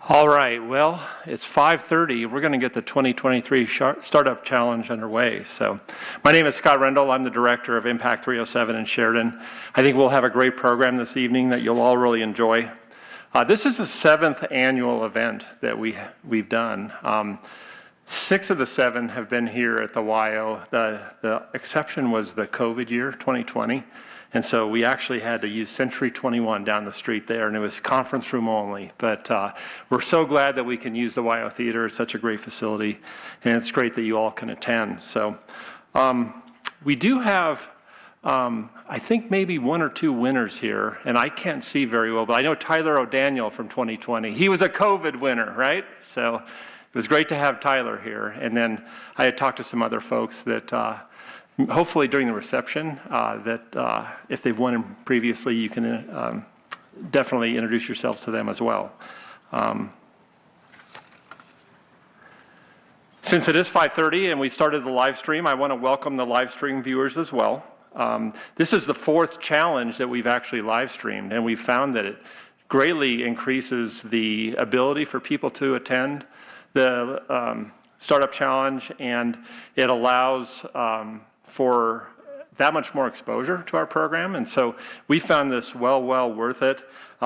All right, well, it's 5:30. We're going to get the 2023 Startup Challenge underway. So my name is Scott Rendell. I'm the director of Impact 307 in Sheridan. I think we'll have a great program this evening that you'll all really enjoy. This is the 7th annual event that we've done. 6 of the 7 have been here at the YO. The exception was the COVID year, 2020. And so we actually had to use Century 21 down the street there, and it was conference room only. But we're so glad that we can use the YO Theater. It's such a great facility, and it's great that you all can attend. So we do have, I think, maybe 1 or 2 winners here, and I can't see very well, but I know Tyler O'Daniel from 2020. He was a COVID winner, right? So it was great to have Tyler here. And then I had talked to some other folks that hopefully during the reception, that if they've won previously, you can definitely introduce yourselves to them as well. Since it is 5:30 and we started the live stream, I want to welcome the live stream viewers as well. This is the 4th challenge that we've actually live streamed, and we've found that it greatly increases the ability for people to attend the Startup Challenge, and it allows for that much more exposure to our program. And so we found this well worth it.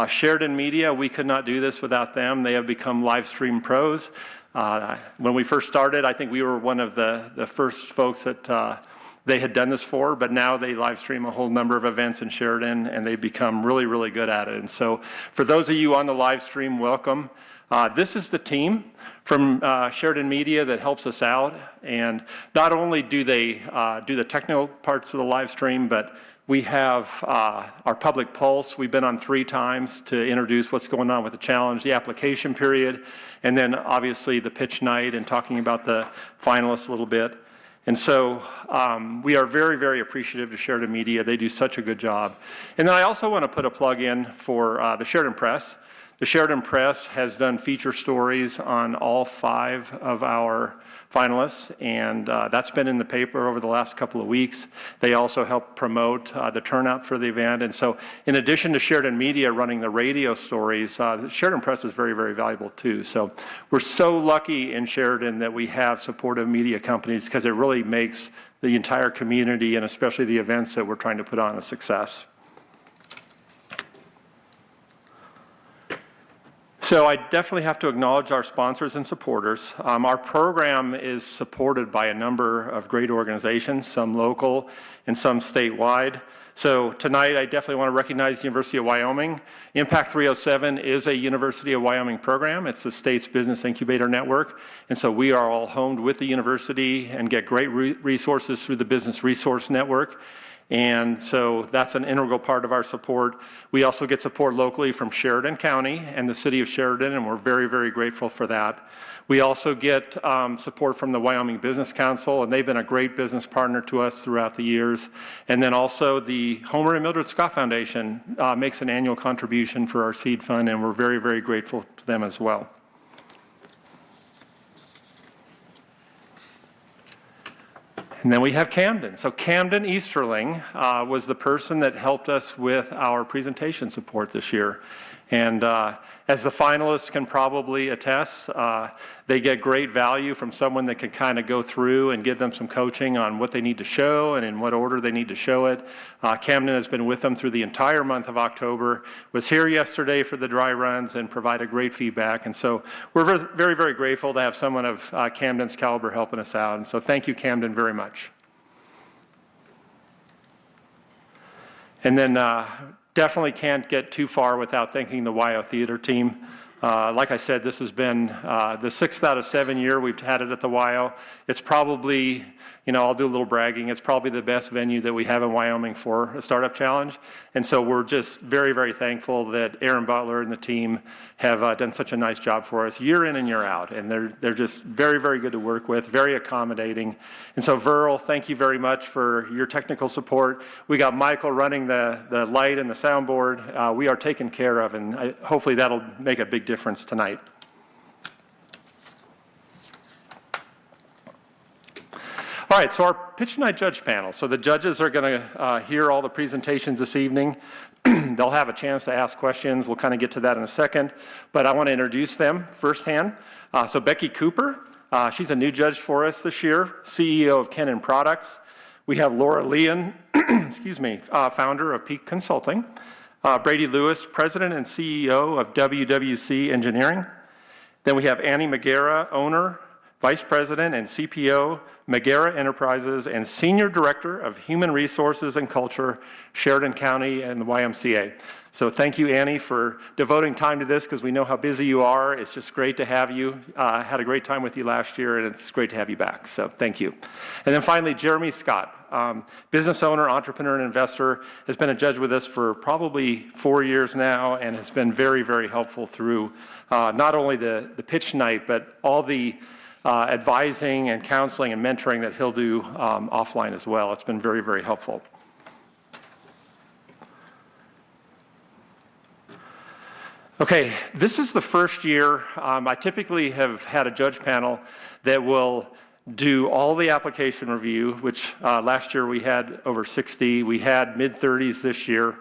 Sheridan Media, we could not do this without them. They have become live stream pros. When we first started, I think we were one of the first folks that they had done this for, but now they live stream a whole number of events in Sheridan, and they've become really good at it. And so for those of you on the live stream, welcome. This is the team from Sheridan Media that helps us out, and not only do they do the technical parts of the live stream, but we have our public pulse. We've been on 3 times to introduce what's going on with the challenge, the application period, and then obviously the pitch night and talking about the finalists a little bit. And so we are very appreciative to Sheridan Media. They do such a good job. And then I also want to put a plug in for the Sheridan Press. The Sheridan Press has done feature stories on all 5 of our finalists, and that's been in the paper over the last couple of weeks. They also help promote the turnout for the event. And so in addition to Sheridan Media running the radio stories, the Sheridan Press is very valuable too. So we're so lucky in Sheridan that we have supportive media companies, because it really makes the entire community, and especially the events that we're trying to put on, a success. So I definitely have to acknowledge our sponsors and supporters. Our program is supported by a number of great organizations, some local and some statewide. So tonight I definitely want to recognize the University of Wyoming. Impact 307 is a University of Wyoming program. It's the state's business incubator network. And so we are all homed with the university and get great resources through the Business Resource Network. And so that's an integral part of our support. We also get support locally from Sheridan County and the city of Sheridan, and we're very grateful for that. We also get support from the Wyoming Business Council, and they've been a great business partner to us throughout the years. And then also the Homer and Mildred Scott Foundation makes an annual contribution for our seed fund, and we're very grateful to them as well. And then we have Camden. So Camden Easterling was the person that helped us with our presentation support this year. And as the finalists can probably attest, they get great value from someone that can kind of go through and give them some coaching on what they need to show and in what order they need to show it. Camden has been with them through the entire month of October, was here yesterday for the dry runs, and provided great feedback. And so we're very grateful to have someone of Camden's caliber helping us out. And so thank you, Camden, very much. And then definitely can't get too far without thanking the YO Theater team. Like I said, this has been the 6th out of 7 year we've had it at the YO. It's probably, I'll do a little bragging, it's probably the best venue that we have in Wyoming for a Startup Challenge. And so we're just very thankful that Aaron Butler and the team have done such a nice job for us year in and year out. And they're just very good to work with, very accommodating. And so Verl, thank you very much for your technical support. We got Michael running the light and the soundboard. We are taken care of, and hopefully that'll make a big difference tonight. All right, so our pitch night judge panel. So the judges are going to hear all the presentations this evening. They'll have a chance to ask questions. We'll kind of get to that in a second, but I want to introduce them firsthand. So Becky Cooper, she's a new judge for us this year, CEO of Kennan Products. We have Laura Leon, excuse me, founder of Peak Consulting. Brady Lewis, president and CEO of WWC Engineering. Then we have Annie Magera, owner, vice president and CPO, Magera Enterprises, and senior director of human resources and culture, Sheridan County and the YMCA. So thank you, Annie, for devoting time to this, because we know how busy you are. It's just great to have you. Had a great time with you last year, and it's great to have you back. So thank you. And then finally, Jeremy Scott, business owner, entrepreneur, and investor, has been a judge with us for probably 4 years now, and has been very, very helpful through not only the pitch night, but all the advising and counseling and mentoring that he'll do offline as well. It's been very, very helpful. Okay, this is the first year. I typically have had a judge panel that will do all the application review, which last year we had over 60. We had mid-30s this year.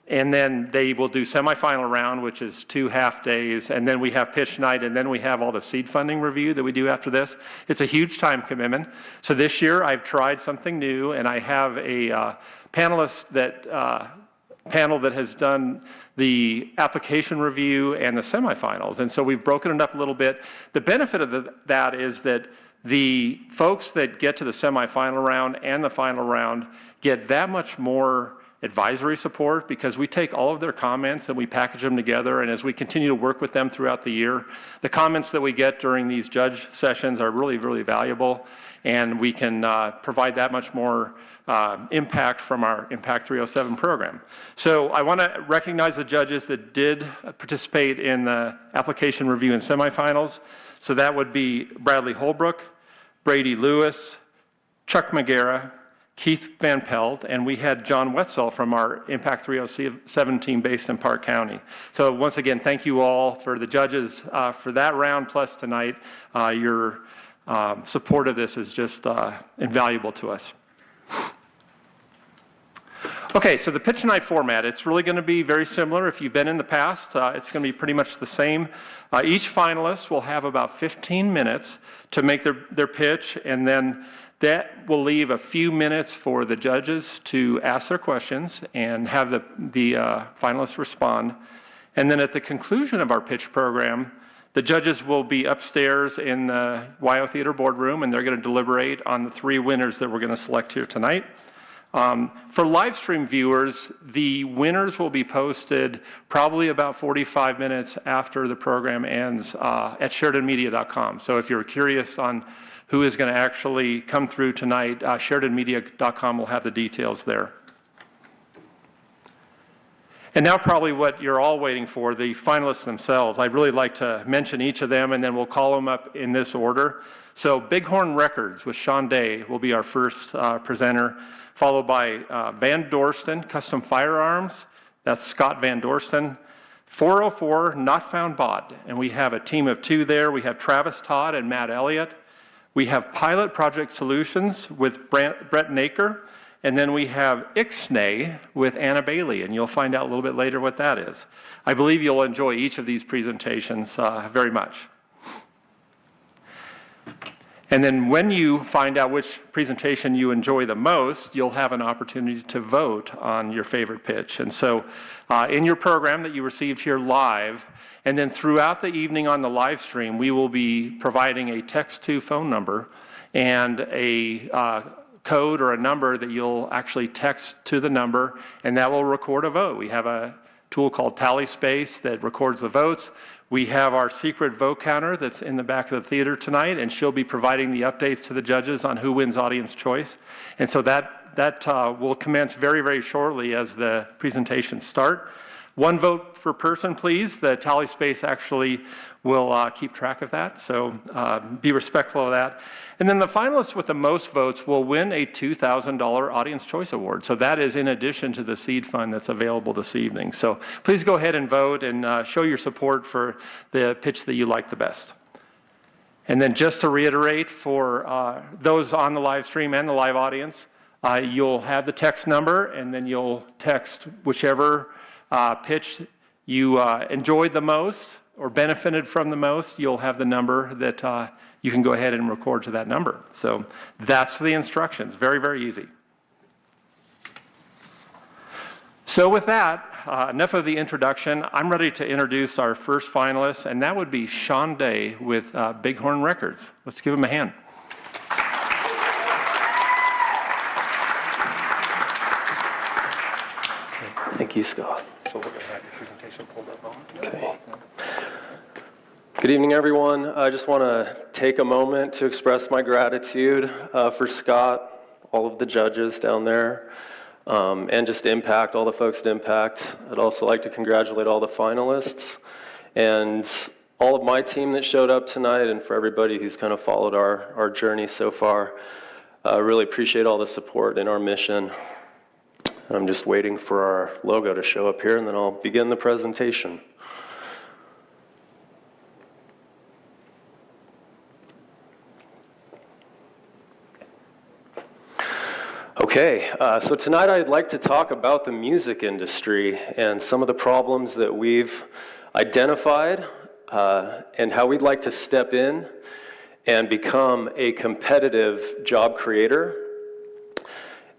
And then they will do semifinal round, which is 2 half days, and then we have pitch night, and then we have all the seed funding review that we do after this. It's a huge time commitment. So this year I've tried something new, and I have a panel that has done the application review and the semifinals. And so we've broken it up a little bit. The benefit of that is that the folks that get to the semifinal round and the final round get that much more advisory support, because we take all of their comments and we package them together, and as we continue to work with them throughout the year, the comments that we get during these judge sessions are really, really valuable, and we can provide that much more impact from our Impact 307 program. So I want to recognize the judges that did participate in the application review and semifinals. So that would be Bradley Holbrook, Brady Lewis, Chuck Magera, Keith Van Pelt, and we had John Wetzel from our Impact 307 team based in Park County. So once again, thank you all for the judges for that round, plus tonight. Your support of this is just invaluable to us. Okay, so the pitch night format, it's really going to be very similar. If you've been in the past, it's going to be pretty much the same. Each finalist will have about 15 minutes to make their pitch, and then that will leave a few minutes for the judges to ask their questions and have the finalists respond. And then at the conclusion of our pitch program, the judges will be upstairs in the YO Theater boardroom, and they're going to deliberate on the 3 winners that we're going to select here tonight. For live stream viewers, the winners will be posted probably about 45 minutes after the program ends at SheridanMedia.com. So if you're curious on who is going to actually come through tonight, SheridanMedia.com will have the details there. And now probably what you're all waiting for, the finalists themselves. I'd really like to mention each of them, and then we'll call them up in this order. So Bighorn Records with Sean Day will be our first presenter, followed by Van Dorsten Custom Firearms. That's Scott Van Dorsten. 404 Not Found Bod, and we have a team of 2 there. We have Travis Todd and Matt Elliott. We have Pilot Project Solutions with Brett Naker, and then we have Ixnay with Anna Bailey, and you'll find out a little bit later what that is. I believe you'll enjoy each of these presentations very much. And then when you find out which presentation you enjoy the most, you'll have an opportunity to vote on your favorite pitch. And so in your program that you received here live, and then throughout the evening on the live stream, we will be providing a text-to phone number and a code or a number that you'll actually text to the number, and that will record a vote. We have a tool called Tally Space that records the votes. We have our secret vote counter that's in the back of the theater tonight, and she'll be providing the updates to the judges on who wins audience choice. And so that will commence very, very shortly as the presentations start. 1 vote per person, please. The Tally Space actually will keep track of that, so be respectful of that. And then the finalists with the most votes will win a $2,000 Audience Choice Award. So that is in addition to the seed fund that's available this evening. So please go ahead and vote and show your support for the pitch that you like the best. And then just to reiterate for those on the live stream and the live audience, you'll have the text number, and then you'll text whichever pitch you enjoyed the most or benefited from the most. You'll have the number that you can go ahead and record to that number. So that's the instructions. Very, very easy. So with that, enough of the introduction. I'm ready to introduce our first finalist, and that would be Sean Day with Bighorn Records. Let's give him a hand. Thank you, Scott. So we're going to have your presentation pulled up on. Okay. Good evening, everyone. I just want to take a moment to express my gratitude for Scott, all of the judges down there, and just Impact, all the folks at Impact. I'd also like to congratulate all the finalists and all of my team that showed up tonight, and for everybody who's kind of followed our journey so far. I really appreciate all the support in our mission. I'm just waiting for our logo to show up here, and then I'll begin the presentation. Okay, so tonight I'd like to talk about the music industry and some of the problems that we've identified and how we'd like to step in and become a competitive job creator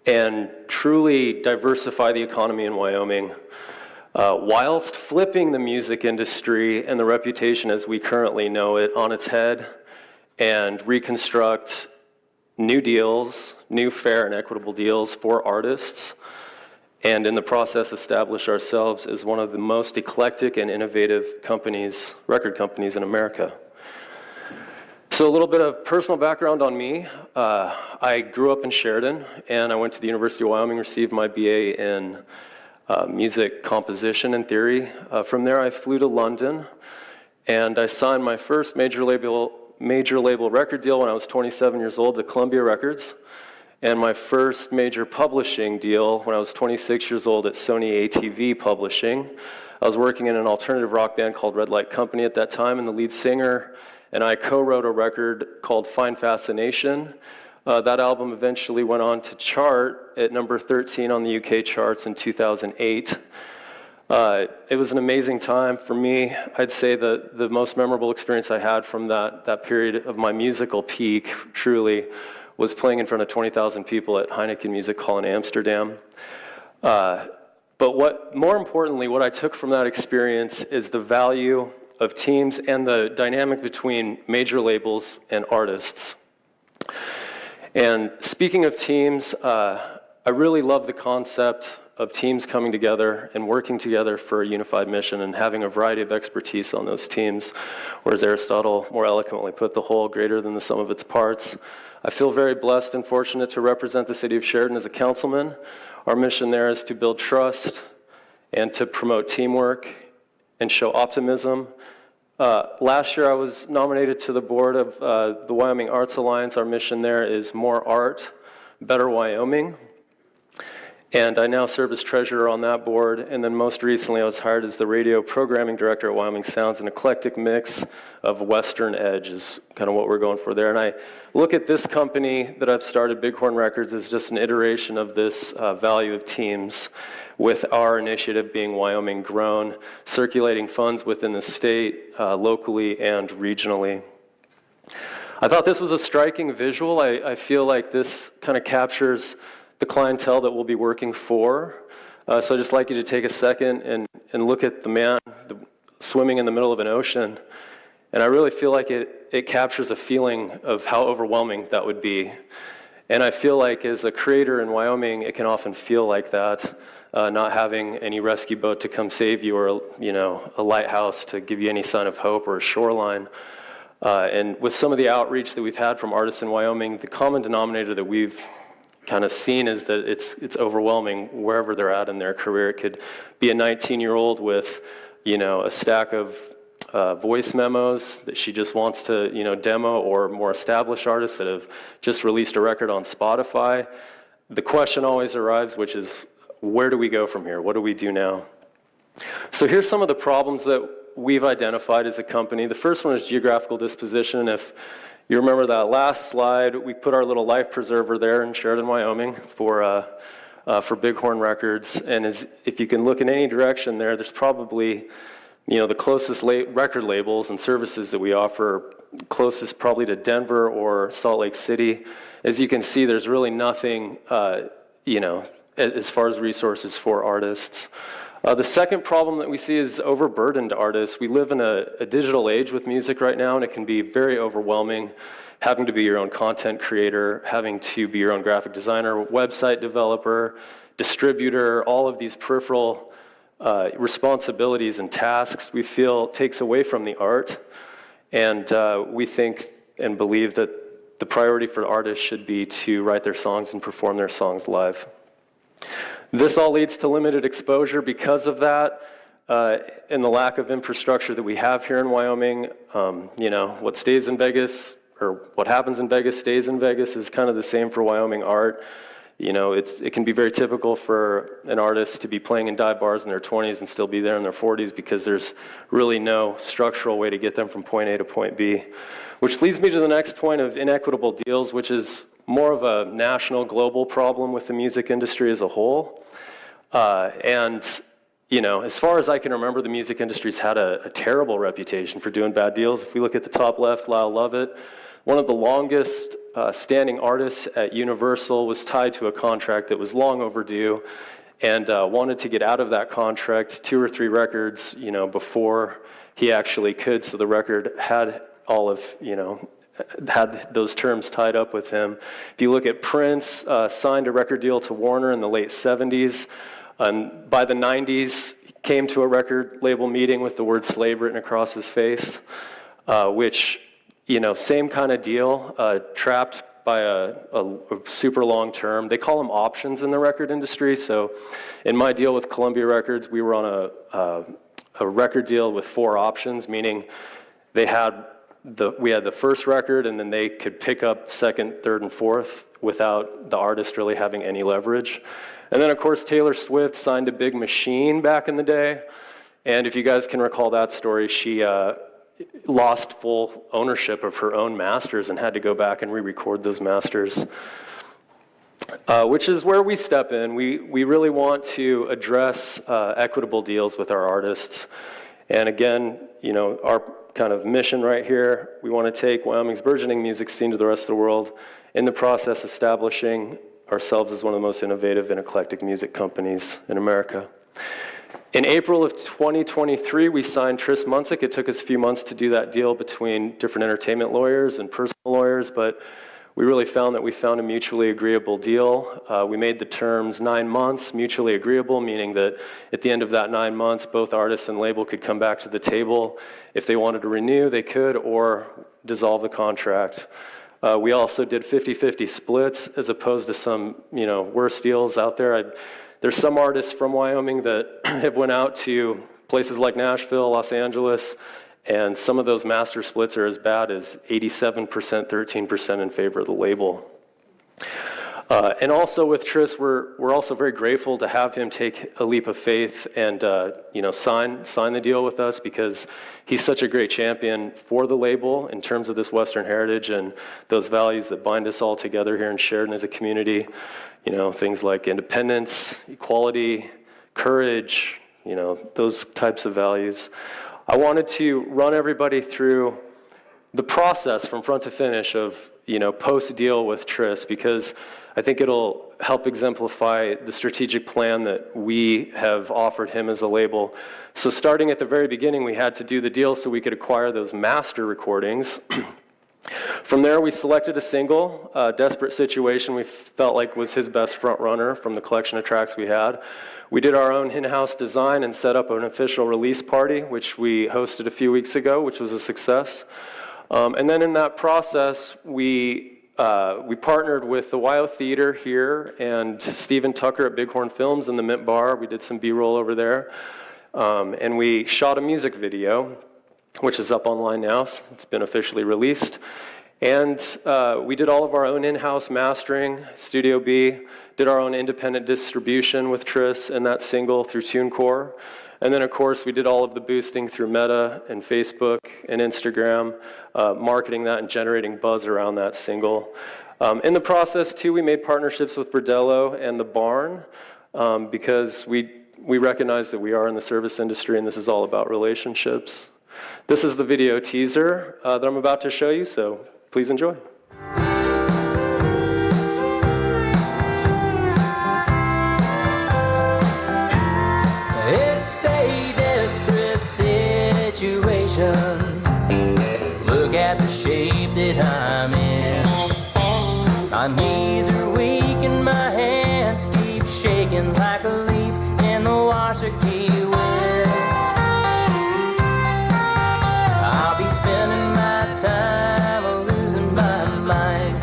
and truly diversify the economy in Wyoming, whilst flipping the music industry and the reputation as we currently know it on its head and reconstruct new deals, new fair and equitable deals for artists, and in the process establish ourselves as one of the most eclectic and innovative companies, record companies in America. So a little bit of personal background on me. I grew up in Sheridan, and I went to the University of Wyoming, received my BA in music composition and theory. From there, I flew to London, and I signed my first major label record deal when I was 27 years old to Columbia Records, and my first major publishing deal when I was 26 years old at Sony ATV Publishing. I was working in an alternative rock band called Red Light Company at that time, and the lead singer and I co-wrote a record called Fine Fascination. That album eventually went on to chart at number 13 on the UK charts in 2008. It was an amazing time for me. I'd say the most memorable experience I had from that period of my musical peak, truly, was playing in front of 20,000 people at Heineken Music Hall in Amsterdam. But more importantly, what I took from that experience is the value of teams and the dynamic between major labels and artists. And speaking of teams, I really love the concept of teams coming together and working together for a unified mission and having a variety of expertise on those teams, or as Aristotle more eloquently put, the whole greater than the sum of its parts. I feel very blessed and fortunate to represent the city of Sheridan as a councilman. Our mission there is to build trust and to promote teamwork and show optimism. Last year I was nominated to the board of the Wyoming Arts Alliance. Our mission there is more art, better Wyoming. And I now serve as treasurer on that board, and then most recently I was hired as the radio programming director at Wyoming Sounds. An eclectic mix of Western edge is kind of what we're going for there. And I look at this company that I've started, Bighorn Records, as just an iteration of this value of teams, with our initiative being Wyoming Grown, circulating funds within the state, locally and regionally. I thought this was a striking visual. I feel like this kind of captures the clientele that we'll be working for. So I'd just like you to take a second and look at the man swimming in the middle of an ocean. And I really feel like it captures a feeling of how overwhelming that would be. And I feel like as a creator in Wyoming, it can often feel like that, not having any rescue boat to come save you, or a lighthouse to give you any sign of hope, or a shoreline. And with some of the outreach that we've had from artists in Wyoming, the common denominator that we've kind of seen is that it's overwhelming wherever they're at in their career. It could be a 19-year-old with, a stack of voice memos that she just wants to, demo, or more established artists that have just released a record on Spotify. The question always arrives, which is, where do we go from here? What do we do now? So here's some of the problems that we've identified as a company. The first one is geographical disposition. If you remember that last slide, we put our little life preserver there in Sheridan, Wyoming for Bighorn Records. And if you can look in any direction there, there's probably, the closest record labels and services that we offer, closest probably to Denver or Salt Lake City. As you can see, there's really nothing, as far as resources for artists. The second problem that we see is overburdened artists. We live in a digital age with music right now, and it can be very overwhelming, having to be your own content creator, having to be your own graphic designer, website developer, distributor, all of these peripheral responsibilities and tasks we feel takes away from the art. And we think and believe that the priority for artists should be to write their songs and perform their songs live. This all leads to limited exposure because of that, and the lack of infrastructure that we have here in Wyoming. What stays in Vegas, or what happens in Vegas stays in Vegas, is kind of the same for Wyoming art. It can be very typical for an artist to be playing in dive bars in their 20s and still be there in their 40s because there's really no structural way to get them from point A to point B. Which leads me to the next point of inequitable deals, which is more of a national, global problem with the music industry as a whole. As far as I can remember, the music industry's had a terrible reputation for doing bad deals. If we look at the top left, Lyle Lovett, one of the longest standing artists at Universal, was tied to a contract that was long overdue and wanted to get out of that contract 2 or 3 records, before he actually could. So the record had had those terms tied up with him. If you look at Prince, signed a record deal to Warner in the late 70s. And by the 90s, he came to a record label meeting with the word slave written across his face, which, same kind of deal, trapped by a super long term. They call them options in the record industry. So in my deal with Columbia Records, we were on a record deal with 4 options, meaning we had the first record, and then they could pick up second, third, and fourth without the artist really having any leverage. And then, of course, Taylor Swift signed to Big Machine back in the day. And if you guys can recall that story, she lost full ownership of her own masters and had to go back and re-record those masters, which is where we step in. We really want to address equitable deals with our artists. And again, our kind of mission right here, we want to take Wyoming's burgeoning music scene to the rest of the world, in the process establishing ourselves as one of the most innovative and eclectic music companies in America. In April of 2023, we signed Tris Munsick. It took us a few months to do that deal between different entertainment lawyers and personal lawyers, but we really found that we found a mutually agreeable deal. We made the terms 9 months, mutually agreeable, meaning that at the end of that 9 months, both artist and label could come back to the table. If they wanted to renew, they could, or dissolve the contract. We also did 50-50 splits, as opposed to some, worse deals out there. There's some artists from Wyoming that have went out to places like Nashville, Los Angeles, and some of those master splits are as bad as 87%, 13% in favor of the label. And also with Tris, we're also very grateful to have him take a leap of faith and sign the deal with us, because he's such a great champion for the label in terms of this Western heritage and those values that bind us all together here in Sheridan as a community. Things like independence, equality, courage, those types of values. I wanted to run everybody through the process from front to finish of, post-deal with Tris, because I think it'll help exemplify the strategic plan that we have offered him as a label. So starting at the very beginning, we had to do the deal so we could acquire those master recordings. From there, we selected a single, Desperate Situation, we felt like was his best front runner from the collection of tracks we had. We did our own in-house design and set up an official release party, which we hosted a few weeks ago, which was a success. And then in that process, we partnered with the WYO Theater here and Stephen Tucker at Bighorn Films in the Mint Bar. We did some B-roll over there. And we shot a music video, which is up online now. So it's been officially released. And we did all of our own in-house mastering, Studio B, did our own independent distribution with Tris and that single through TuneCore. And then, of course, we did all of the boosting through Meta and Facebook and Instagram, marketing that and generating buzz around that single. In the process, too, we made partnerships with Verdello and The Barn because we recognize that we are in the service industry and this is all about relationships. This is the video teaser that I'm about to show you, so please enjoy. It's a desperate situation. Look at the shape that I'm in. My knees are weak and my hands keep shaking like a leaf in the washer key wet. I'll be spending my time losing my mind.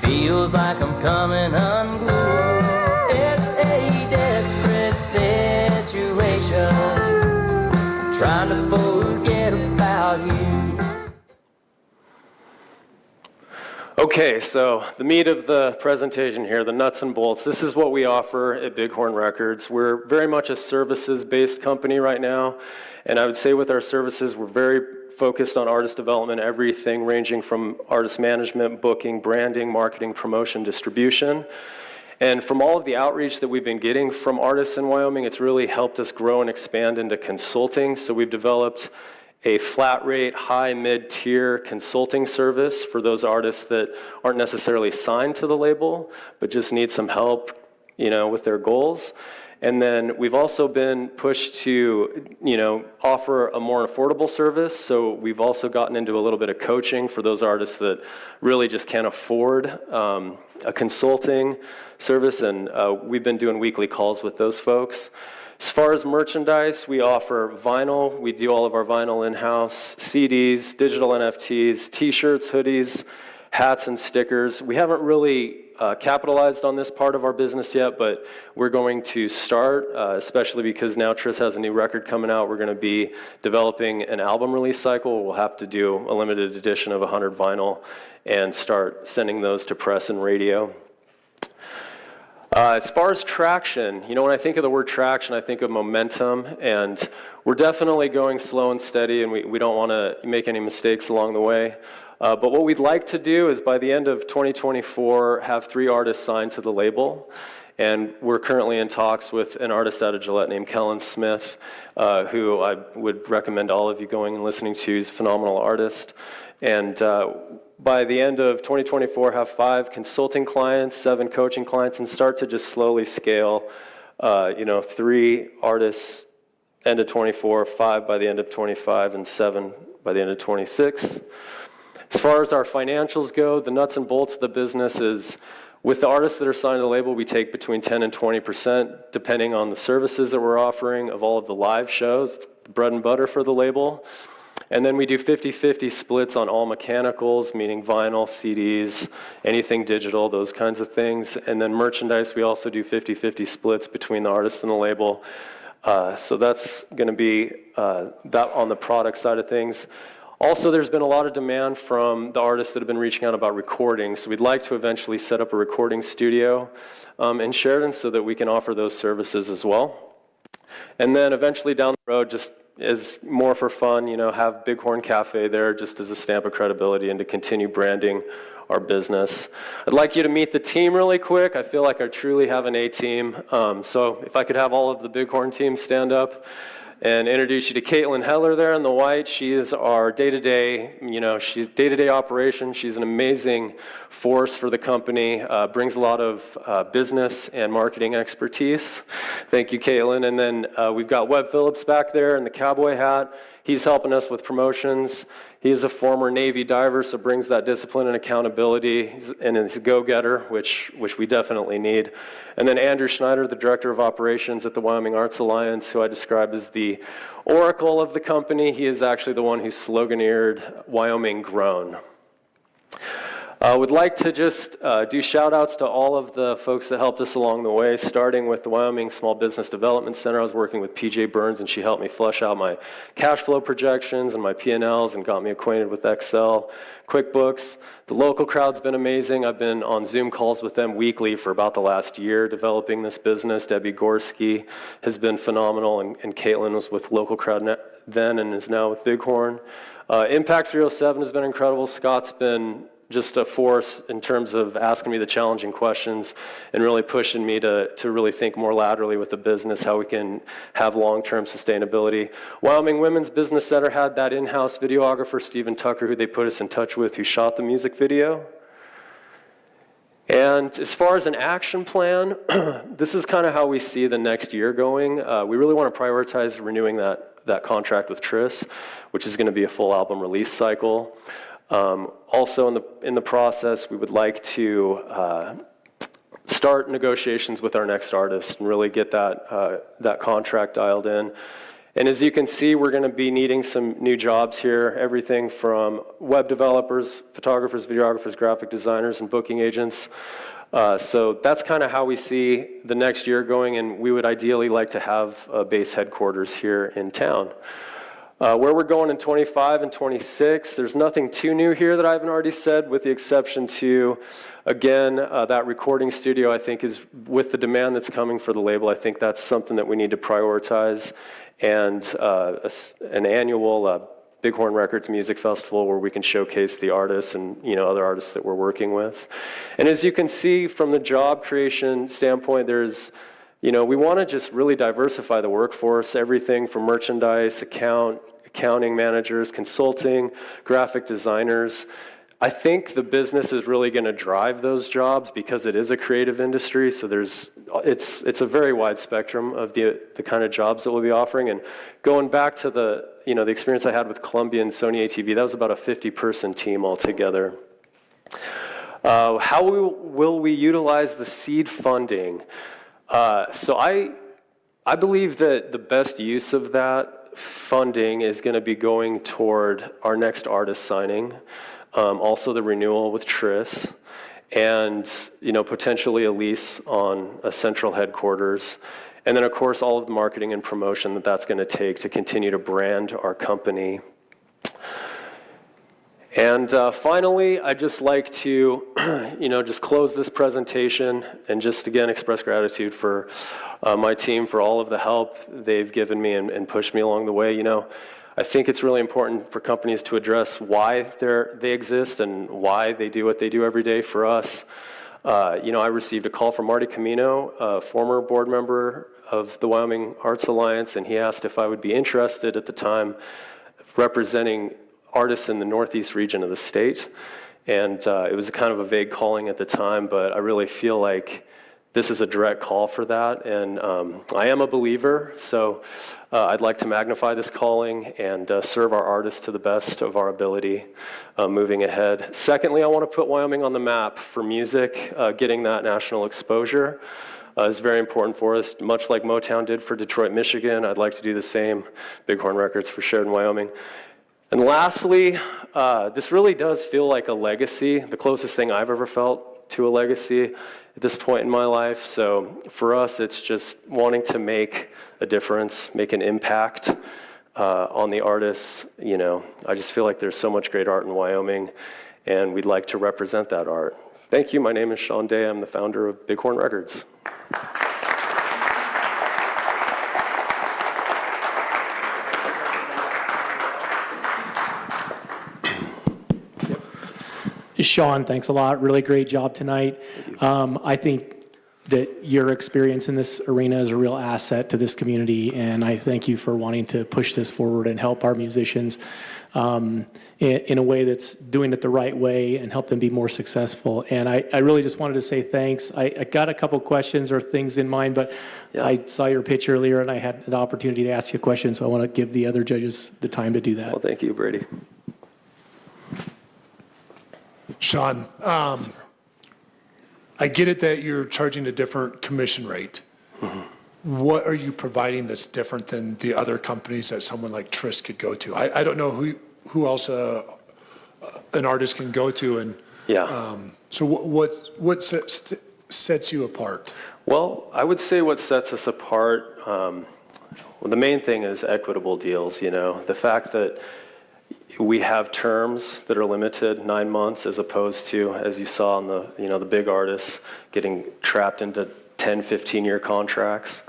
Feels like I'm coming unglued. It's a desperate situation. Trying to forget about you. Okay, so the meat of the presentation here, the nuts and bolts, this is what we offer at Bighorn Records. We're very much a services-based company right now, and I would say with our services, we're very focused on artist development, everything ranging from artist management, booking, branding, marketing, promotion, distribution. And from all of the outreach that we've been getting from artists in Wyoming, it's really helped us grow and expand into consulting. So we've developed a flat rate, high, mid-tier consulting service for those artists that aren't necessarily signed to the label, but just need some help, with their goals. And then we've also been pushed to, offer a more affordable service. So we've also gotten into a little bit of coaching for those artists that really just can't afford a consulting service. And we've been doing weekly calls with those folks. As far as merchandise, we offer vinyl. We do all of our vinyl in-house, CDs, digital NFTs, t-shirts, hoodies, hats, and stickers. We haven't really capitalized on this part of our business yet, but we're going to start, especially because now Tris has a new record coming out. We're going to be developing an album release cycle. We'll have to do a limited edition of 100 vinyl and start sending those to press and radio. As far as traction, when I think of the word traction, I think of momentum, and we're definitely going slow and steady, and we don't want to make any mistakes along the way. But what we'd like to do is by the end of 2024, have 3 artists signed to the label. And we're currently in talks with an artist out of Gillette named Kellen Smith, who I would recommend all of you going and listening to. He's a phenomenal artist. And by the end of 2024, have 5 consulting clients, 7 coaching clients, and start to just slowly scale, 3 artists end of 24, 5 by the end of 25, and 7 by the end of 26. As far as our financials go, the nuts and bolts of the business is with the artists that are signed to the label, we take between 10 and 20%, depending on the services that we're offering of all of the live shows. It's the bread and butter for the label. And then we do 50-50 splits on all mechanicals, meaning vinyl, CDs, anything digital, those kinds of things. And then merchandise, we also do 50-50 splits between the artist and the label. So that's going to be that on the product side of things. Also, there's been a lot of demand from the artists that have been reaching out about recording. So we'd like to eventually set up a recording studio in Sheridan so that we can offer those services as well. And then eventually down the road, just as more for fun, have Bighorn Cafe there just as a stamp of credibility and to continue branding our business. I'd like you to meet the team really quick. I feel like I truly have an A-team. So if I could have all of the Bighorn team stand up and introduce you to Caitlin Heller there in the white. She is our day-to-day, she's day-to-day operation. She's an amazing force for the company, brings a lot of business and marketing expertise. Thank you, Caitlin. And then we've got Webb Phillips back there in the cowboy hat. He's helping us with promotions. He is a former Navy diver, so brings that discipline and accountability, and is a go-getter, which we definitely need. And then Andrew Schneider, the Director of Operations at the Wyoming Arts Alliance, who I describe as the oracle of the company. He is actually the one who sloganeered Wyoming Grown. Would like to just do shout outs to all of the folks that helped us along the way, starting with the Wyoming Small Business Development Center. I was working with PJ Burns, and she helped me flesh out my cash flow projections and my P&Ls and got me acquainted with Excel, QuickBooks. The local crowd's been amazing. I've been on Zoom calls with them weekly for about the last year developing this business. Debbie Gorski has been phenomenal, and Caitlin was with local crowd then and is now with Bighorn. Impact 307 has been incredible. Scott's been just a force in terms of asking me the challenging questions and really pushing me to really think more laterally with the business, how we can have long-term sustainability. Wyoming Women's Business Center had that in-house videographer, Stephen Tucker, who they put us in touch with, who shot the music video. And as far as an action plan, this is kind of how we see the next year going. We really want to prioritize renewing that contract with Tris, which is going to be a full album release cycle. Also in the process, we would like to start negotiations with our next artist and really get that contract dialed in. And as you can see, we're going to be needing some new jobs here, everything from web developers, photographers, videographers, graphic designers, and booking agents. So that's kind of how we see the next year going, and we would ideally like to have a base headquarters here in town. Where we're going in 25 and 26, there's nothing too new here that I haven't already said, with the exception to, again, that recording studio, I think, is with the demand that's coming for the label, I think that's something that we need to prioritize, and an annual Bighorn Records Music Festival where we can showcase the artists and other artists that we're working with. And as you can see from the job creation standpoint, there's we want to just really diversify the workforce, everything from merchandise, accounting managers, consulting, graphic designers. I think the business is really going to drive those jobs because it is a creative industry, so it's a very wide spectrum of the kind of jobs that we'll be offering. And going back to the experience I had with Columbia and Sony ATV, that was about a 50-person team altogether. How will we utilize the seed funding? So I believe that the best use of that funding is going to be going toward our next artist signing, also the renewal with Tris, and potentially a lease on a central headquarters, and then of course all of the marketing and promotion that's going to take to continue to brand our company. And finally, I'd just like to, just close this presentation and just again express gratitude for my team for all of the help they've given me and pushed me along the way. I think it's really important for companies to address why they exist and why they do what they do every day. For us, I received a call from Marty Camino, a former board member of the Wyoming Arts Alliance, and he asked if I would be interested at the time representing artists in the northeast region of the state, and it was kind of a vague calling at the time, but I really feel like this is a direct call for that, and I am a believer, so I'd like to magnify this calling and serve our artists to the best of our ability moving ahead. Secondly, I want to put Wyoming on the map for music. Getting that national exposure is very important for us, much like Motown did for Detroit, Michigan. I'd like to do the same, Bighorn Records for Sheridan, Wyoming. And lastly, this really does feel like a legacy, the closest thing I've ever felt to a legacy at this point in my life. So for us, it's just wanting to make a difference, make an impact on the artists. I just feel like there's so much great art in Wyoming, and we'd like to represent that art. Thank you. My name is Sean Day. I'm the founder of Bighorn Records. Sean, thanks a lot. Really great job tonight. I think that your experience in this arena is a real asset to this community, and I thank you for wanting to push this forward and help our musicians in a way that's doing it the right way and help them be more successful. And I really just wanted to say thanks. I got a couple questions or things in mind, but yeah. I saw your pitch earlier, and I had an opportunity to ask you a question, so I want to give the other judges the time to do that. Well, thank you, Brady. Sean, I get it that you're charging a different commission rate. Mm-hmm. What are you providing that's different than the other companies that someone like Tris could go to? I don't know who else an artist can go to and Yeah. So what sets you apart? Well, I would say what sets us apart, well, the main thing is equitable deals, the fact that we have terms that are limited, 9 months, as opposed to, as you saw in the big artists getting trapped into 10, 15-year contracts.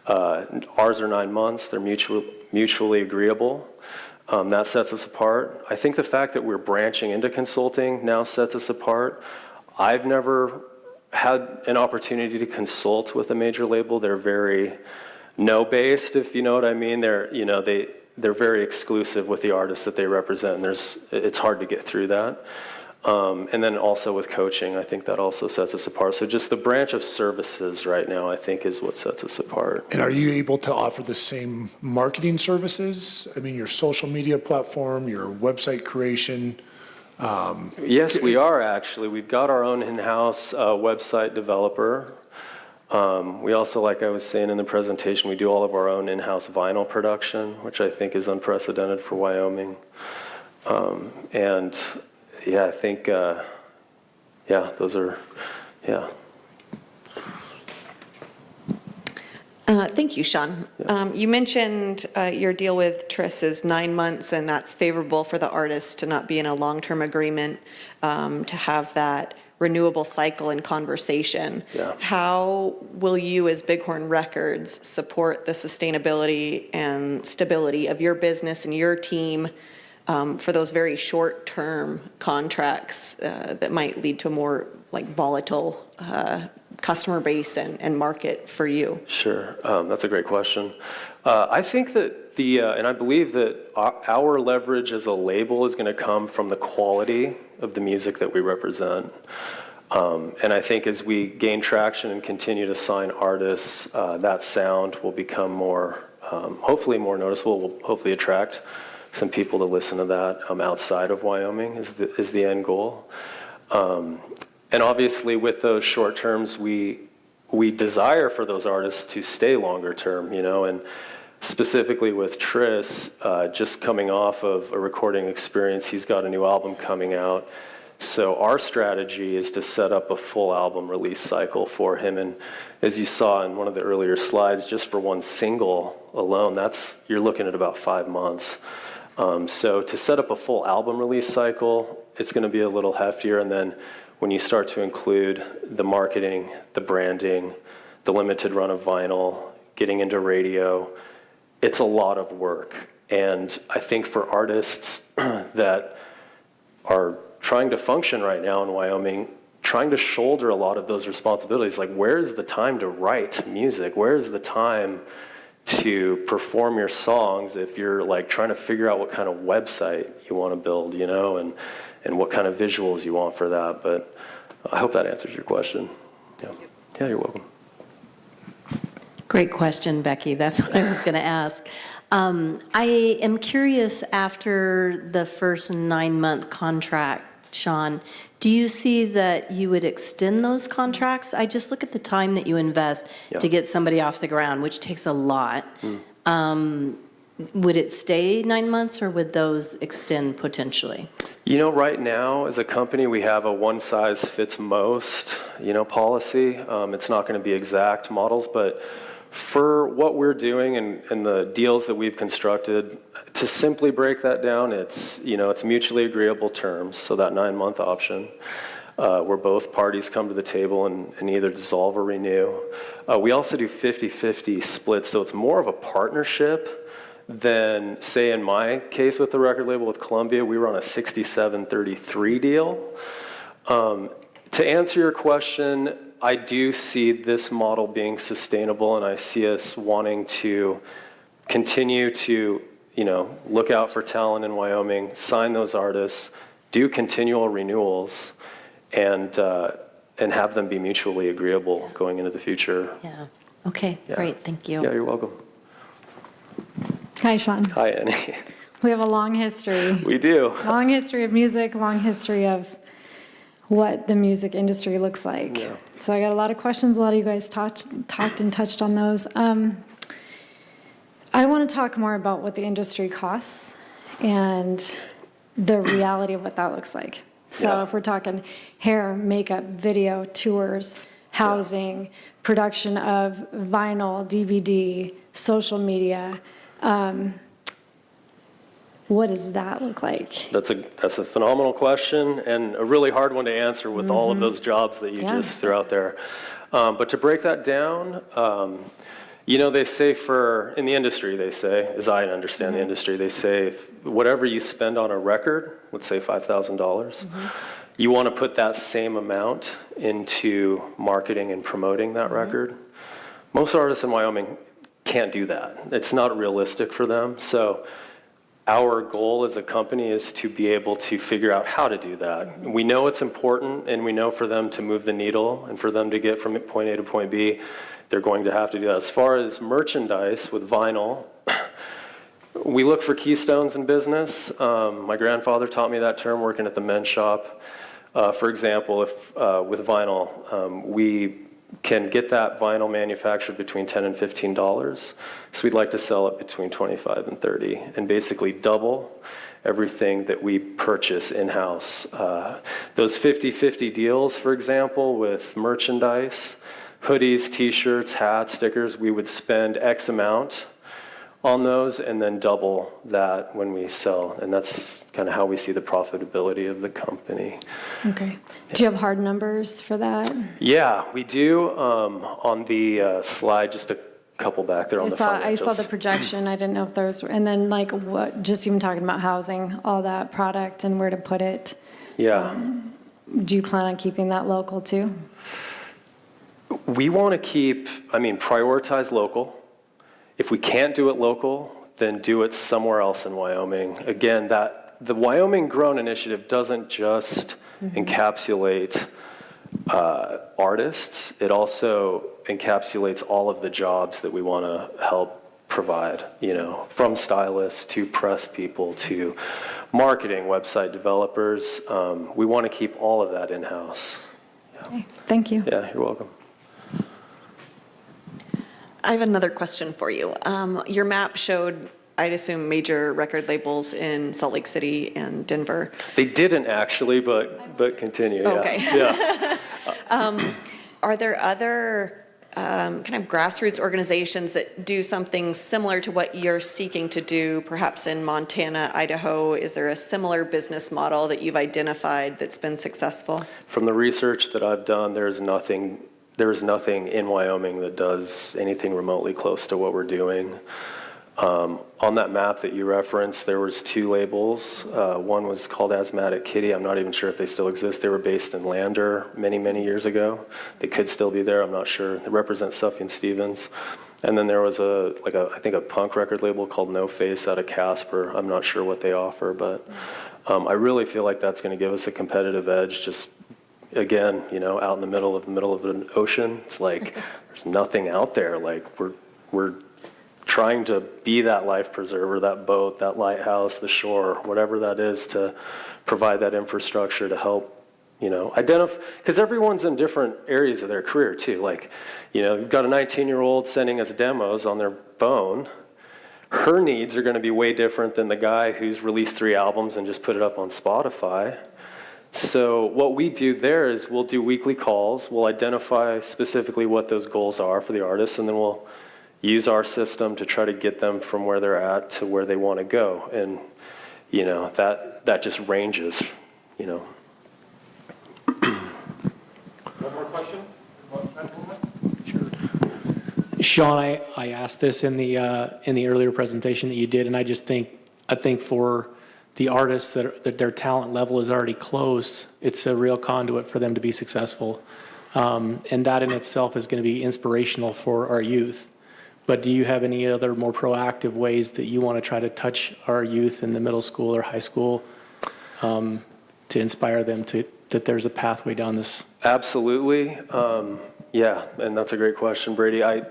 Ours are 9 months, they're mutually agreeable. That sets us apart. I think the fact that we're branching into consulting now sets us apart. I've never had an opportunity to consult with a major label. They're very no-based, if you know what I mean. They're very exclusive with the artists that they represent, and it's hard to get through that. And then also with coaching, I think that also sets us apart. So just the branch of services right now, I think, is what sets us apart. And are you able to offer the same marketing services? I mean, your social media platform, your website creation? Yes, we are actually. We've got our own in-house website developer. We also, like I was saying in the presentation, we do all of our own in-house vinyl production, which I think is unprecedented for Wyoming. And yeah, I think, those are, yeah. Thank you, Sean. You mentioned your deal with Triss is 9 months, and that's favorable for the artist to not be in a long-term agreement, to have that renewable cycle and conversation. Yeah. How will you, as Bighorn Records, support the sustainability and stability of your business and your team for those very short-term contracts that might lead to a more volatile customer base and market for you? Sure, that's a great question. I think that and I believe that our leverage as a label is going to come from the quality of the music that we represent. And I think as we gain traction and continue to sign artists, that sound will become more, hopefully more noticeable, will hopefully attract some people to listen to that outside of Wyoming is the end goal. And obviously with those short terms, we desire for those artists to stay longer term, and specifically with Triss, just coming off of a recording experience, he's got a new album coming out. So our strategy is to set up a full album release cycle for him. And as you saw in one of the earlier slides, just for one single alone, you're looking at about 5 months. So to set up a full album release cycle, it's going to be a little heftier. And then when you start to include the marketing, the branding, the limited run of vinyl, getting into radio, it's a lot of work. And I think for artists that are trying to function right now in Wyoming, trying to shoulder a lot of those responsibilities, like where's the time to write music? Where's the time to perform your songs if you're trying to figure out what kind of website you want to build, and what kind of visuals you want for that. But I hope that answers your question. Yeah, you're welcome. Great question, Becky. That's what I was going to ask. I am curious, after the first 9-month contract, Sean, do you see that you would extend those contracts? I just look at the time that you invest to get somebody off the ground, which takes a lot. Would it stay 9 months, or would those extend potentially? Right now, as a company, we have a one-size-fits-most, policy. It's not going to be exact models, but for what we're doing and the deals that we've constructed, to simply break that down, it's mutually agreeable terms, so that 9-month option, where both parties come to the table and either dissolve or renew. We also do 50-50 splits, so it's more of a partnership than, say, in my case with the record label with Columbia, we were on a 67-33 deal. To answer your question, I do see this model being sustainable, and I see us wanting to continue to, look out for talent in Wyoming, sign those artists, do continual renewals, and have them be mutually agreeable going into the future. Yeah. Okay, great. Thank you. Yeah, you're welcome. Hi, Sean. Hi, Annie. We have a long history. We do. Long history of music, long history of what the music industry looks like. Yeah. So I got a lot of questions. A lot of you guys talked and touched on those. I want to talk more about what the industry costs and the reality of what that looks like. So Yeah. if we're talking hair, makeup, video, tours, housing, production of vinyl, DVD, social media, what does that look like? That's a phenomenal question and a really hard one to answer with all of those jobs that you Yeah. just threw out there. But to break that down, they say in the industry, they say, as I understand the industry, they say whatever you spend on a record, let's say $5,000, you want to put that same amount into marketing and promoting that record. Most artists in Wyoming can't do that. It's not realistic for them. So our goal as a company is to be able to figure out how to do that. We know it's important, and we know for them to move the needle and for them to get from point A to point B, they're going to have to do that. As far as merchandise with vinyl, we look for keystones in business. My grandfather taught me that term working at the men's shop. For example, if with vinyl, we can get that vinyl manufactured between $10 and $15. So we'd like to sell it between $25 and $30 and basically double everything that we purchase in-house. Those 50-50 deals, for example, with merchandise, hoodies, t-shirts, hats, stickers, we would spend X amount on those and then double that when we sell. And that's kind of how we see the profitability of the company. Okay. Do you have hard numbers for that? Yeah, we do. On the slide, just a couple back there on the financials. I saw the projection. I didn't know if there's, and then like what, just even talking about housing, all that product and where to put it. Yeah. Do you plan on keeping that local too? We want to prioritize local. If we can't do it local, then do it somewhere else in Wyoming. Again, the Wyoming Grown Initiative doesn't just encapsulate artists, it also encapsulates all of the jobs that we want to help provide, from stylists to press people to marketing, website developers. We want to keep all of that in-house. Yeah. Okay. Thank you. Yeah, you're welcome. I have another question for you. Your map showed, I'd assume, major record labels in Salt Lake City and Denver. They didn't actually, but continue. Yeah. Okay. Yeah. Are there other kind of grassroots organizations that do something similar to what you're seeking to do, perhaps in Montana, Idaho? Is there a similar business model that you've identified that's been successful? From the research that I've done, there's nothing in Wyoming that does anything remotely close to what we're doing. On that map that you referenced, there was 2 labels. One was called Asthmatic Kitty. I'm not even sure if they still exist. They were based in Lander many, many years ago. They could still be there. I'm not sure. They represent Suffian Stevens. And then there was I think a punk record label called No Face out of Casper. I'm not sure what they offer, but I really feel like that's going to give us a competitive edge. Just again, out in the middle of an ocean. It's like there's nothing out there. Like we're trying to be that life preserver, that boat, that lighthouse, the shore, whatever that is, to provide that infrastructure to help, identify, because everyone's in different areas of their career too. Like, you've got a 19-year-old sending us demos on their phone. Her needs are going to be way different than the guy who's released 3 albums and just put it up on Spotify. So what we do there is we'll do weekly calls. We'll identify specifically what those goals are for the artists, and then we'll use our system to try to get them from where they're at to where they want to go. And, that just ranges, One more question? Sean, I asked this in the earlier presentation that you did, and I think for the artists that their talent level is already close, it's a real conduit for them to be successful. And that in itself is going to be inspirational for our youth. But do you have any other more proactive ways that you want to try to touch our youth in the middle school or high school to inspire them that there's a pathway down this? Absolutely. Yeah, and that's a great question, Brady. I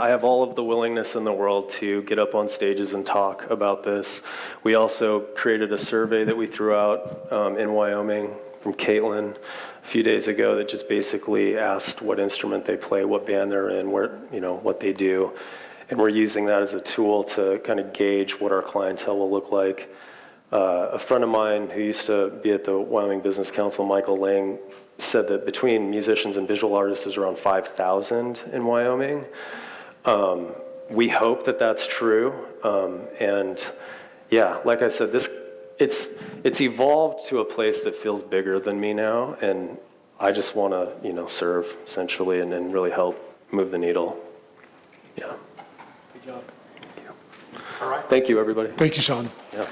have all of the willingness in the world to get up on stages and talk about this. We also created a survey that we threw out in Wyoming from Caitlin a few days ago that just basically asked what instrument they play, what band they're in, where, what they do. And we're using that as a tool to kind of gauge what our clientele will look like. A friend of mine who used to be at the Wyoming Business Council, Michael Lang, said that between musicians and visual artists there's around 5,000 in Wyoming. We hope that that's true. And yeah, like I said, it's evolved to a place that feels bigger than me now, and I just want to, serve essentially and really help move the needle. Yeah. Good job. Thank you. All right. Thank you, everybody. Thank you, Sean. Yeah.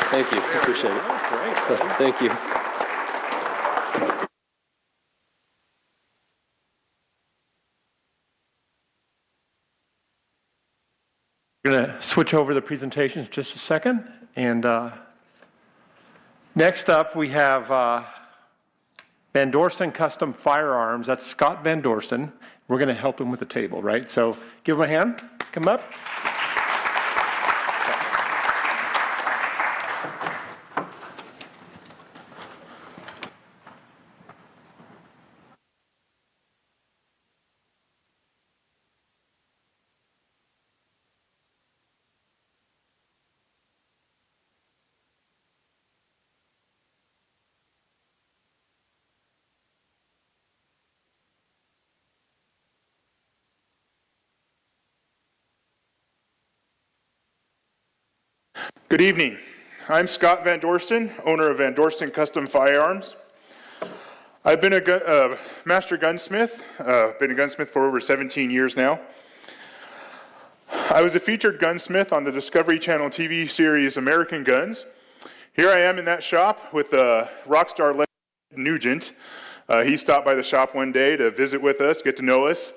Thank you. Appreciate it. Great. Thank you. We're going to switch over the presentations just a second. And next up, we have Van Dorsten Custom Firearms. That's Scott Van Dorsten. We're going to help him with the table, right? So give him a hand. Let's come up. Good evening. I'm Scott Van Dorsten, owner of Van Dorsten Custom Firearms. I've been a master gunsmith, been a gunsmith for over 17 years now. I was a featured gunsmith on the Discovery Channel TV series American Guns. Here I am in that shop with rock star legend Nugent. He stopped by the shop one day to visit with us, get to know us.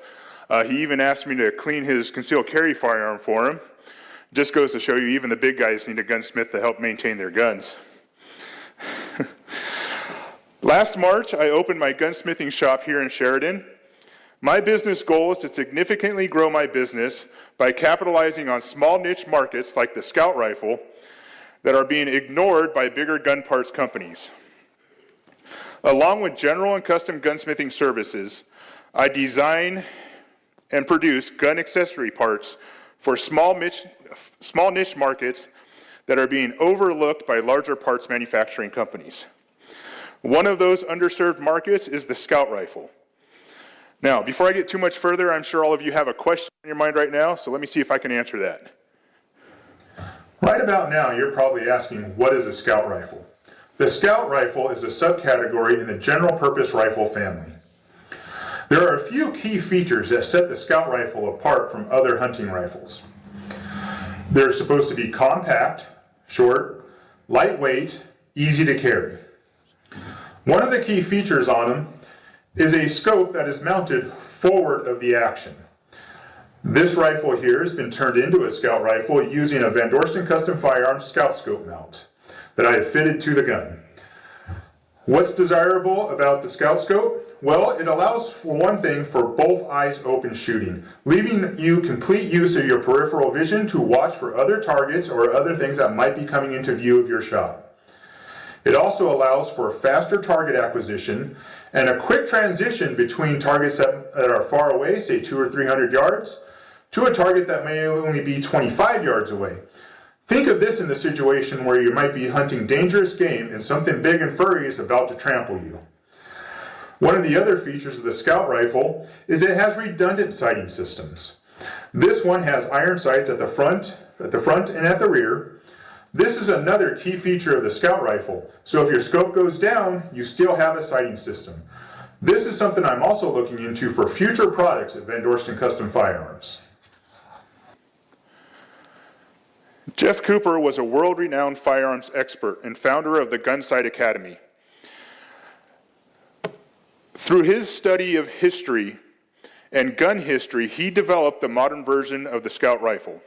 He even asked me to clean his concealed carry firearm for him. Just goes to show you, even the big guys need a gunsmith to help maintain their guns. Last March, I opened my gunsmithing shop here in Sheridan. My business goal is to significantly grow my business by capitalizing on small niche markets like the Scout rifle that are being ignored by bigger gun parts companies. Along with general and custom gunsmithing services, I design and produce gun accessory parts for small niche markets that are being overlooked by larger parts manufacturing companies. One of those underserved markets is the Scout rifle. Now, before I get too much further, I'm sure all of you have a question in your mind right now, so let me see if I can answer that. Right about now, you're probably asking, what is a Scout rifle? The Scout rifle is a subcategory in the general purpose rifle family. There are a few key features that set the Scout rifle apart from other hunting rifles. They're supposed to be compact, short, lightweight, easy to carry. One of the key features on them is a scope that is mounted forward of the action. This rifle here has been turned into a Scout rifle using a Van Dorsten Custom Firearms Scout Scope mount that I have fitted to the gun. What's desirable about the Scout Scope? Well, it allows, for one thing, for both eyes open shooting, leaving you complete use of your peripheral vision to watch for other targets or other things that might be coming into view of your shot. It also allows for faster target acquisition and a quick transition between targets that are far away, say 200 or 300 yards, to a target that may only be 25 yards away. Think of this in the situation where you might be hunting dangerous game and something big and furry is about to trample you. One of the other features of the Scout rifle is it has redundant sighting systems. This one has iron sights at the front and at the rear. This is another key feature of the Scout rifle. So if your scope goes down, you still have a sighting system. This is something I'm also looking into for future products at Van Dorsten Custom Firearms. Jeff Cooper was a world-renowned firearms expert and founder of the Gunsight Academy. Through his study of history and gun history, he developed the modern version of the Scout rifle.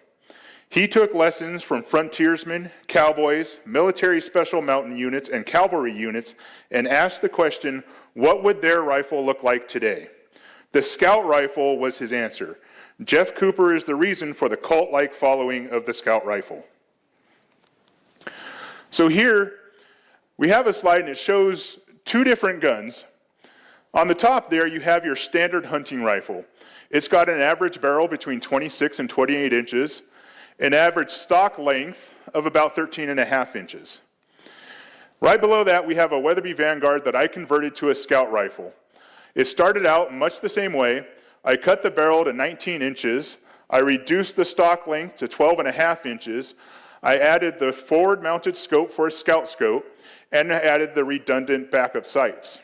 He took lessons from frontiersmen, cowboys, military special mountain units, and cavalry units and asked the question, what would their rifle look like today? The Scout rifle was his answer. Jeff Cooper is the reason for the cult-like following of the Scout rifle. So here we have a slide and it shows two different guns. On the top there you have your standard hunting rifle. It's got an average barrel between 26 and 28 inches. an average stock length of about 13.5 inches. Right below that, we have a Weatherby Vanguard that I converted to a scout rifle. It started out much the same way. I cut the barrel to 19 inches. I reduced the stock length to 12.5 inches. I added the forward-mounted scope for a scout scope, and I added the redundant backup sights.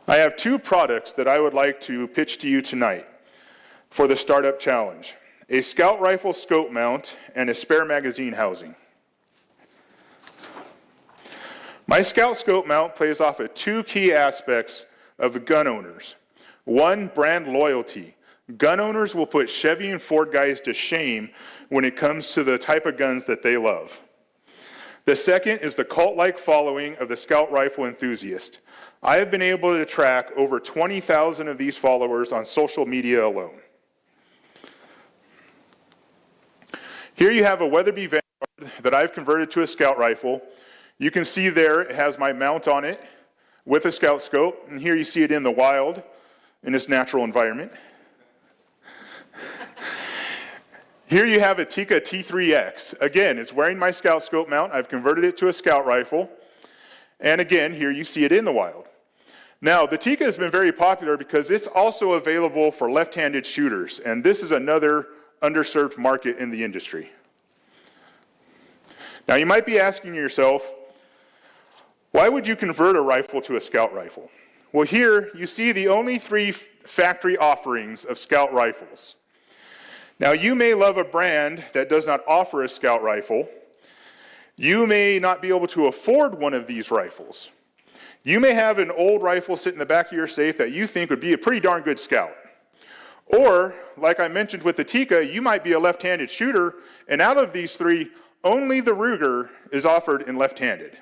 I have two products that I would like to pitch to you tonight for the Startup Challenge: a scout rifle scope mount and a spare magazine housing. My scout scope mount plays off of two key aspects of gun owners. One, brand loyalty. Gun owners will put Chevy and Ford guys to shame when it comes to the type of guns that they love. The second is the cult-like following of the scout rifle enthusiast. I have been able to track over 20,000 of these followers on social media alone. Here you have a Weatherby Vanguard that I've converted to a scout rifle. You can see there it has my mount on it with a scout scope, and here you see it in the wild, in its natural environment. Here you have a Tikka T3X. Again, it's wearing my scout scope mount. I've converted it to a scout rifle. And again, here you see it in the wild. Now, the Tikka has been very popular because it's also available for left-handed shooters, and this is another underserved market in the industry. Now, you might be asking yourself, why would you convert a rifle to a scout rifle? Well, here you see the only three factory offerings of scout rifles. Now, you may love a brand that does not offer a scout rifle. You may not be able to afford one of these rifles. You may have an old rifle sit in the back of your safe that you think would be a pretty darn good scout. Or, like I mentioned with the Tikka, you might be a left-handed shooter, and out of these three, only the Ruger is offered in left-handed.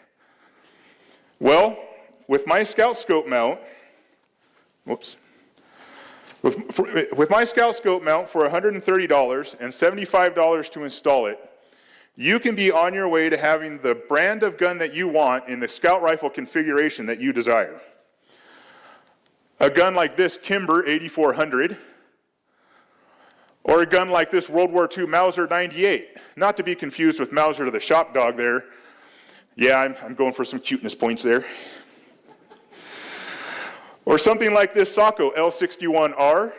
Well, with my scout scope mount, with my scout scope mount for $130 and $75 to install it, you can be on your way to having the brand of gun that you want in the scout rifle configuration that you desire. A gun like this Kimber 8400, or a gun like this World War II Mauser 98, not to be confused with Mauser to the shop dog there. Yeah, I'm going for some cuteness points there. Or something like this Sako L61R,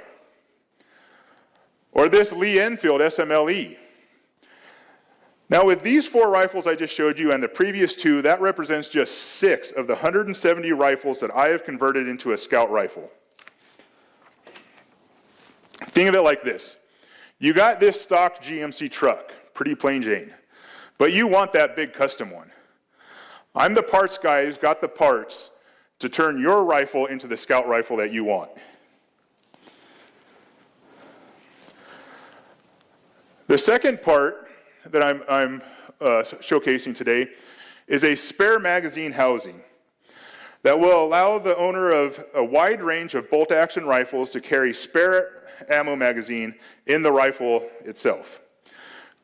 or this Lee Enfield SMLE. Now, with these four rifles I just showed you and the previous two, that represents just 6 of the 170 rifles that I have converted into a scout rifle. Think of it like this. You got this stock GMC truck, pretty plain Jane, but you want that big custom one. I'm the parts guy who's got the parts to turn your rifle into the scout rifle that you want. The second part that I'm showcasing today is a spare magazine housing that will allow the owner of a wide range of bolt-action rifles to carry spare ammo magazine in the rifle itself.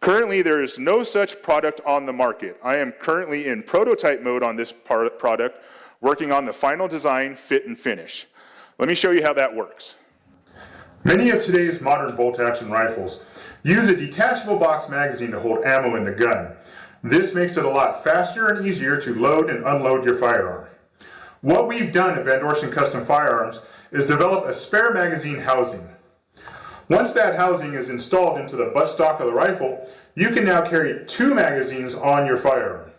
Currently, there is no such product on the market. I am currently in prototype mode on this product, working on the final design, fit, and finish. Let me show you how that works. Many of today's modern bolt-action rifles use a detachable box magazine to hold ammo in the gun. This makes it a lot faster and easier to load and unload your firearm. What we've done at Van Dorsten Custom Firearms is develop a spare magazine housing. Once that housing is installed into the buttstock of the rifle, you can now carry 2 magazines on your firearm.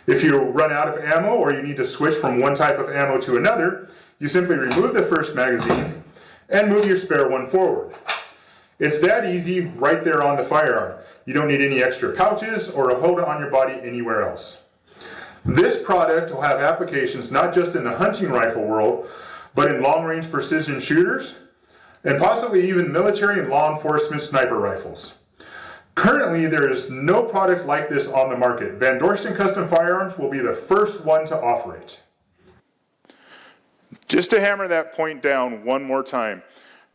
If you run out of ammo or you need to switch from one type of ammo to another, you simply remove the first magazine and move your spare one forward. It's that easy right there on the firearm. You don't need any extra pouches or a holder on your body anywhere else. This product will have applications not just in the hunting rifle world, but in long-range precision shooters, and possibly even military and law enforcement sniper rifles. Currently, there is no product like this on the market. Van Dorsten Custom Firearms will be the first one to offer it. Just to hammer that point down one more time,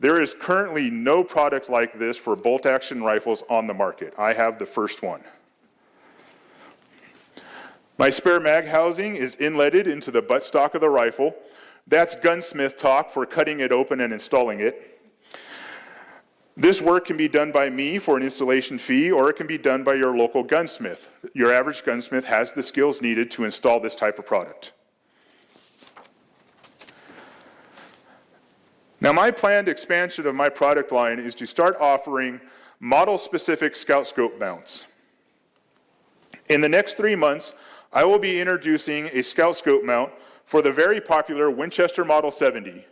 there is currently no product like this for bolt-action rifles on the market. I have the first one. My spare mag housing is inletted into the buttstock of the rifle. That's gunsmith talk for cutting it open and installing it. This work can be done by me for an installation fee, or it can be done by your local gunsmith. Your average gunsmith has the skills needed to install this type of product. Now, my planned expansion of my product line is to start offering model-specific scout scope mounts. In the next 3 months, I will be introducing a scout scope mount for the very popular Winchester Model 70.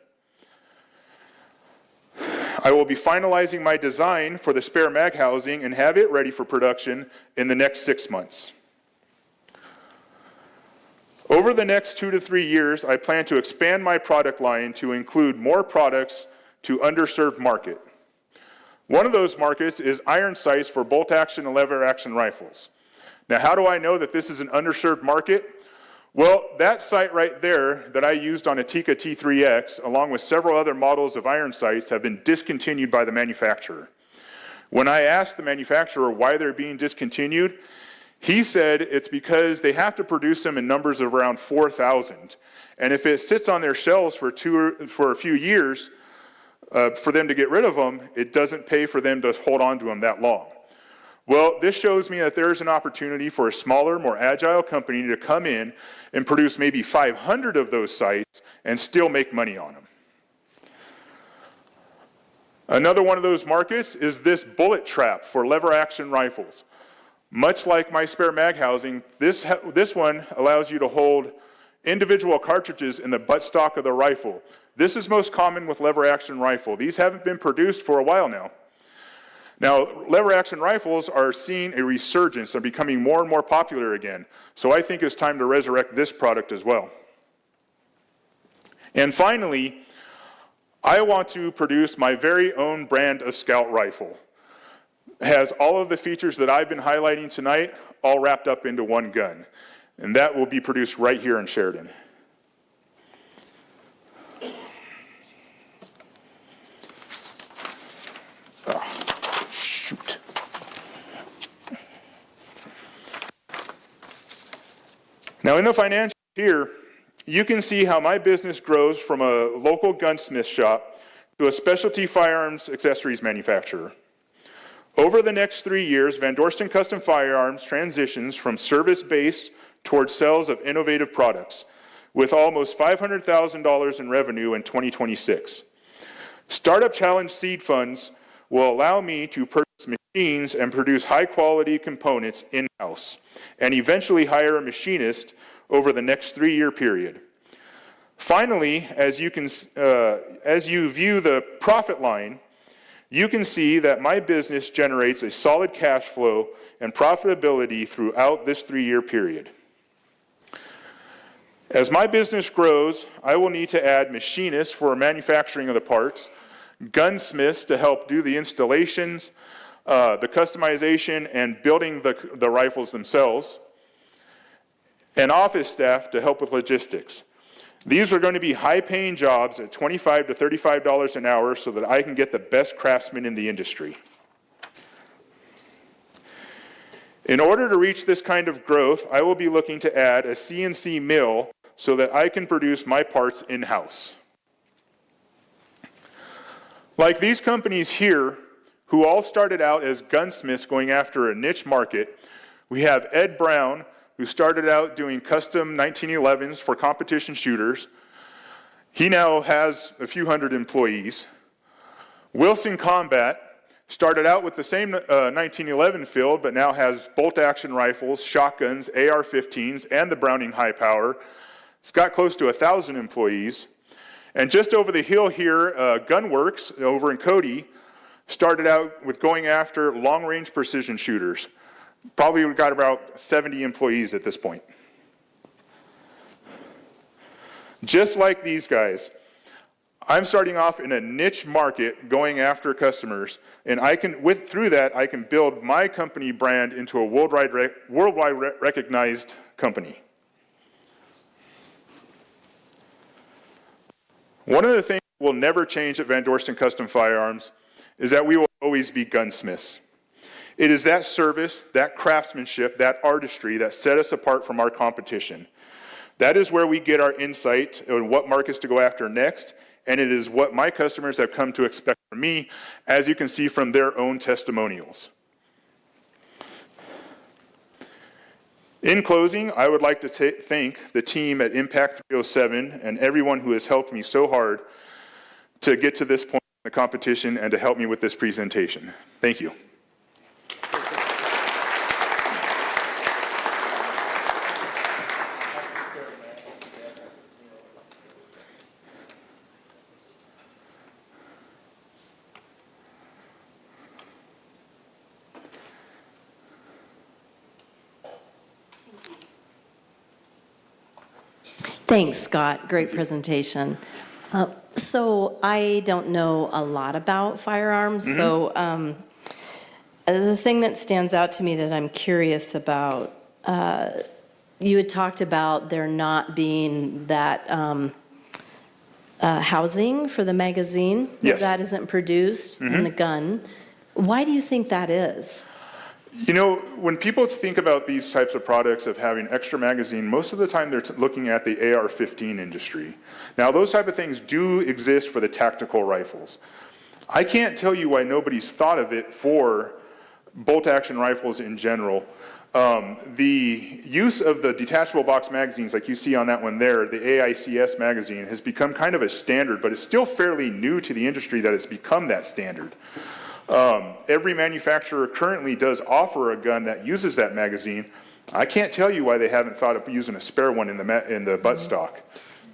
I will be finalizing my design for the spare mag housing and have it ready for production in the next 6 months. Over the next 2 to 3 years, I plan to expand my product line to include more products to underserved market. One of those markets is iron sights for bolt action and lever action rifles. Now, how do I know that this is an underserved market? Well, that sight right there that I used on a Tikka T3X, along with several other models of iron sights, have been discontinued by the manufacturer. When I asked the manufacturer why they're being discontinued, he said it's because they have to produce them in numbers of around 4,000. And if it sits on their shelves for a few years, for them to get rid of them, it doesn't pay for them to hold on to them that long. Well, this shows me that there's an opportunity for a smaller, more agile company to come in and produce maybe 500 of those sights and still make money on them. Another one of those markets is this bullet trap for lever action rifles. Much like my spare mag housing, this one allows you to hold individual cartridges in the buttstock of the rifle. This is most common with lever action rifle. These haven't been produced for a while now. Now, lever action rifles are seeing a resurgence. They're becoming more and more popular again. So I think it's time to resurrect this product as well. And finally, I want to produce my very own brand of scout rifle. It has all of the features that I've been highlighting tonight, all wrapped up into one gun. And that will be produced right here in Sheridan. Shoot. Now in the financials here, you can see how my business grows from a local gunsmith shop to a specialty firearms accessories manufacturer. Over the next 3 years, Van Dorston Custom Firearms transitions from service-based towards sales of innovative products, with almost $500,000 in revenue in 2026. Startup Challenge seed funds will allow me to purchase machines and produce high-quality components in-house, and eventually hire a machinist over the next 3-year period. Finally, as you view the profit line, you can see that my business generates a solid cash flow and profitability throughout this 3-year period. As my business grows, I will need to add machinists for manufacturing of the parts, gunsmiths to help do the installations, the customization and building the rifles themselves, and office staff to help with logistics. These are going to be high-paying jobs at $25 to $35 an hour so that I can get the best craftsmen in the industry. In order to reach this kind of growth, I will be looking to add a CNC mill so that I can produce my parts in-house. Like these companies here, who all started out as gunsmiths going after a niche market, we have Ed Brown, who started out doing custom 1911s for competition shooters. He now has a few hundred employees. Wilson Combat started out with the same 1911 field, but now has bolt-action rifles, shotguns, AR-15s, and the Browning High Power. It's got close to 1,000 employees. And just over the hill here, Gunworks over in Cody started out with going after long-range precision shooters. Probably we've got about 70 employees at this point. Just like these guys, I'm starting off in a niche market going after customers, and through that, I can build my company brand into a worldwide recognized company. One of the things that will never change at Van Dorston Custom Firearms is that we will always be gunsmiths. It is that service, that craftsmanship, that artistry that set us apart from our competition. That is where we get our insight on what markets to go after next, and it is what my customers have come to expect from me, as you can see from their own testimonials. In closing, I would like to thank the team at Impact 307 and everyone who has helped me so hard to get to this point in the competition and to help me with this presentation. Thank you. Thanks, Scott. Great presentation. So I don't know a lot about firearms, so the thing that stands out to me that I'm curious about, you had talked about there not being that housing for the magazine. Yes. That isn't produced in the gun. Why do you think that is? You know, when people think about these types of products of having extra magazine, most of the time they're looking at the AR-15 industry. Now, those type of things do exist for the tactical rifles. I can't tell you why nobody's thought of it for bolt-action rifles in general. The use of the detachable box magazines, like you see on that one there, the AICS magazine, has become kind of a standard, but it's still fairly new to the industry that it's become that standard. Every manufacturer currently does offer a gun that uses that magazine. I can't tell you why they haven't thought of using a spare one in the buttstock.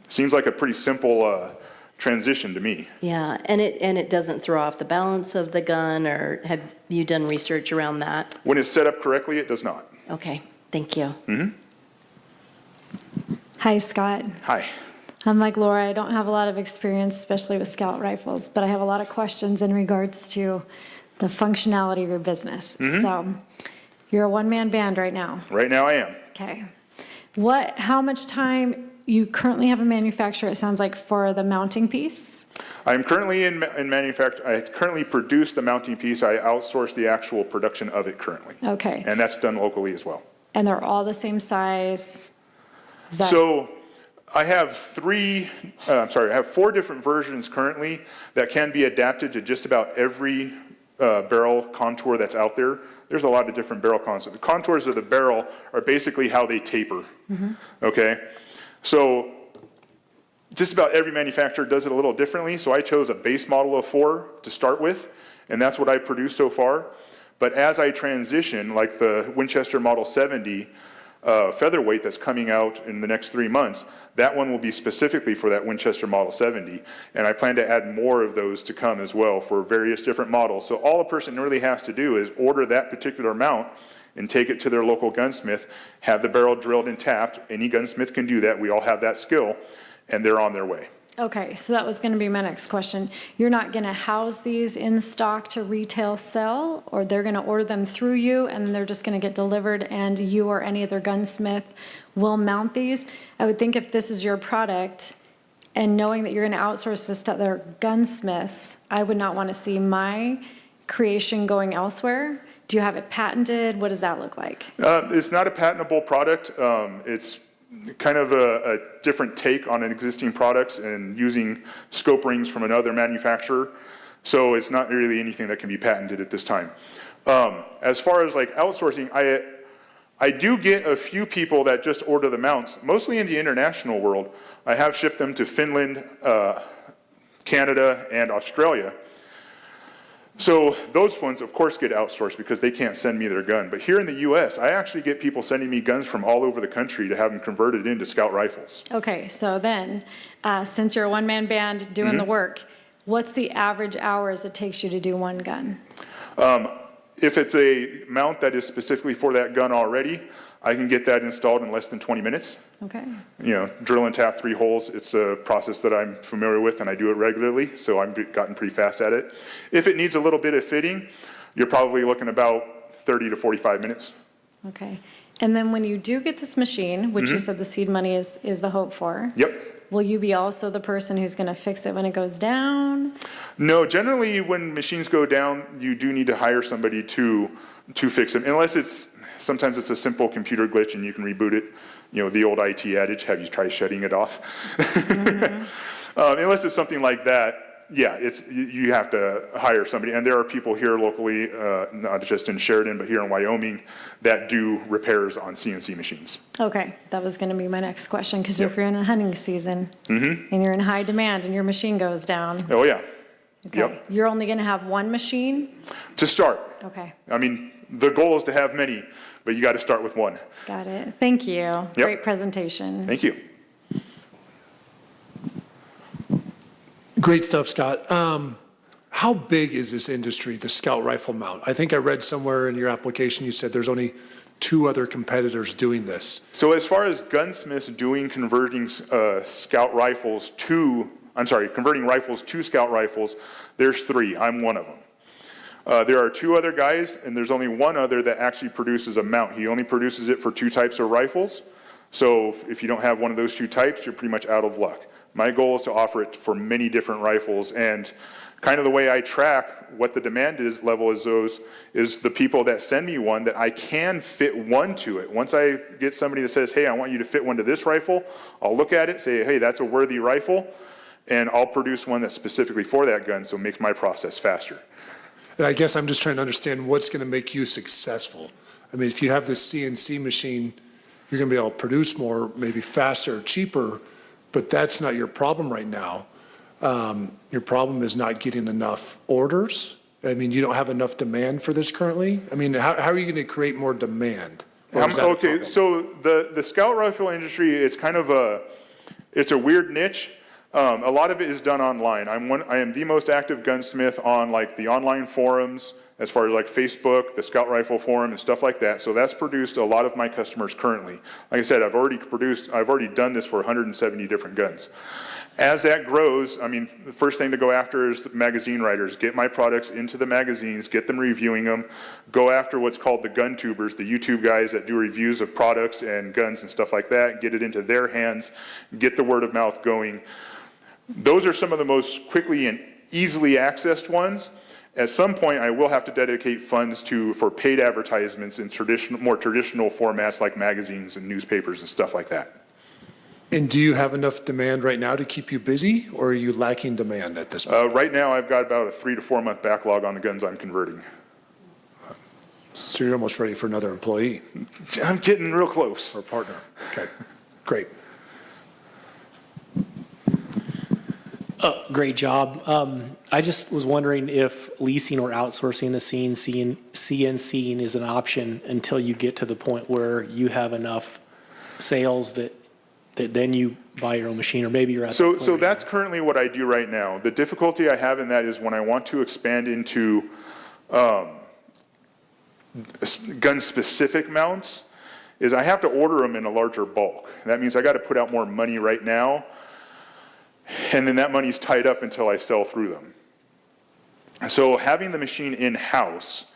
Seems like a pretty simple transition to me. Yeah, and it doesn't throw off the balance of the gun, or have you done research around that? When it's set up correctly, it does not. Okay, thank you. Hi, Scott. Hi. I'm like Laura, I don't have a lot of experience, especially with scout rifles, but I have a lot of questions in regards to the functionality of your business. So you're a one-man band right now. Right now I am. Okay. How much time you currently have a manufacturer, it sounds like, for the mounting piece? I'm currently in manufacture. I currently produce the mounting piece. I outsource the actual production of it currently. Okay. And that's done locally as well. And they're all the same size? Is that- So I have I have 4 different versions currently that can be adapted to just about every barrel contour that's out there. There's a lot of different barrel contours. The contours of the barrel are basically how they taper, okay? So just about every manufacturer does it a little differently, so I chose a base model of 4 to start with, and that's what I produced so far. But as I transition, like the Winchester Model 70 featherweight that's coming out in the next 3 months, that one will be specifically for that Winchester Model 70, and I plan to add more of those to come as well for various different models. So all a person really has to do is order that particular mount and take it to their local gunsmith, have the barrel drilled and tapped. Any gunsmith can do that. We all have that skill, and they're on their way. Okay, so that was going to be my next question. You're not going to house these in stock to retail sell, or they're going to order them through you and they're just going to get delivered and you or any other gunsmith will mount these? I would think if this is your product and knowing that you're going to outsource this to other gunsmiths, I would not want to see my creation going elsewhere. Do you have it patented? What does that look like? It's not a patentable product. It's kind of a different take on an existing products and using scope rings from another manufacturer. So it's not really anything that can be patented at this time. As far as like outsourcing, I do get a few people that just order the mounts, mostly in the international world. I have shipped them to Finland, Canada, and Australia. So those ones, of course, get outsourced because they can't send me their gun. But here in the U.S., I actually get people sending me guns from all over the country to have them converted into scout rifles. Okay, so then, since you're a one-man band doing the work, what's the average hours it takes you to do one gun? If it's a mount that is specifically for that gun already, I can get that installed in less than 20 minutes. Okay. You know, drill and tap 3 holes. It's a process that I'm familiar with and I do it regularly, so I've gotten pretty fast at it. If it needs a little bit of fitting, you're probably looking about 30 to 45 minutes. Okay. And then when you do get this machine, which you said the seed money is the hope for. Yep. Will you be also the person who's going to fix it when it goes down? No, generally when machines go down, you do need to hire somebody to fix them, unless it's Sometimes it's a simple computer glitch and you can reboot it. You know, the old IT adage, have you tried shutting it off? Unless it's something like that, yeah, you have to hire somebody. And there are people here locally, not just in Sheridan, but here in Wyoming, that do repairs on CNC machines. Okay, that was going to be my next question, because Yep. if you're in a hunting season and you're in high demand and your machine goes down, Oh, yeah. okay, Yep. you're only going to have one machine? To start. Okay, I mean, the goal is to have many, but you got to start with one. got it. Thank you. Great presentation. Thank you. Great stuff, Scott. How big is this industry, the Scout rifle mount? I think I read somewhere in your application, you said there's only 2 other competitors doing this. So as far as gunsmiths converting rifles to Scout rifles, there's 3. I'm one of them. There are 2 other guys, and there's only one other that actually produces a mount. He only produces it for 2 types of rifles. So if you don't have one of those 2 types, you're pretty much out of luck. My goal is to offer it for many different rifles, and kind of the way I track what the demand level is the people that send me one that I can fit one to it. Once I get somebody that says, hey, I want you to fit one to this rifle, I'll look at it, say, hey, that's a worthy rifle, and I'll produce one that's specifically for that gun, so it makes my process faster. And I guess I'm just trying to understand what's going to make you successful. I mean, if you have this CNC machine, you're going to be able to produce more, maybe faster, cheaper, but that's not your problem right now. Your problem is not getting enough orders. I mean, you don't have enough demand for this currently? I mean, how are you going to create more demand? Or is that a Okay, problem? so the Scout rifle industry is kind of it's a weird niche. A lot of it is done online. I am the most active gunsmith on like the online forums, as far as like Facebook, the Scout Rifle Forum and stuff like that. So that's produced a lot of my customers currently. Like I said, I've already done this for 170 different guns. As that grows, I mean, the first thing to go after is the magazine writers. Get my products into the magazines, get them reviewing them. Go after what's called the gun tubers, the YouTube guys that do reviews of products and guns and stuff like that. Get it into their hands, get the word of mouth going. Those are some of the most quickly and easily accessed ones. At some point, I will have to dedicate funds for paid advertisements in more traditional formats like magazines and newspapers and stuff like that. And do you have enough demand right now to keep you busy, or are you lacking demand at this point? Right now, I've got about a 3 to 4 month backlog on the guns I'm converting. So you're almost ready for another employee I'm getting real close. or partner. Okay, great. Great job. I just was wondering if leasing or outsourcing the CNC is an option until you get to the point where you have enough sales that then you buy your own machine, or maybe you're at that point So right that's currently what I do right now. The difficulty I have in that is when I want to expand into gun-specific mounts, is I have to order them in a larger bulk. That means I got to put out more money right now, and then that money's tied up until I sell through them. So having the machine in-house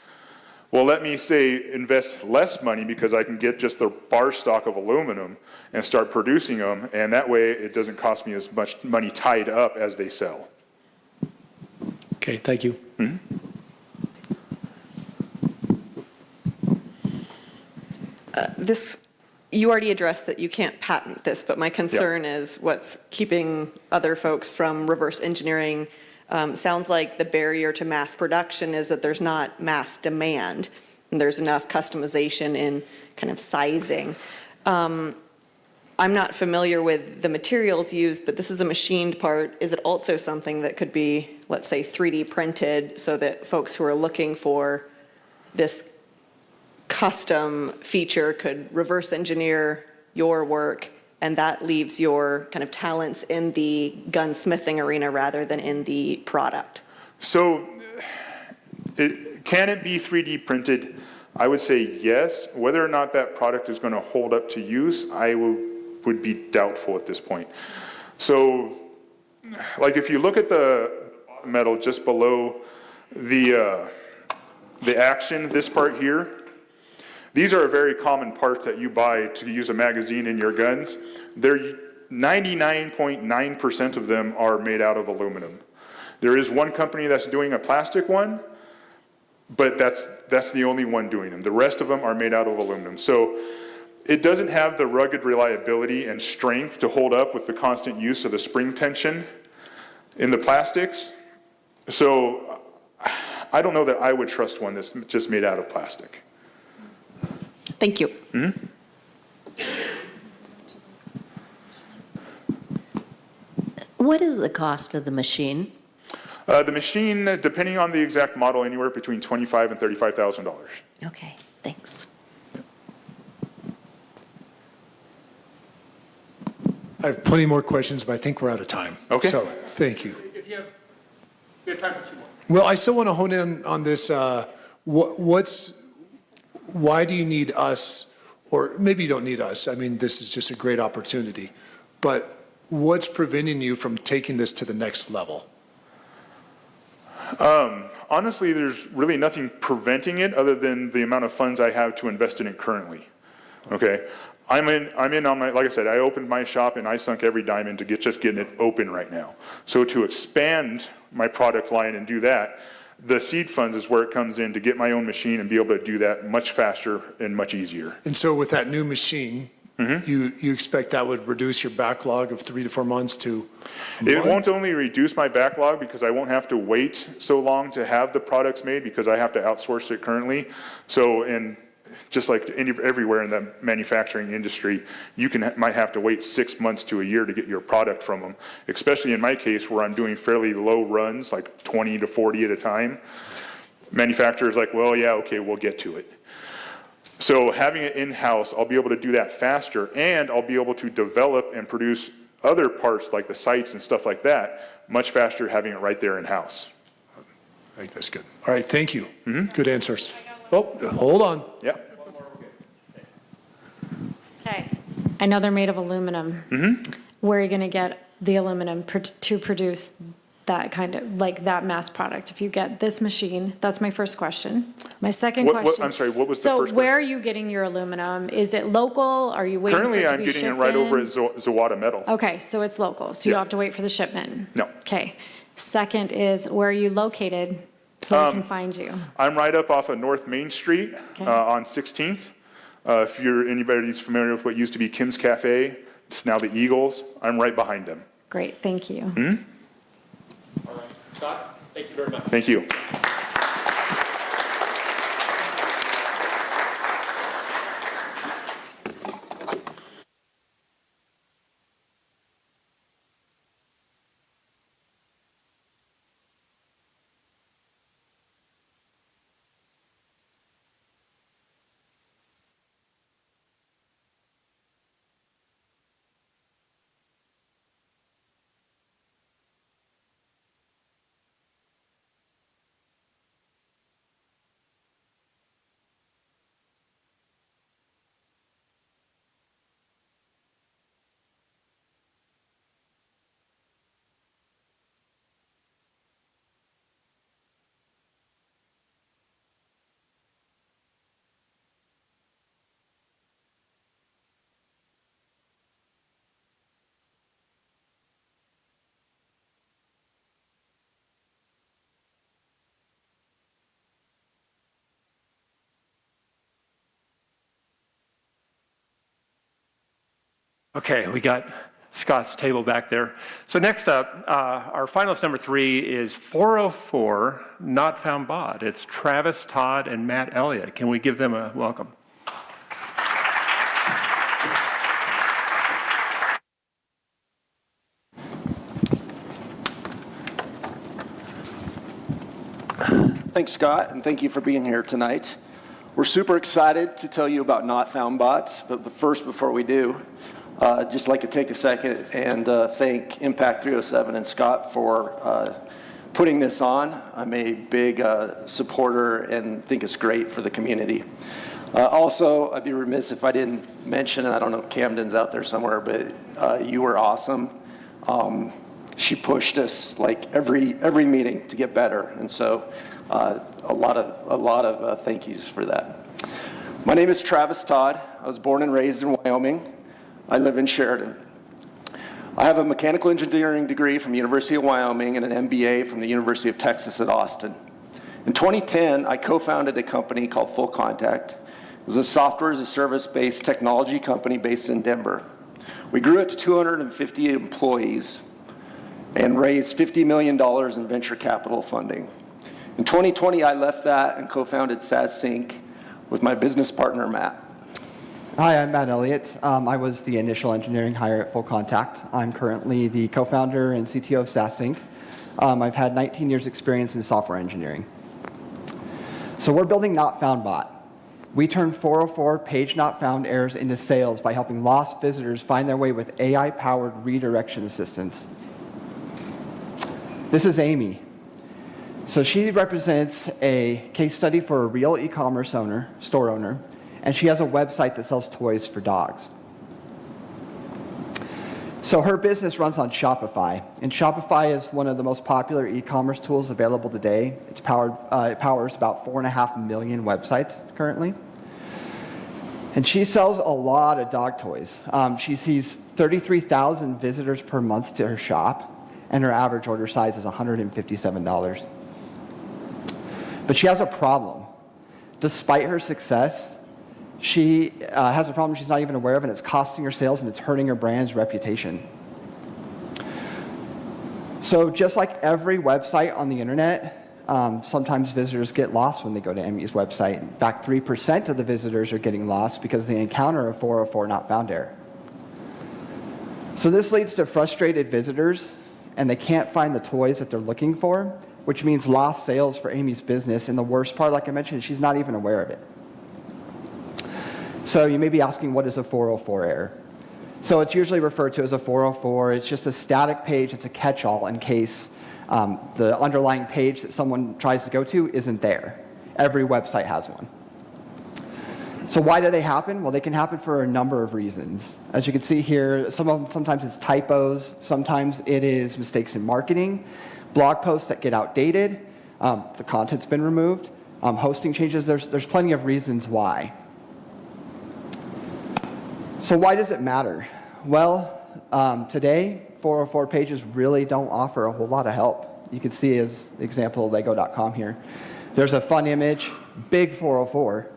will let me, say, invest less money because I can get just the bar stock of aluminum and start producing them, and that way it doesn't cost me as much money tied up as they sell. Okay, thank you. You already addressed that you can't patent this, but my concern is what's keeping other folks from reverse engineering. Sounds like the barrier to mass production is that there's not mass demand, and there's enough customization in kind of sizing. I'm not familiar with the materials used, but this is a machined part. Is it also something that could be, let's say, 3D printed so that folks who are looking for this custom feature could reverse engineer your work, and that leaves your kind of talents in the gunsmithing arena rather than in the product? So can it be 3D printed? I would say yes. Whether or not that product is going to hold up to use, I would be doubtful at this point. So, like if you look at the metal just below the action, this part here, these are very common parts that you buy to use a magazine in your guns. 99.9% of them are made out of aluminum. There is one company that's doing a plastic one, but that's the only one doing them. The rest of them are made out of aluminum. So it doesn't have the rugged reliability and strength to hold up with the constant use of the spring tension in the plastics. So I don't know that I would trust one that's just made out of plastic. Thank you. What is the cost of the machine? The machine, depending on the exact model, anywhere between $25,000 and $35,000. Okay, thanks. I have plenty more questions, but I think we're out of time. Okay. So, thank you. If you have time for two more. Well, I still want to hone in on this, why do you need us, or maybe you don't need us, I mean, this is just a great opportunity, but what's preventing you from taking this to the next level? Honestly, there's really nothing preventing it other than the amount of funds I have to invest in it currently. Okay? I'm in on my, like I said, I opened my shop and I sunk every dime into just getting it open right now. So to expand my product line and do that, the seed funds is where it comes in to get my own machine and be able to do that much faster and much easier. And so with that new machine, you expect that would reduce your backlog of 3 to 4 months to a It month? won't only reduce my backlog because I won't have to wait so long to have the products made because I have to outsource it currently. So, and just like everywhere in the manufacturing industry, you might have to wait 6 months to a year to get your product from them, especially in my case where I'm doing fairly low runs, like 20 to 40 at a time. Manufacturer's like, well, yeah, okay, we'll get to it. So having it in-house, I'll be able to do that faster, and I'll be able to develop and produce other parts like the sights and stuff like that much faster having it right there in-house. I think that's good. All right, thank you. Good answers. Oh, hold on. Yeah. Okay. I know they're made of aluminum. Where are you going to get the aluminum to produce that kind of, like that mass product? If you get this machine, that's my first question. My second question. I'm sorry, what was the first So where question? are you getting your aluminum? Is it local? Are you waiting for Currently, it to I'm be getting it shipped right over in? at Zawada Metal. Okay, so it's local, so you Yeah. don't have to wait for the shipment? No. Okay. Second is, where are you located so we can find you? I'm right up off of North Main Street Okay. on 16th. If anybody's familiar with what used to be Kim's Cafe, it's now the Eagles. I'm right behind them. Great, thank you. All right, Scott, thank you very much. Thank you. Okay, we got Scott's table back there. So next up, our finalist number 3 is 404 Not Found Bod. It's Travis, Todd, and Matt Elliott. Can we give them a welcome? Thanks, Scott, and thank you for being here tonight. We're super excited to tell you about Not Found Bot, but first, before we do, just like to take a second and thank Impact 307 and Scott for putting this on. I'm a big supporter and think it's great for the community. Also, I'd be remiss if I didn't mention, and I don't know if Camden's out there somewhere, but you were awesome. She pushed us like every meeting to get better, and so a lot of thank yous for that. My name is Travis Todd. I was born and raised in Wyoming. I live in Sheridan. I have a mechanical engineering degree from the University of Wyoming and an MBA from the University of Texas at Austin. In 2010, I co-founded a company called Full Contact. It was a software as a service-based technology company based in Denver. We grew it to 250 employees and raised $50 million in venture capital funding. In 2020, I left that and co-founded SaaS Sync with my business partner, Matt. Hi, I'm Matt Elliott. I was the initial engineering hire at Full Contact. I'm currently the co-founder and CTO of SaaS Sync. I've had 19 years experience in software engineering. So we're building Not Found Bot. We turn 404 page not found errors into sales by helping lost visitors find their way with AI-powered redirection assistance. This is Amy. So she represents a case study for a real e-commerce store owner, and she has a website that sells toys for dogs. So her business runs on Shopify, and Shopify is one of the most popular e-commerce tools available today. It powers about 4.5 million websites currently. And she sells a lot of dog toys. She sees 33,000 visitors per month to her shop, and her average order size is $157. But she has a problem. Despite her success, she has a problem she's not even aware of, and it's costing her sales and it's hurting her brand's reputation. So just like every website on the internet, sometimes visitors get lost when they go to Amy's website. In fact, 3% of the visitors are getting lost because they encounter a 404 not found error. So this leads to frustrated visitors, and they can't find the toys that they're looking for, which means lost sales for Amy's business. And the worst part, like I mentioned, she's not even aware of it. So you may be asking, what is a 404 error? So it's usually referred to as a 404. It's just a static page. It's a catch-all in case the underlying page that someone tries to go to isn't there. Every website has one. So why do they happen? Well, they can happen for a number of reasons. As you can see here, sometimes it's typos. Sometimes it is mistakes in marketing, blog posts that get outdated, the content's been removed, hosting changes. There's plenty of reasons why. So why does it matter? Well, today, 404 pages really don't offer a whole lot of help. You can see as the example of Lego.com here. There's a fun image, big 404,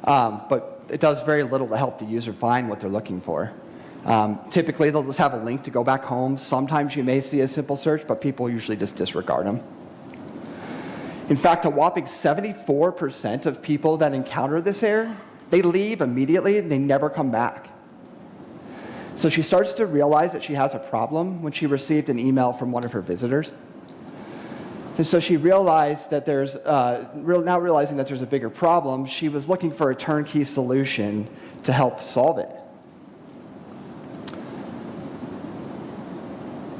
but it does very little to help the user find what they're looking for. Typically, they'll just have a link to go back home. Sometimes you may see a simple search, but people usually just disregard them. In fact, a whopping 74% of people that encounter this error, they leave immediately and they never come back. So she starts to realize that she has a problem when she received an email from one of her visitors. And so she realized that now realizing that there's a bigger problem, she was looking for a turnkey solution to help solve it.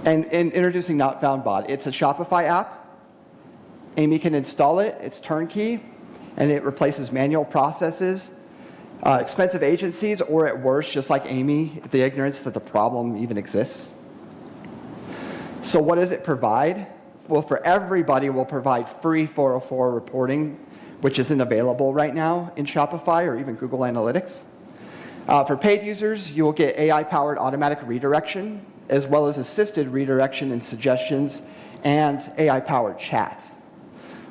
And introducing Not Found Bot. It's a Shopify app. Amy can install it. It's turnkey, and it replaces manual processes, expensive agencies, or at worst, just like Amy, the ignorance that the problem even exists. So what does it provide? Well, for everybody, we'll provide free 404 reporting, which isn't available right now in Shopify or even Google Analytics. For paid users, you will get AI-powered automatic redirection, as well as assisted redirection and suggestions, and AI-powered chat.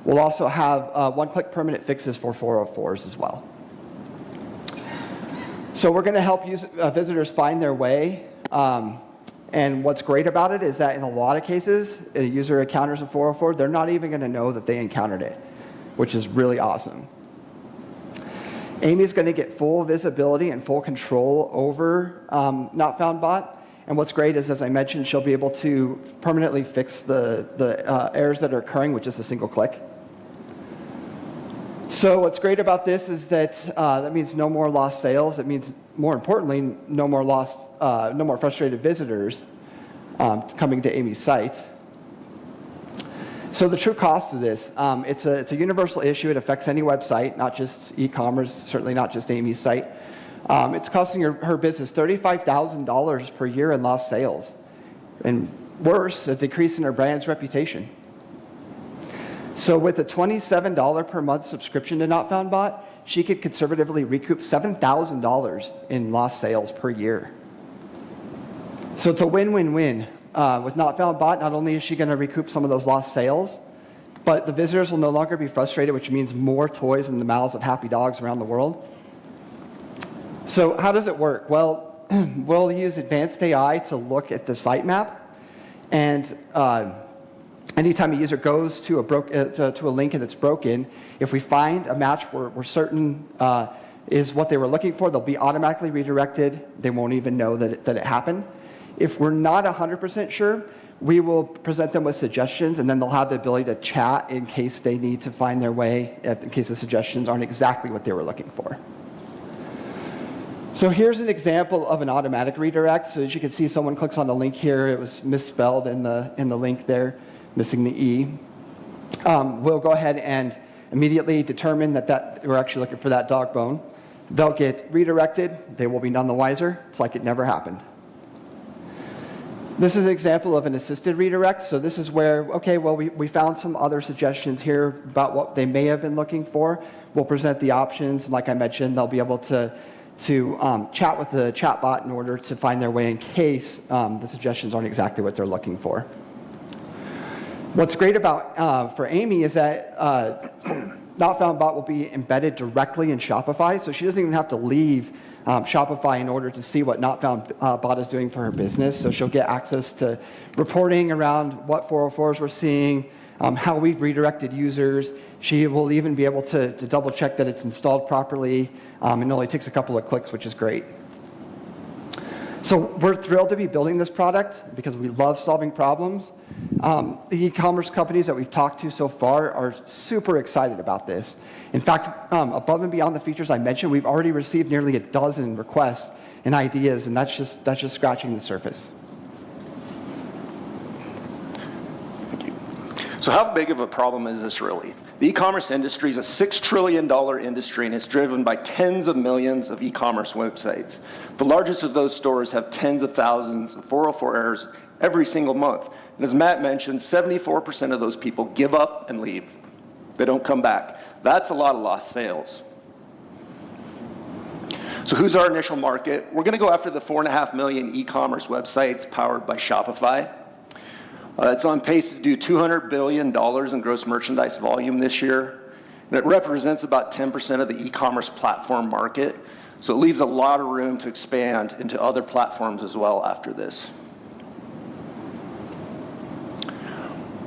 We'll also have one-click permanent fixes for 404s as well. So we're going to help visitors find their way. And what's great about it is that in a lot of cases, a user encounters a 404, they're not even going to know that they encountered it, which is really awesome. Amy's going to get full visibility and full control over Not Found Bot. And what's great is, as I mentioned, she'll be able to permanently fix the errors that are occurring with just a single click. So what's great about this is that that means no more lost sales. It means, more importantly, no more frustrated visitors coming to Amy's site. So the true cost of this, it's a universal issue. It affects any website, not just e-commerce, certainly not just Amy's site. It's costing her business $35,000 per year in lost sales. And worse, a decrease in her brand's reputation. So with a $27 per month subscription to Not Found Bot, she could conservatively recoup $7,000 in lost sales per year. So it's a win-win-win. With Not Found Bot, not only is she going to recoup some of those lost sales, but the visitors will no longer be frustrated, which means more toys in the mouths of happy dogs around the world. So how does it work? Well, we'll use advanced AI to look at the sitemap, and anytime a user goes to a link and it's broken, if we find a match we're certain is what they were looking for, they'll be automatically redirected. They won't even know that it happened. If we're not 100% sure, we will present them with suggestions, and then they'll have the ability to chat in case they need to find their way, in case the suggestions aren't exactly what they were looking for. So here's an example of an automatic redirect. So as you can see, someone clicks on the link here. It was misspelled in the link there, missing the E. We'll go ahead and immediately determine that we're actually looking for that dog bone. They'll get redirected. They will be none the wiser. It's like it never happened. This is an example of an assisted redirect. So this is where, okay, well, we found some other suggestions here about what they may have been looking for. We'll present the options. And like I mentioned, they'll be able to chat with the chatbot in order to find their way in case the suggestions aren't exactly what they're looking for. What's great about for Amy is that Not Found Bot will be embedded directly in Shopify, so she doesn't even have to leave Shopify in order to see what Not Found Bot is doing for her business. So she'll get access to reporting around what 404s we're seeing, how we've redirected users. She will even be able to double check that it's installed properly, and it only takes a couple of clicks, which is great. So we're thrilled to be building this product because we love solving problems. The e-commerce companies that we've talked to so far are super excited about this. In fact, above and beyond the features I mentioned, we've already received nearly a dozen requests and ideas, and that's just scratching the surface. Thank you. So how big of a problem is this really? The e-commerce industry is a $6 trillion industry, and it's driven by tens of millions of e-commerce websites. The largest of those stores have tens of thousands of 404 errors every single month. And as Matt mentioned, 74% of those people give up and leave. They don't come back. That's a lot of lost sales. So who's our initial market? We're going to go after the 4.5 million e-commerce websites powered by Shopify. It's on pace to do $200 billion in gross merchandise volume this year, and it represents about 10% of the e-commerce platform market, so it leaves a lot of room to expand into other platforms as well after this.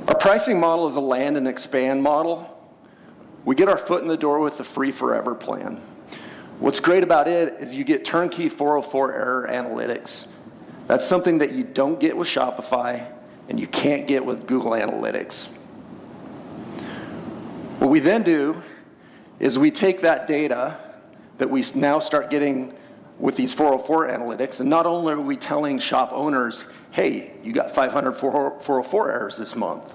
Our pricing model is a land and expand model. We get our foot in the door with the free forever plan. What's great about it is you get turnkey 404 error analytics. That's something that you don't get with Shopify, and you can't get with Google Analytics. What we then do is we take that data that we now start getting with these 404 analytics, and not only are we telling shop owners, hey, you got 500 404 errors this month,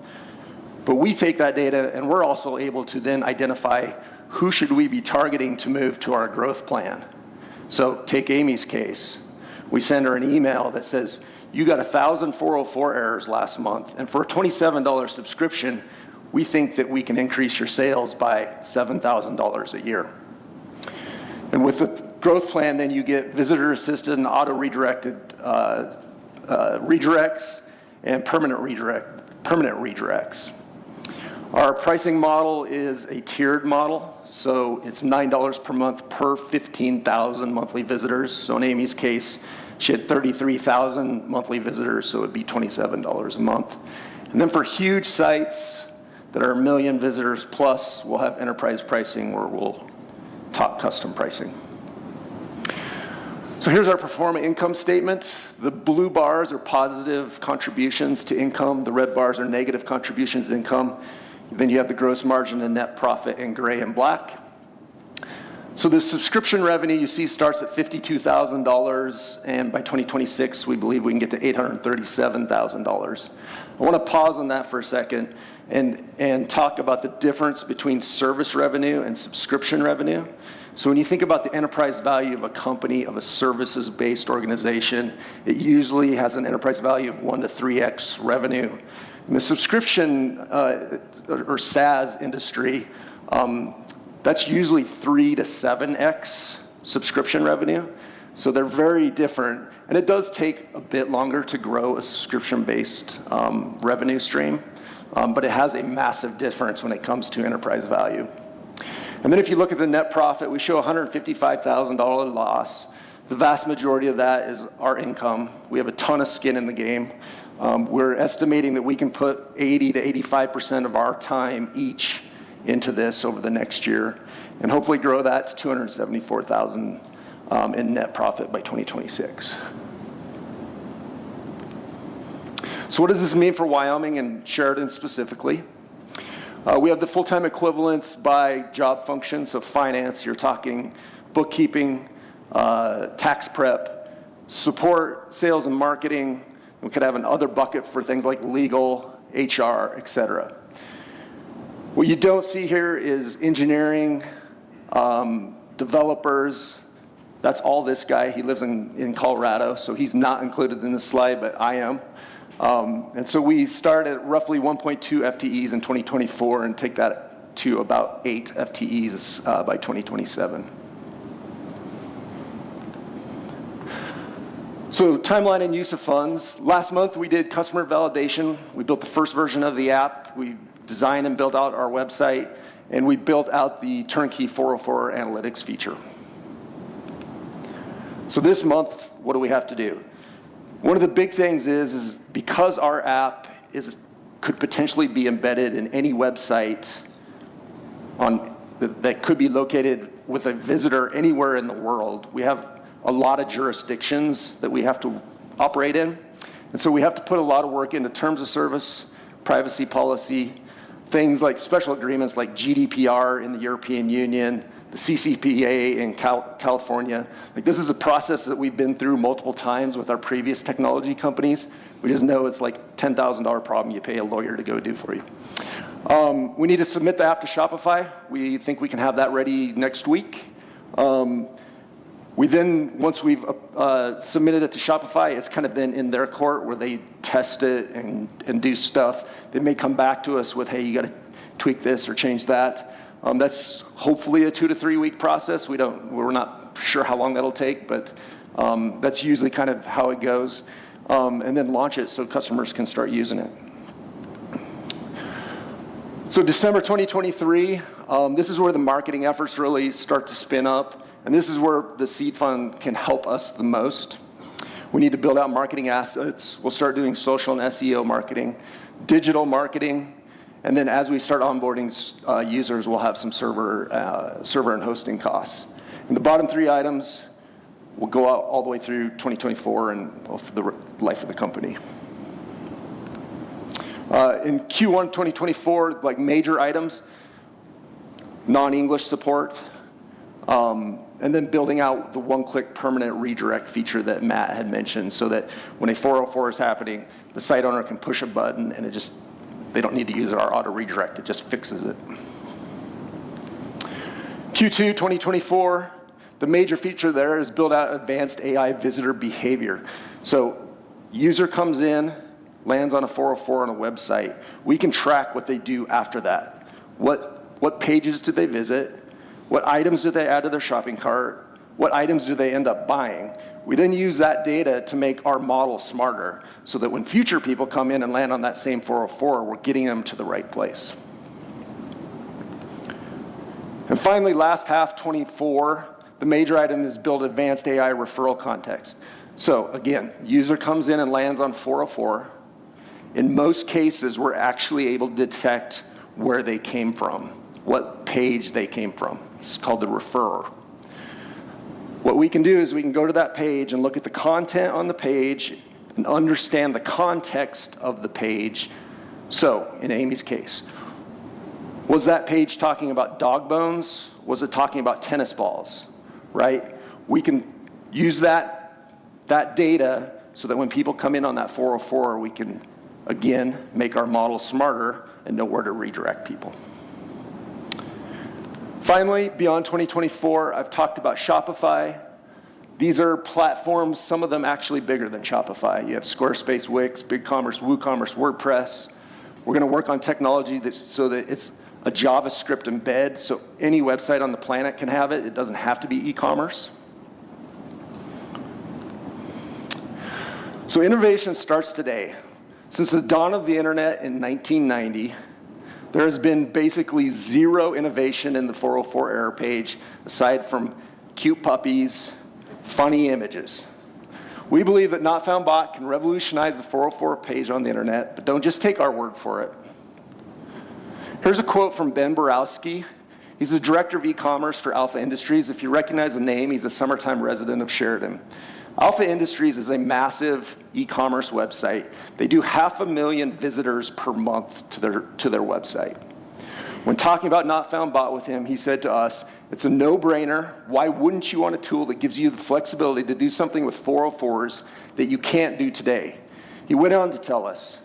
but we take that data and we're also able to then identify who should we be targeting to move to our growth plan. So take Amy's case. We send her an email that says, you got 1,000 404 errors last month, and for a $27 subscription, we think that we can increase your sales by $7,000 a year. And with the growth plan, then you get visitor-assisted and auto-redirected redirects and permanent redirects. Our pricing model is a tiered model, so it's $9 per month per 15,000 monthly visitors. So in Amy's case, she had 33,000 monthly visitors, so it would be $27 a month. And then for huge sites that are 1 million visitors plus, we'll have enterprise pricing where we'll talk custom pricing. So here's our pro forma income statement. The blue bars are positive contributions to income. The red bars are negative contributions to income. Then you have the gross margin and net profit in gray and black. So the subscription revenue you see starts at $52,000, and by 2026, we believe we can get to $837,000. I want to pause on that for a second and talk about the difference between service revenue and subscription revenue. So when you think about the enterprise value of a company, of a services-based organization, it usually has an enterprise value of 1 to 3x revenue. In the subscription or SaaS industry, that's usually 3 to 7x subscription revenue. So they're very different. And it does take a bit longer to grow a subscription-based revenue stream. but it has a massive difference when it comes to enterprise value. And then if you look at the net profit, we show $155,000 loss. The vast majority of that is our income. We have a ton of skin in the game. We're estimating that we can put 80 to 85% of our time each into this over the next year, and hopefully grow that to $274,000 in net profit by 2026. So what does this mean for Wyoming and Sheridan specifically? We have the full-time equivalents by job function, so finance, you're talking bookkeeping, tax prep, support, sales and marketing. We could have another bucket for things like legal, HR, et cetera. What you don't see here is engineering, developers. That's all this guy. He lives in Colorado, so he's not included in this slide, but I am. And so we start at roughly 1.2 FTEs in 2024 and take that to about 8 FTEs by 2027. So timeline and use of funds. Last month we did customer validation. We built the first version of the app. We designed and built out our website, and we built out the turnkey 404 analytics feature. So this month, what do we have to do? One of the big things is because our app could potentially be embedded in any website that could be located with a visitor anywhere in the world, we have a lot of jurisdictions that we have to operate in. And so we have to put a lot of work into terms of service, privacy policy, things like special agreements like GDPR in the European Union, the CCPA in California. Like, this is a process that we've been through multiple times with our previous technology companies. We just know it's like $10,000 problem you pay a lawyer to go do for you. We need to submit the app to Shopify. We think we can have that ready next week. We then, once we've submitted it to Shopify, it's kind of been in their court where they test it and do stuff. They may come back to us with, hey, you got to tweak this or change that. That's hopefully a 2 to 3 week process. We're not sure how long that'll take, but that's usually kind of how it goes. And then launch it so customers can start using it. So December 2023, this is where the marketing efforts really start to spin up. And this is where the seed fund can help us the most. We need to build out marketing assets. We'll start doing social and SEO marketing, digital marketing, and then as we start onboarding users, we'll have some server and hosting costs. And the bottom 3 items will go out all the way through 2024 and for the life of the company. In Q1 2024, like major items, non-English support, and then building out the one-click permanent redirect feature that Matt had mentioned so that when a 404 is happening, the site owner can push a button and they don't need to use our auto redirect, it just fixes it. Q2 2024, the major feature there is build out advanced AI visitor behavior. So user comes in, lands on a 404 on a website, we can track what they do after that. What pages did they visit? What items do they add to their shopping cart? What items do they end up buying? We then use that data to make our model smarter so that when future people come in and land on that same 404, we're getting them to the right place. And finally, last half 24, the major item is build advanced AI referral context. So again, user comes in and lands on 404. In most cases, we're actually able to detect where they came from, what page they came from. It's called the referrer. What we can do is we can go to that page and look at the content on the page and understand the context of the page. So, in Amy's case, was that page talking about dog bones? Was it talking about tennis balls, right? We can use that data so that when people come in on that 404, we can, again, make our model smarter and know where to redirect people. Finally, beyond 2024, I've talked about Shopify. These are platforms, some of them actually bigger than Shopify. You have Squarespace, Wix, BigCommerce, WooCommerce, WordPress. We're going to work on technology so that it's a JavaScript embed, so any website on the planet can have it. It doesn't have to be e-commerce. So innovation starts today. Since the dawn of the internet in 1990, there has been basically zero innovation in the 404 error page, aside from cute puppies, funny images. We believe that Not Found Bot can revolutionize the 404 page on the internet, but don't just take our word for it. Here's a quote from Ben Borowski. He's the director of e-commerce for Alpha Industries. If you recognize the name, he's a summertime resident of Sheridan. Alpha Industries is a massive e-commerce website. They do 500,000 visitors per month to their website. When talking about Not Found Bot with him, he said to us, "It's a no-brainer. Why wouldn't you want a tool that gives you the flexibility to do something with 404s that you can't do today?" He went on to tell us,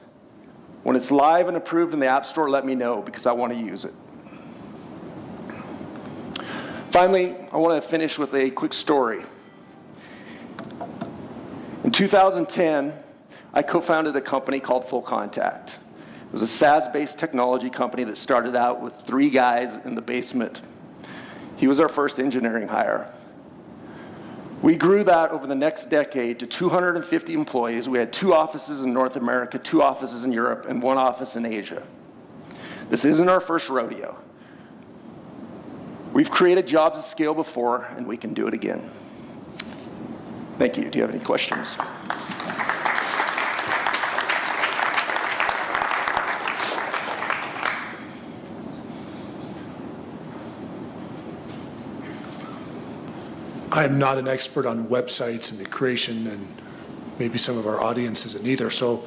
"When it's live and approved in the App Store, let me know because I want to use it." Finally, I want to finish with a quick story. In 2010, I co-founded a company called Full Contact. It was a SaaS-based technology company that started out with 3 guys in the basement. He was our first engineering hire. We grew that over the next decade to 250 employees. We had 2 offices in North America, 2 offices in Europe, and 1 office in Asia. This isn't our first rodeo. We've created jobs at scale before, and we can do it again. Thank you. Do you have any questions? I'm not an expert on websites and the creation, and maybe some of our audience isn't either. So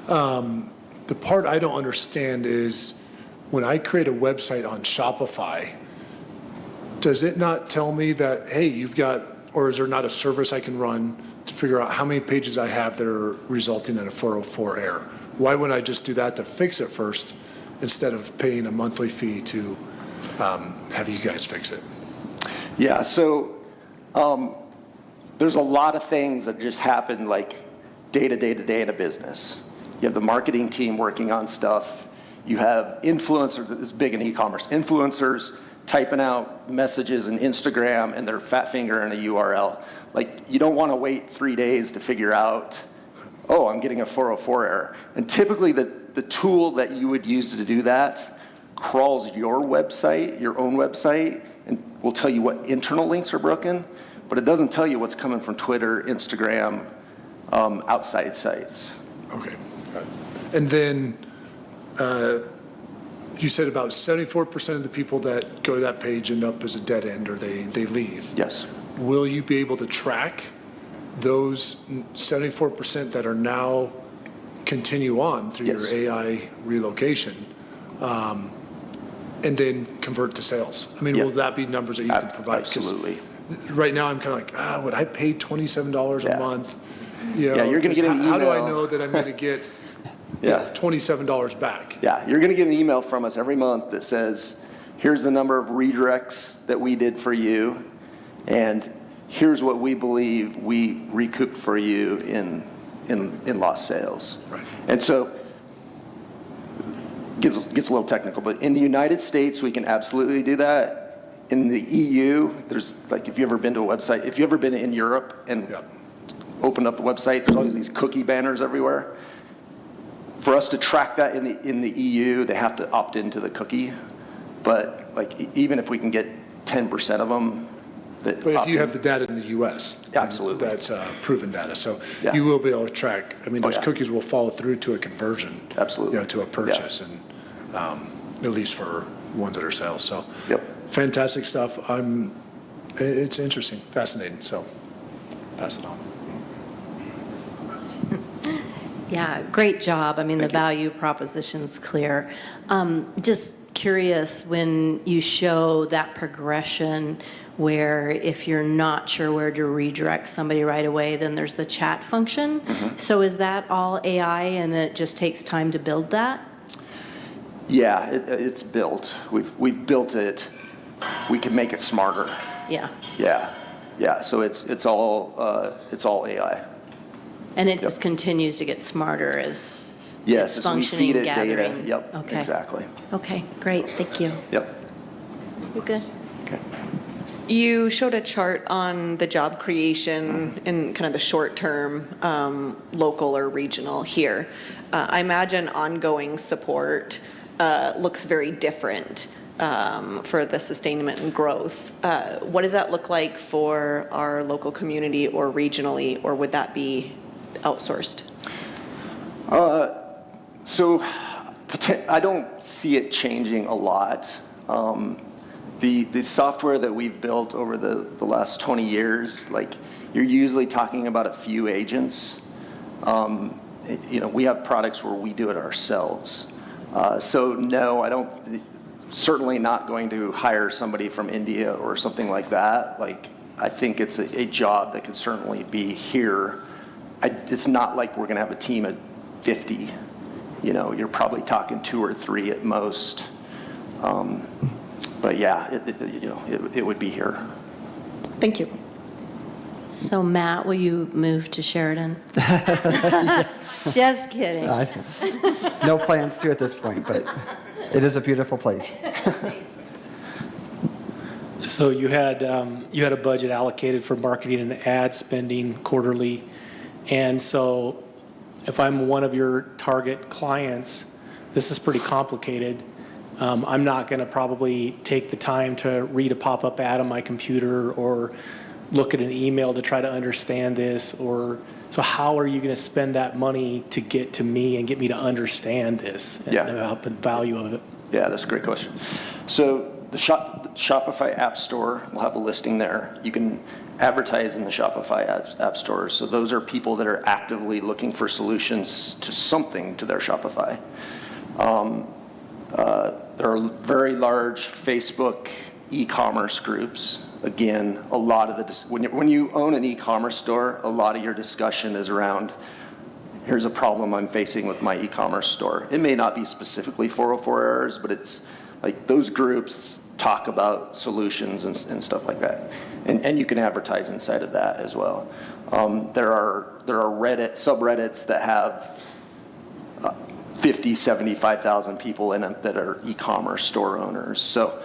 the part I don't understand is when I create a website on Shopify, does it not tell me that, hey, you've got, or is there not a service I can run to figure out how many pages I have that are resulting in a 404 error? Why wouldn't I just do that to fix it first instead of paying a monthly fee to have you guys fix it? Yeah, so there's a lot of things that just happen like day to day in a business. You have the marketing team working on stuff. You have influencers, it's big in e-commerce, influencers typing out messages in Instagram and their fat finger in a URL. Like, you don't want to wait 3 days to figure out, oh, I'm getting a 404 error. And typically the tool that you would use to do that crawls your website, your own website, and will tell you what internal links are broken, but it doesn't tell you what's coming from Twitter, Instagram, outside sites. Okay, got it. And then you said about 74% of the people that go to that page end up as a dead end, or they leave. Yes. Will you be able to track those 74% that are now continue on through Yes. your AI relocation, and then convert to sales? I mean, Yeah. will that be numbers that you can provide? 'Cause Absolutely. right now, I'm kind of like, would I pay $27 a Yeah. month? Yeah, you're gonna 'cause get an how do I email. know that I'm going to get Yeah. $27 back? Yeah, you're going to get an email from us every month that says, here's the number of redirects that we did for you, and here's what we believe we recouped for you in lost sales. Right. And so, gets a little technical, but in the United States, we can absolutely do that. In the EU, there's, like, if you've ever been to a website, if you've ever been in Europe and Yeah. opened up the website, there's always these cookie banners everywhere. For us to track that in the EU, they have to opt into the cookie. But like, even if we can get 10% of them that But if opt you in- have the data in the US, then Absolutely. that's proven data. So Yeah. you will be able to track, I mean, Oh, those yeah. cookies will follow through to a conversion. Absolutely. You know, to a purchase, and at least for ones that are sales. So Yep. fantastic stuff. It's interesting, fascinating. So pass it on. Yeah, great job. I mean, the value proposition's clear. Just curious, when you show that progression where if you're not sure where to redirect somebody right away, then there's the chat function. So is that all AI and it just takes time to build that? Yeah, it's built. We've built it. We can make it smarter. Yeah. Yeah. So it's all AI. And it just continues to get smarter as Yes, it's as we functioning, feed it data. gathering. Yep. Okay. Exactly. Okay, great, thank you. Yep. You're good. Okay. You showed a chart on the job creation in kind of the short term, local or regional here. I imagine ongoing support looks very different for the sustainment and growth. What does that look like for our local community or regionally, or would that be outsourced? So I don't see it changing a lot. The software that we've built over the last 20 years, like, you're usually talking about a few agents. We have products where we do it ourselves. So no, I don't, certainly not going to hire somebody from India or something like that. Like, I think it's a job that could certainly be here. It's not like we're gonna have a team of 50. You're probably talking 2 or 3 at most. But yeah, it would be here. Thank you. So Matt, will you move to Sheridan? Just kidding. No plans to at this point, but it is a beautiful place. So you had a budget allocated for marketing and ad spending quarterly. And so if I'm one of your target clients, this is pretty complicated. I'm not going to probably take the time to read a pop-up ad on my computer or look at an email to try to understand this. So how are you going to spend that money to get to me and get me to understand this and about the value of it? Yeah, that's a great question. So the Shopify App Store will have a listing there. You can advertise in the Shopify App Store. So those are people that are actively looking for solutions to something to their Shopify. There are very large Facebook e-commerce groups. Again, a lot of when you own an e-commerce store, a lot of your discussion is around, here's a problem I'm facing with my e-commerce store. It may not be specifically 404 errors, but it's like those groups talk about solutions and stuff like that. And you can advertise inside of that as well. There are subreddits that have 50, 75,000 people in them that are e-commerce store owners. So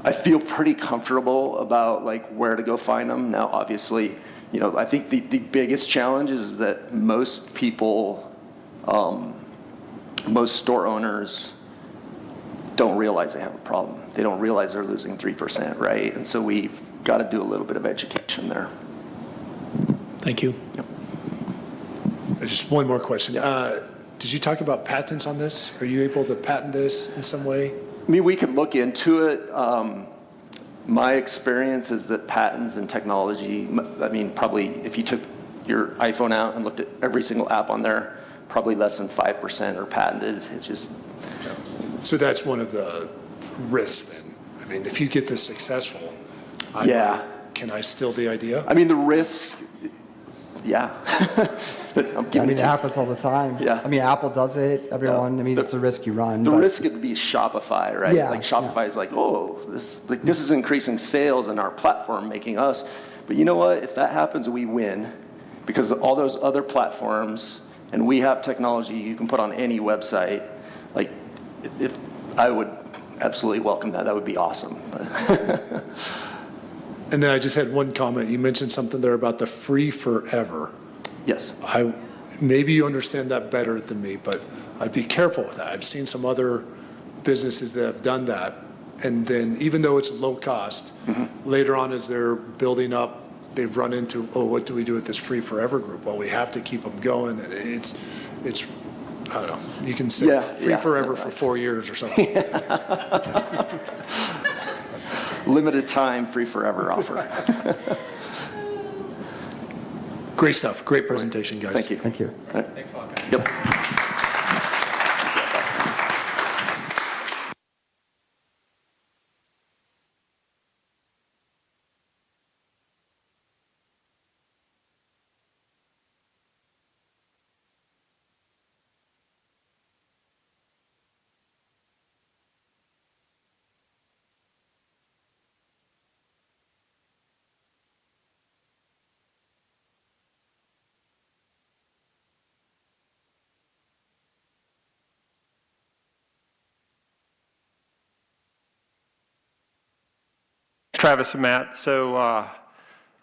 I feel pretty comfortable about like where to go find them. Now, obviously, I think the biggest challenge is that most people, most store owners don't realize they have a problem. They don't realize they're losing 3%, right? And so we've got to do a little bit of education there. Thank you. Yep. Just one more question. Did you talk about patents on this? Are you able to patent this in some way? I mean, we could look into it. My experience is that patents and technology, probably if you took your iPhone out and looked at every single app on there, probably less than 5% are patented. It's just... So that's one of the risks then. I mean, if you get this successful, can I steal the idea? I mean, the risk, yeah. It happens all the time. Yeah. I mean, Apple does it, everyone. It's a risk you run. The risk could be Shopify, right? Yeah, like Shopify is like, oh, this is increasing sales and our platform making us. But you know what? If that happens, we win because all those other platforms, and we have technology you can put on any website. Like, if I would absolutely welcome that. That would be awesome. And then I just had one comment. You mentioned something there about the free forever. Yes. Maybe you understand that better than me, but I'd be careful with that. I've seen some other businesses that have done that, and then even though it's low cost, later on as they're building up, they've run into, what do we do with this free forever group? Well, we have to keep them going, and it's I don't know. You can say free forever for 4 years or something. Limited time, free forever offer. Great stuff. Great presentation, guys. Thank you. Thank you. Thanks a lot, guys. Yep. Travis and Matt. So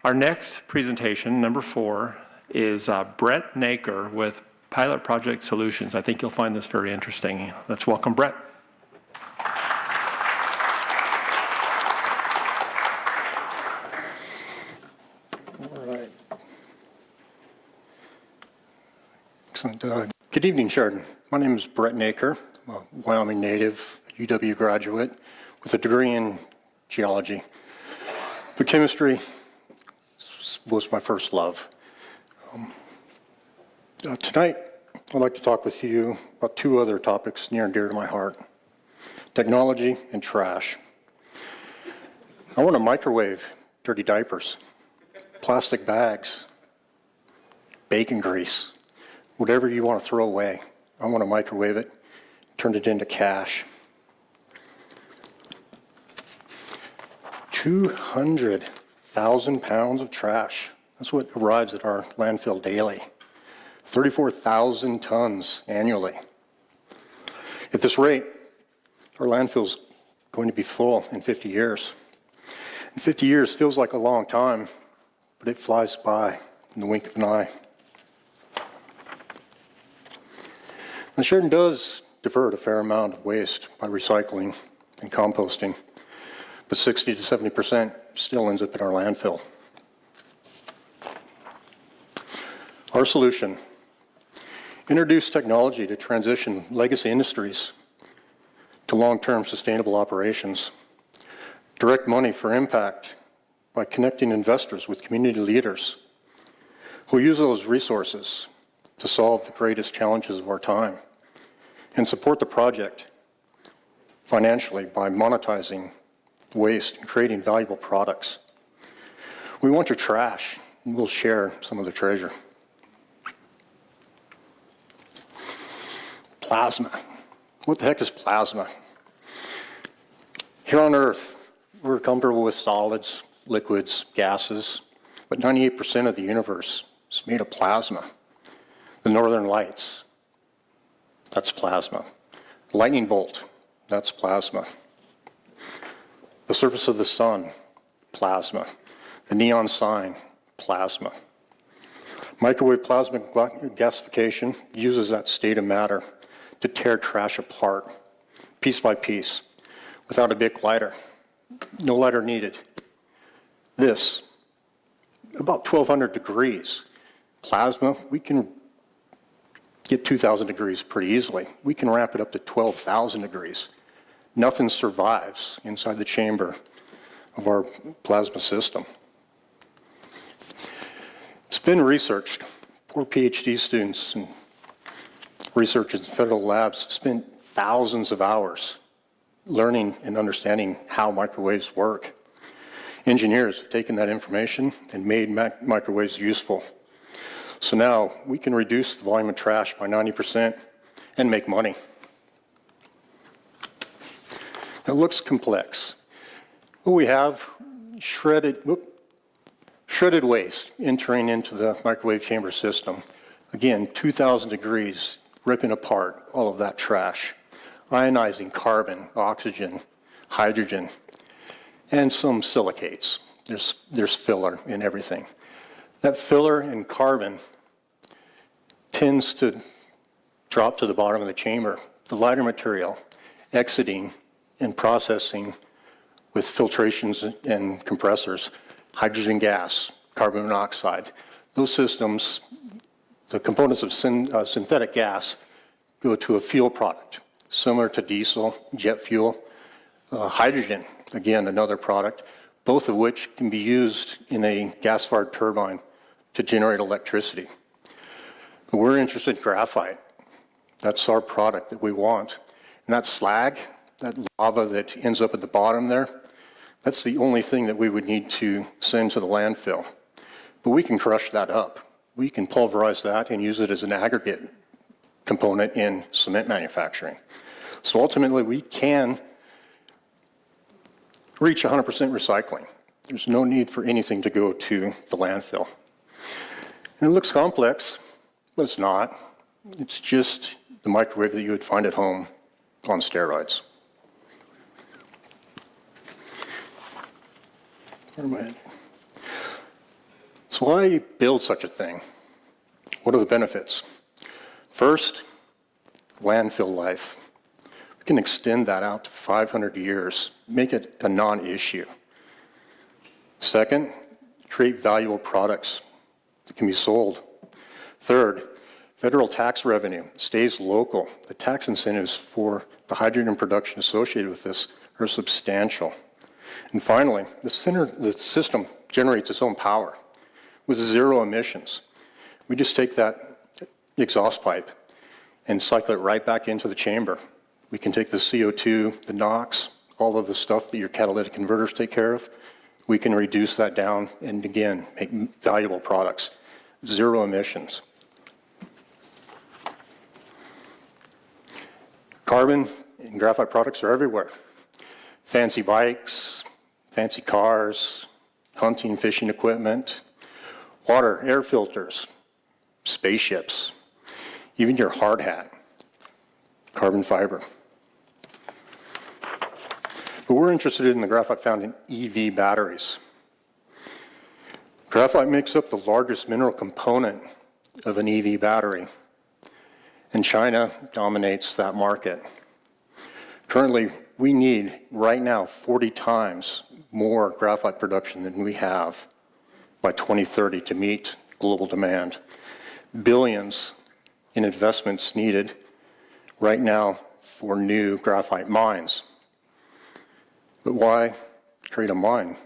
our next presentation, number 4, is Brett Naker with Pilot Project Solutions. I think you'll find this very interesting. Let's welcome Brett. All right. Excellent. Good evening, Sheridan. My name is Brett Naker, I'm a Wyoming native, UW graduate with a degree in geology. But chemistry was my first love. Tonight, I'd like to talk with you about 2 other topics near and dear to my heart: technology and trash. I want to microwave dirty diapers, plastic bags, bacon grease, whatever you want to throw away. I want to microwave it, turn it into cash. 200,000 pounds of trash. That's what arrives at our landfill daily. 34,000 tons annually. At this rate, our landfill's going to be full in 50 years. And 50 years feels like a long time, but it flies by in the wink of an eye. Now, Sheridan does divert a fair amount of waste by recycling and composting, but 60 to 70% still ends up in our landfill. Our solution: introduce technology to transition legacy industries to long-term sustainable operations. Direct money for impact by connecting investors with community leaders who use those resources to solve the greatest challenges of our time, and support the project financially by monetizing waste and creating valuable products. We want your trash, and we'll share some of the treasure. Plasma. What the heck is plasma? Here on Earth, we're comfortable with solids, liquids, gases, but 98% of the universe is made of plasma. The northern lights, that's plasma. Lightning bolt, that's plasma. The surface of the sun, plasma. The neon sign, plasma. Microwave plasma gasification uses that state of matter to tear trash apart, piece by piece, without a big lighter. No lighter needed. This, about 1,200 degrees. Plasma, we can get 2,000 degrees pretty easily. We can ramp it up to 12,000 degrees. Nothing survives inside the chamber of our plasma system. It's been researched. 4 PhD students and researchers in federal labs spent thousands of hours learning and understanding how microwaves work. Engineers have taken that information and made microwaves useful. So now we can reduce the volume of trash by 90% and make money. It looks complex. What we have, shredded waste entering into the microwave chamber system. Again, 2,000 degrees, ripping apart all of that trash, ionizing carbon, oxygen, hydrogen, and some silicates. There's filler in everything. That filler in carbon tends to drop to the bottom of the chamber. The lighter material exiting and processing with filtrations and compressors, hydrogen gas, carbon monoxide. Those systems, the components of synthetic gas, go to a fuel product, similar to diesel, jet fuel. Hydrogen, again, another product, both of which can be used in a gas-fired turbine to generate electricity. But we're interested in graphite. That's our product that we want. And that slag, that lava that ends up at the bottom there, that's the only thing that we would need to send to the landfill. But we can crush that up. We can pulverize that and use it as an aggregate component in cement manufacturing. So ultimately, we can reach 100% recycling. There's no need for anything to go to the landfill. And it looks complex, but it's not. It's just the microwave that you would find at home on steroids. Where am I at? So why build such a thing? What are the benefits? First, landfill life. We can extend that out to 500 years, make it a non-issue. Second, create valuable products that can be sold. Third, federal tax revenue stays local. The tax incentives for the hydrogen production associated with this are substantial. And finally, the system generates its own power with zero emissions. We just take that exhaust pipe and cycle it right back into the chamber. We can take the CO2, the NOx, all of the stuff that your catalytic converters take care of. We can reduce that down and, again, make valuable products. Zero emissions. Carbon and graphite products are everywhere. Fancy bikes, fancy cars, hunting, fishing equipment, water, air filters, spaceships, even your hard hat, carbon fiber. But we're interested in the graphite found in EV batteries. Graphite makes up the largest mineral component of an EV battery, and China dominates that market. Currently, we need, right now, 40 times more graphite production than we have by 2030 to meet global demand. Billions in investments needed right now for new graphite mines. But why create a mine?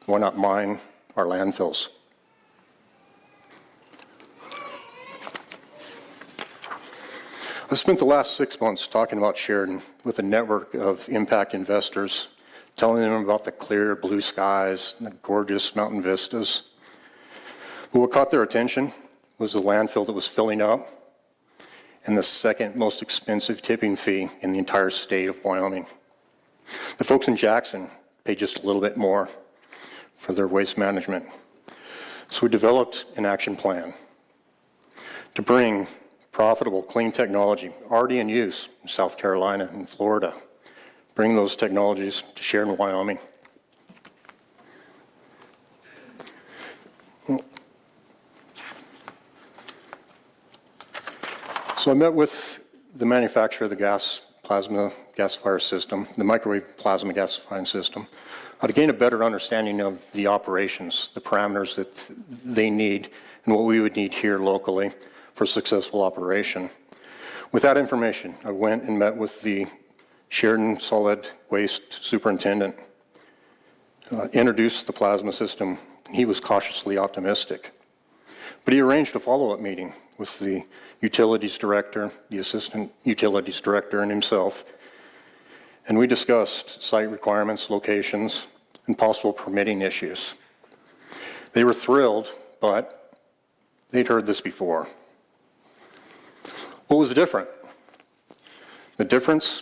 Why not mine our landfills? I spent the last 6 months talking about Sheridan with a network of impact investors, telling them about the clear blue skies and the gorgeous mountain vistas. But what caught their attention was the landfill that was filling up and the second most expensive tipping fee in the entire state of Wyoming. The folks in Jackson pay just a little bit more for their waste management. So we developed an action plan to bring profitable, clean technology already in use in South Carolina and Florida. Bring those technologies to Sheridan, Wyoming. So I met with the manufacturer of the plasma gasifier system, the microwave plasma gasifying system, to gain a better understanding of the operations, the parameters that they need, and what we would need here locally for successful operation. With that information, I went and met with the Sheridan Solid Waste Superintendent, introduced the plasma system. He was cautiously optimistic. But he arranged a follow-up meeting with the utilities director, the assistant utilities director, and himself. And we discussed site requirements, locations, and possible permitting issues. They were thrilled, but they'd heard this before. What was different? The difference?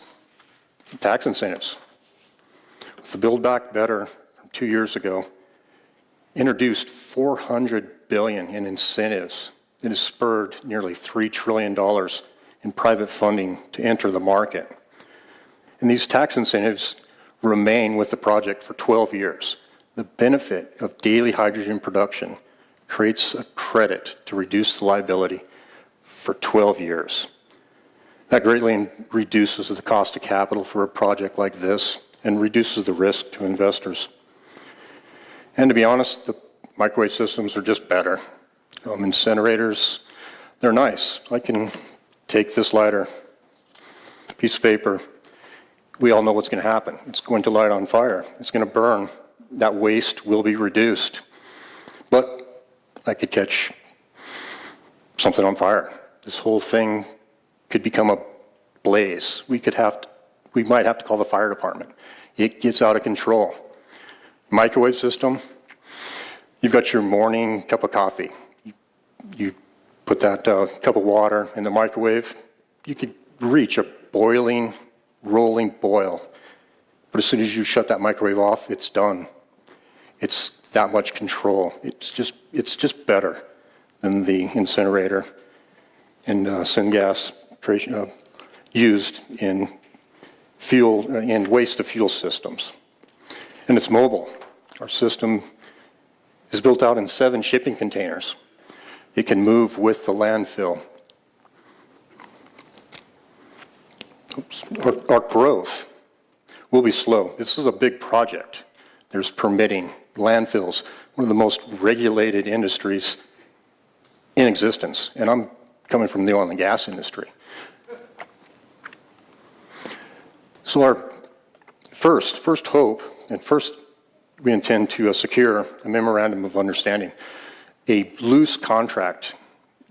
Tax incentives. With the Build Back Better from 2 years ago, introduced $400 billion in incentives. It has spurred nearly $3 trillion in private funding to enter the market. And these tax incentives remain with the project for 12 years. The benefit of daily hydrogen production creates a credit to reduce the liability for 12 years. That greatly reduces the cost of capital for a project like this and reduces the risk to investors. And to be honest, the microwave systems are just better. Incinerators, they're nice. I can take this lighter, piece of paper. We all know what's going to happen. It's going to light on fire. It's going to burn. That waste will be reduced. But I could catch something on fire. This whole thing could become a blaze. We might have to call the fire department. It gets out of control. Microwave system, you've got your morning cup of coffee. You put that cup of water in the microwave. You could reach a boiling, rolling boil. But as soon as you shut that microwave off, it's done. It's that much control. It's just better than the incinerator and syngas used in fuel and waste to fuel systems. And it's mobile. Our system is built out in 7 shipping containers. It can move with the landfill. Oops. Our growth will be slow. This is a big project. There's permitting, landfills, one of the most regulated industries in existence. And I'm coming from the oil and gas industry. So our first hope, and first we intend to secure a memorandum of understanding, a loose contract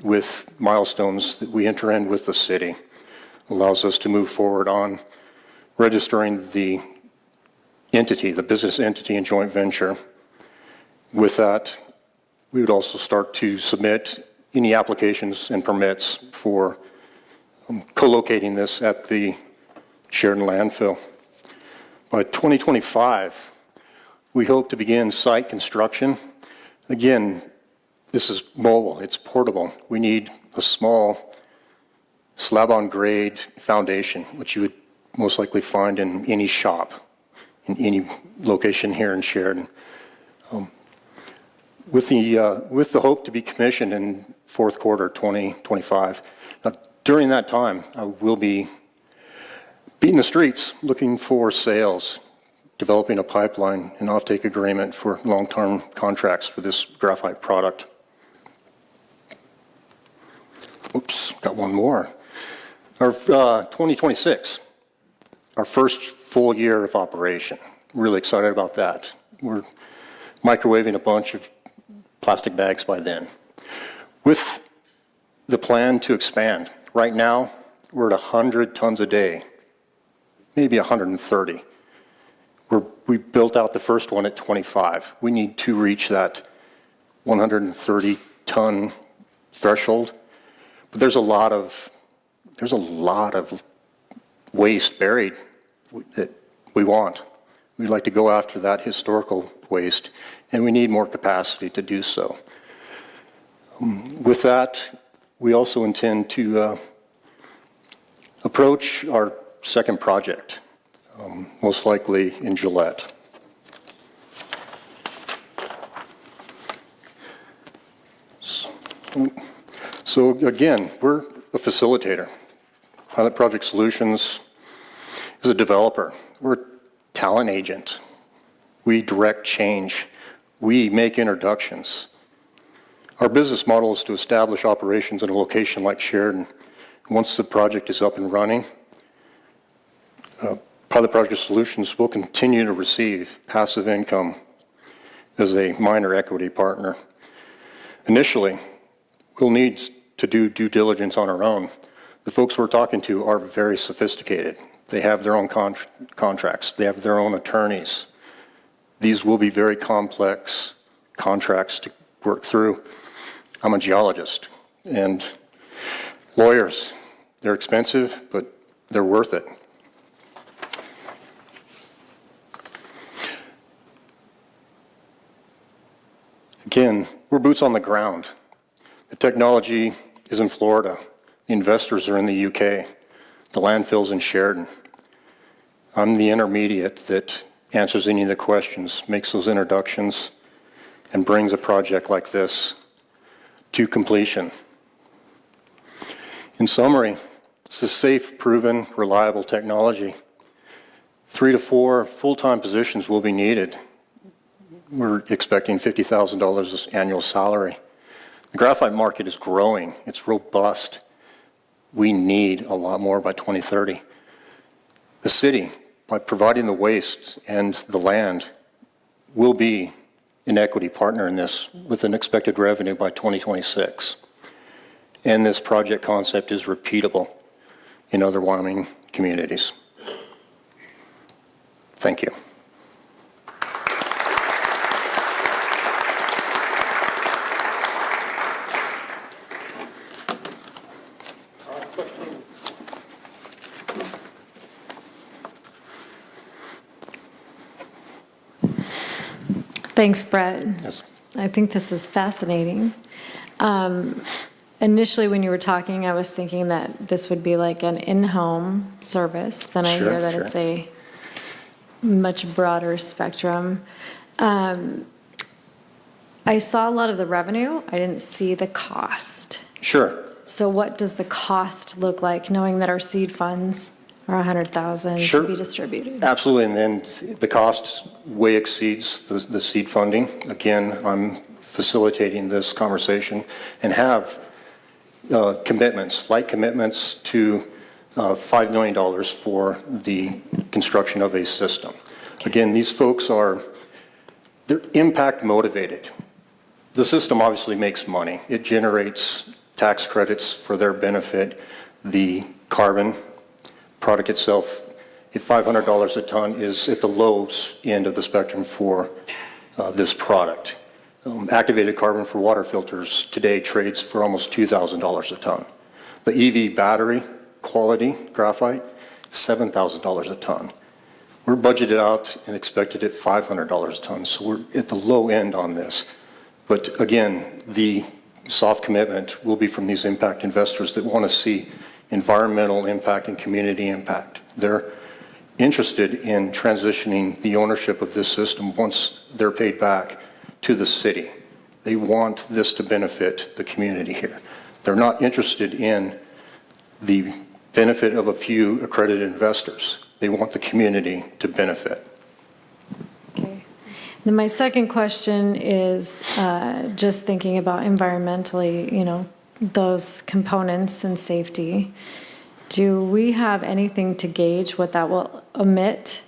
with milestones that we enter in with the city, allows us to move forward on registering the entity, the business entity and joint venture. With that, we would also start to submit any applications and permits for co-locating this at the Sheridan landfill. By 2025, we hope to begin site construction. Again, this is mobile, it's portable. We need a small slab-on-grade foundation, which you would most likely find in any shop, in any location here in Sheridan. With the hope to be commissioned in fourth quarter 2025. Now, during that time, I will be beating the streets looking for sales, developing a pipeline and offtake agreement for long-term contracts for this graphite product. Oops, got one more. Our 2026, our first full year of operation. Really excited about that. We're microwaving a bunch of plastic bags by then. With the plan to expand, right now we're at 100 tons a day, maybe 130. We built out the first one at 25. We need to reach that 130 ton threshold. But there's a lot of waste buried that we want. We'd like to go after that historical waste, and we need more capacity to do so. With that, we also intend to approach our second project, most likely in Gillette. So again, we're a facilitator. Pilot Project Solutions is a developer. We're a talent agent. We direct change. We make introductions. Our business model is to establish operations in a location like Sheridan. Once the project is up and running, Pilot Project Solutions will continue to receive passive income as a minor equity partner. Initially, we'll need to do due diligence on our own. The folks we're talking to are very sophisticated. They have their own contracts. They have their own attorneys. These will be very complex contracts to work through. I'm a geologist, and lawyers, they're expensive, but they're worth it. Again, we're boots on the ground. The technology is in Florida. The investors are in the UK. The landfill's in Sheridan. I'm the intermediate that answers any of the questions, makes those introductions, and brings a project like this to completion. In summary, it's a safe, proven, reliable technology. 3 to 4 full-time positions will be needed. We're expecting $50,000 annual salary. The graphite market is growing. It's robust. We need a lot more by 2030. The city, by providing the waste and the land, will be an equity partner in this with an expected revenue by 2026. And this project concept is repeatable in other Wyoming communities. Thank you. Thanks, Brett. Yes. I think this is fascinating. Initially, when you were talking, I was thinking that this would be like an in-home service. Then I Sure, hear that sure. it's a much broader spectrum. I saw a lot of the revenue. I didn't see the cost. Sure. So what does the cost look like, knowing that our seed funds are 100,000 Sure. to be distributed? Absolutely, and then the cost way exceeds the seed funding. Again, I'm facilitating this conversation and have commitments, light commitments to $5 million for the construction of a system. Again, these folks they're impact motivated. The system obviously makes money. It generates tax credits for their benefit. The carbon product itself, at $500 a ton, is at the low end of the spectrum for this product. Activated carbon for water filters today trades for almost $2,000 a ton. The EV battery quality graphite, $7,000 a ton. We're budgeted out and expected at $500 a ton, so we're at the low end on this. But again, the soft commitment will be from these impact investors that want to see environmental impact and community impact. They're interested in transitioning the ownership of this system once they're paid back to the city. They want this to benefit the community here. They're not interested in the benefit of a few accredited investors. They want the community to benefit. Okay. Then my second question is just thinking about environmentally, those components and safety. Do we have anything to gauge what that will emit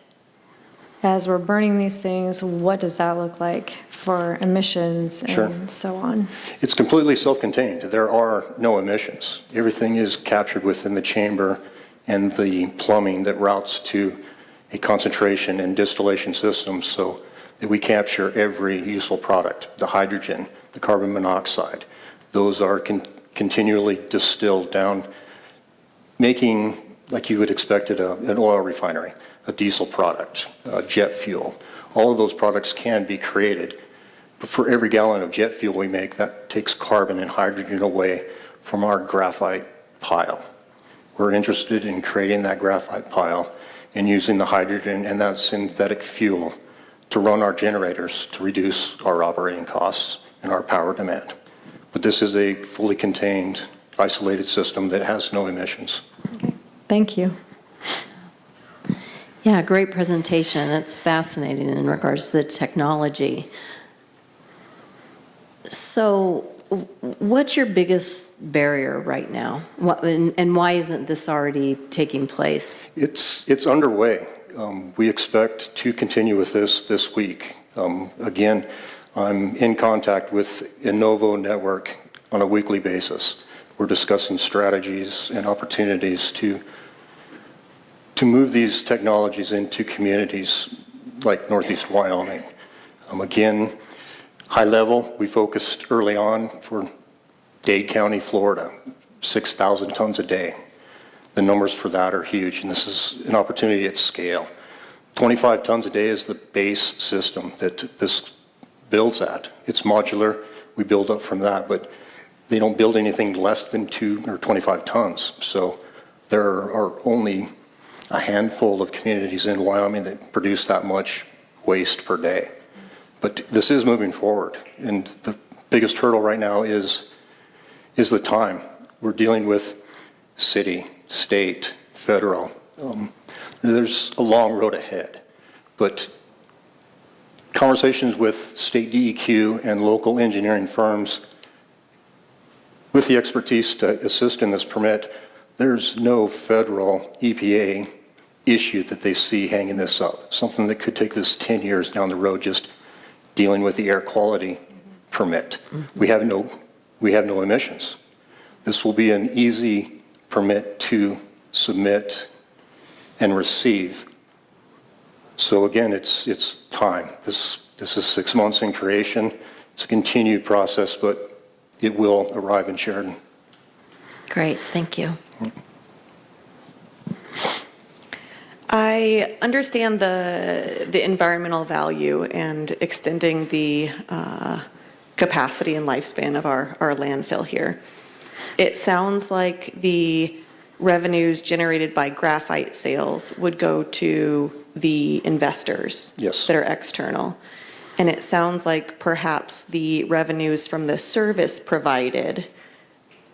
as we're burning these things? What does that look like for emissions and so on? It's completely self-contained. There are no emissions. Everything is captured within the chamber and the plumbing that routes to a concentration and distillation system so that we capture every useful product. The hydrogen, the carbon monoxide, those are continually distilled down, making, like you would expect at an oil refinery, a diesel product, jet fuel. All of those products can be created. But for every gallon of jet fuel we make, that takes carbon and hydrogen away from our graphite pile. We're interested in creating that graphite pile and using the hydrogen and that synthetic fuel to run our generators to reduce our operating costs and our power demand. But this is a fully contained, isolated system that has no emissions. Okay. Thank you. Yeah, great presentation. It's fascinating in regards to the technology. So what's your biggest barrier right now? And why isn't this already taking place? It's underway. We expect to continue with this week. Again, I'm in contact with Innovo Network on a weekly basis. We're discussing strategies and opportunities to move these technologies into communities like Northeast Wyoming. Again, high level, we focused early on for Dade County, Florida, 6,000 tons a day. The numbers for that are huge, and this is an opportunity at scale. 25 tons a day is the base system that this builds at. It's modular. We build up from that, but they don't build anything less than 2 or 25 tons. So there are only a handful of communities in Wyoming that produce that much waste per day. But this is moving forward, and the biggest hurdle right now is the time. We're dealing with city, state, federal. There's a long road ahead, but conversations with state DEQ and local engineering firms with the expertise to assist in this permit, there's no federal EPA issue that they see hanging this up, something that could take this 10 years down the road just dealing with the air quality permit. We have no emissions. This will be an easy permit to submit and receive. So again, it's time. This is 6 months in creation. It's a continued process, but it will arrive in Sheridan. Great, thank you. I understand the environmental value and extending the capacity and lifespan of our landfill here. It sounds like the revenues generated by graphite sales would go to the investors Yes. that are external. And it sounds like perhaps the revenues from the service provided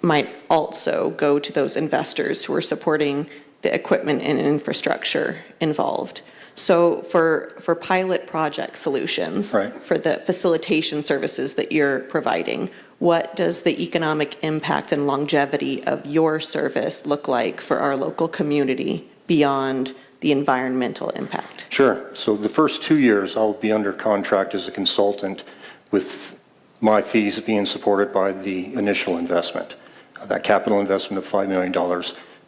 might also go to those investors who are supporting the equipment and infrastructure involved. So for pilot project solutions, Right. for the facilitation services that you're providing, what does the economic impact and longevity of your service look like for our local community beyond the environmental impact? Sure. So the first 2 years, I'll be under contract as a consultant with my fees being supported by the initial investment. That capital investment of $5 million,